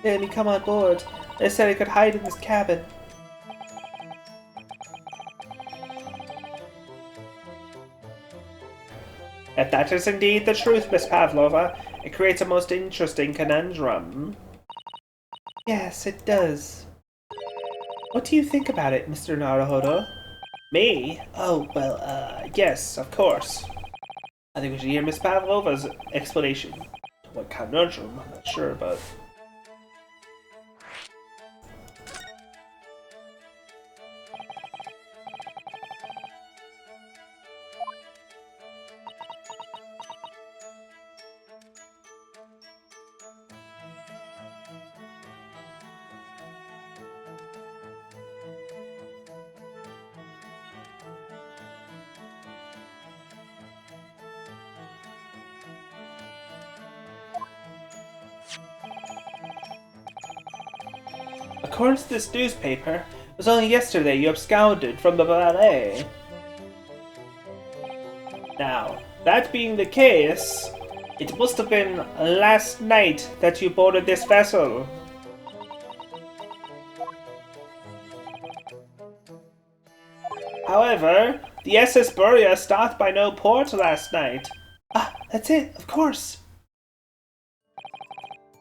They let me come on board. They said I could hide in this cabin. If that is indeed the truth, Miss Pavlova, it creates a most interesting conundrum. Yes, it does. What do you think about it, Mr. Naruhodo? Me? Oh, well, yes, of course. I think we should hear Miss Pavlova's explanation. What conundrum? I'm not sure, but... According to this newspaper, it was only yesterday you absconded from the ballet. Now, that being the case, it must have been last night that you boarded this vessel. However, the SS Buria stopped by no port last night. Ah, that's it, of course.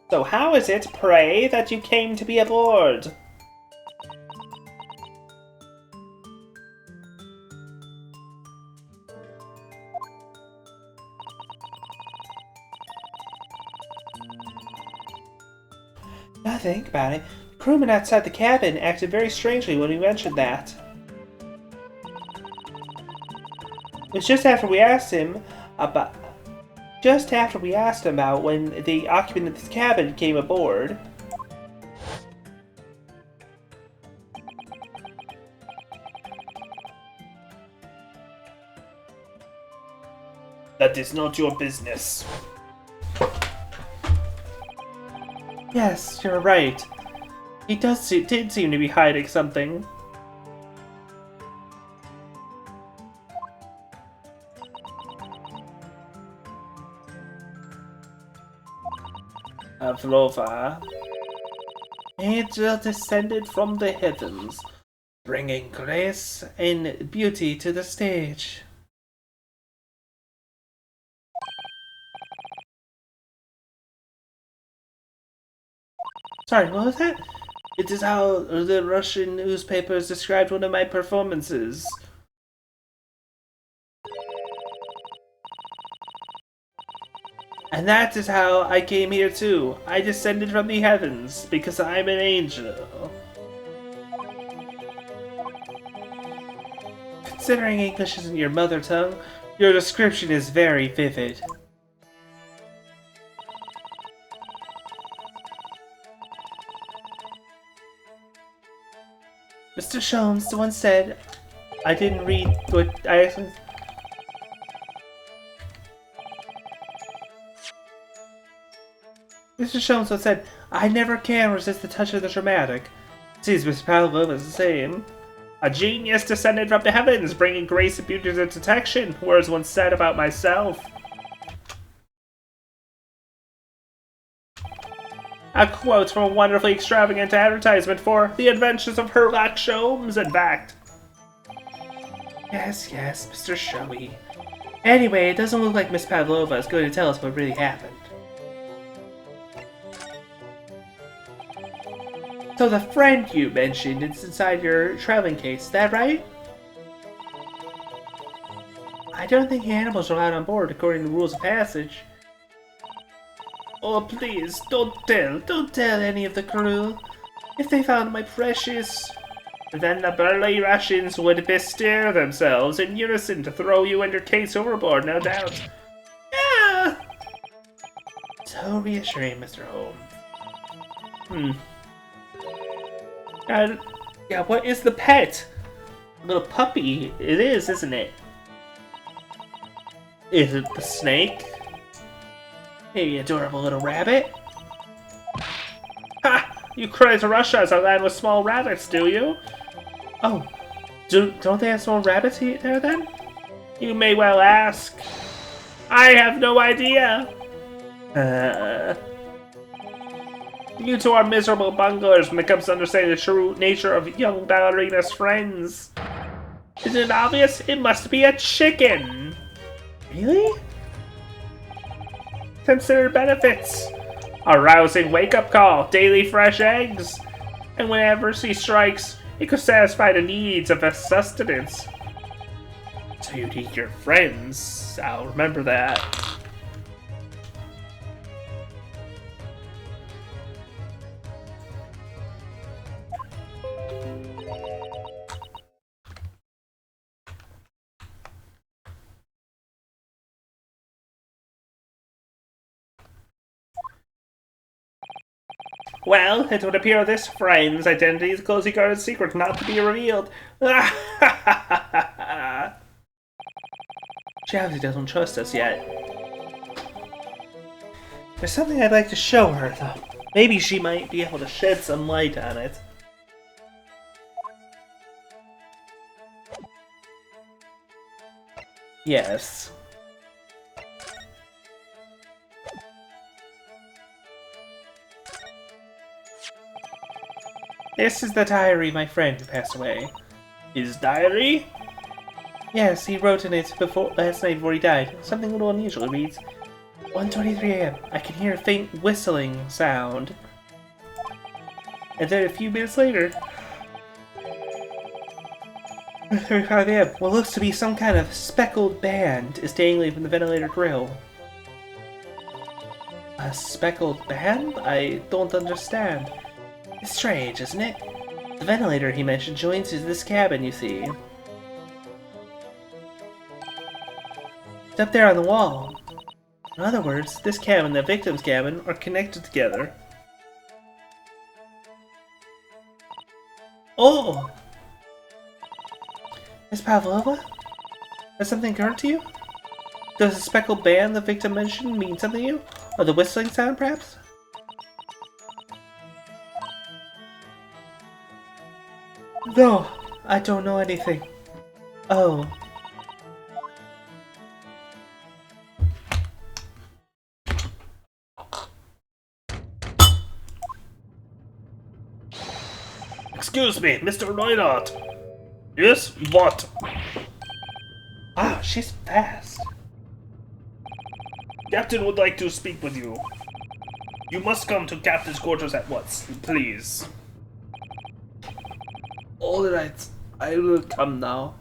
So how is it, pray, that you came to be aboard? Now think about it. The crewman outside the cabin acted very strangely when we mentioned that. It was just after we asked him about when the occupant of this cabin came aboard. That is not your business. Yes, you're right. He did seem to be hiding something. Pavlova. Angel descended from the heavens, bringing grace and beauty to the stage. Sorry, what was that? It is how the Russian newspapers described one of my performances. And that is how I came here too. I descended from the heavens because I'm an angel. Considering English isn't your mother tongue, your description is very vivid. Mr. Sholmes once said, I didn't read what I actually... Mr. Sholmes once said, I never can resist the touch of the dramatic. Seems Mr. Pavlov is the same. A genius descended from the heavens, bringing grace and beauty to detection, words once said about myself. A quote from a wonderfully extravagant advertisement for The Adventures of Sherlock Sholmes, in fact. Yes, Mr. Showy. Anyway, it doesn't look like Miss Pavlova is going to tell us what really happened. So the friend you mentioned is inside your traveling case, is that right? I don't think animals are allowed on board according to the rules of passage. Oh, please, don't tell any of the crew. If they found my precious... Then the burly Russians would bestir themselves in unison to throw you and your case overboard, no doubt. Yeah! So reassuring, Mr. Holmes. Yeah, what is the pet? Little puppy. It is, isn't it? Is it the snake? Maybe adorable little rabbit? Ha! You cry to Russia as a land with small rabbits, do you? Oh, don't they have small rabbits there then? You may well ask. I have no idea. You two are miserable bunglers when it comes to understanding the true nature of young ballerina's friends. Isn't it obvious? It must be a chicken. Really? Consider benefits. A rousing wake-up call, daily fresh eggs. And whenever she strikes, it could satisfy the needs of a sustenance. So you'd eat your friends. I'll remember that. Well, it would appear this friend's identity is a closely guarded secret not to be revealed. She obviously doesn't trust us yet. There's something I'd like to show her, though. Maybe she might be able to shed some light on it. Yes. This is the diary of my friend who passed away. His diary? Yes, he wrote in it last night before he died. Something a little unusual. It reads, 1:23 a.m. I can hear a faint whistling sound. And then a few minutes later, 1:35 a.m. What looks to be some kind of speckled band is dangling from the ventilator grill. A speckled band? I don't understand. It's strange, isn't it? The ventilator he mentioned joins this cabin, you see. It's up there on the wall. In other words, this cabin and the victim's cabin are connected together. Oh! Miss Pavlova? Has something occurred to you? Does the speckled band the victim mentioned mean something to you? Or the whistling sound, perhaps? No, I don't know anything. Oh. Excuse me, Mr. Reinhardt. Yes, what? Wow, she's fast. Captain would like to speak with you. You must come to Captain's quarters at once, please. Alright, I will come now.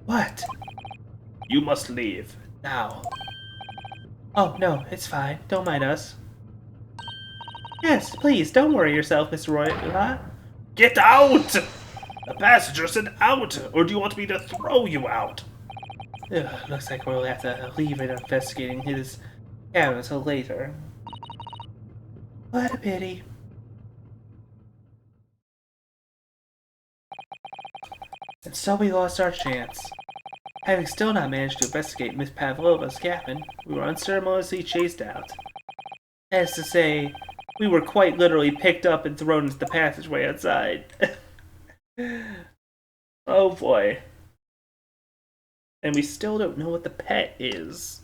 What? You must leave, now. Oh, no, it's fine. Don't mind us. Yes, please, don't worry yourself, Mr. Roy. Huh? Get out! The passenger said out, or do you want me to throw you out? Ugh, looks like we'll have to leave it investigating his cabin until later. What a pity. And so we lost our chance. Having still not managed to investigate Miss Pavlova's cabin, we were unceremoniously chased out. That is to say, we were quite literally picked up and thrown into the passageway outside. Oh boy. And we still don't know what the pet is.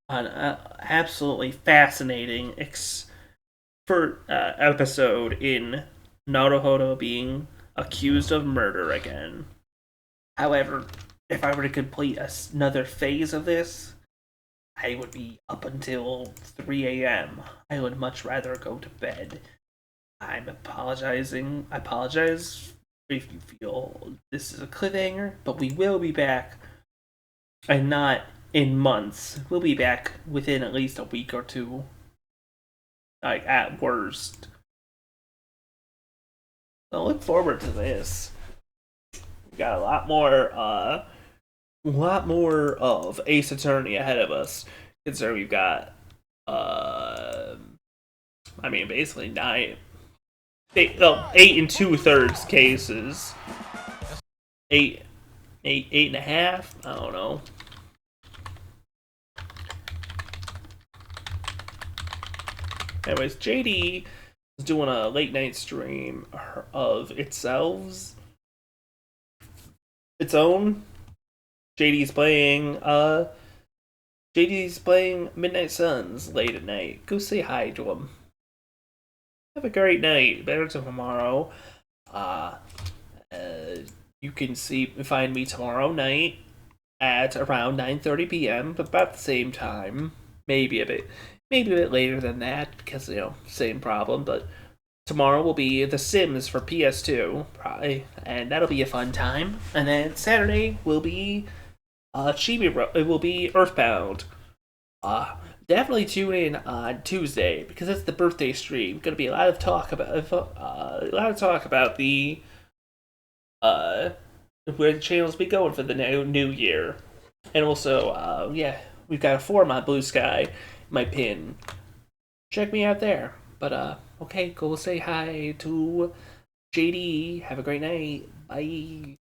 An absolutely fascinating episode in Naruhodo being accused of murder again. However, if I were to complete another phase of this, I would be up until 3 a.m. I would much rather go to bed. I apologize if you feel this is a cliffhanger, but we will be back, and not in months. We'll be back within at least a week or two, like at worst. So look forward to this. We got a lot more of Ace Attorney ahead of us. Considering we've got, basically 8 and 2/3 cases. 8.5. I don't know. Anyways, JD is doing a late night stream of its own. JD's playing Midnight Suns late at night. Go say hi to him. Have a great night. Better tomorrow. You can find me tomorrow night at around 9:30 p.m. About the same time. Maybe a bit later than that because same problem. But tomorrow will be The Sims for PS2, probably, and that'll be a fun time. And then Saturday will be it will be Earthbound. Definitely tune in on Tuesday because it's the birthday stream. Going to be a lot of talk about the where the channels be going for the new year, and also we've got a forum on Blue Sky. My pin. Check me out there. But okay, go say hi to JD. Have a great night. Bye.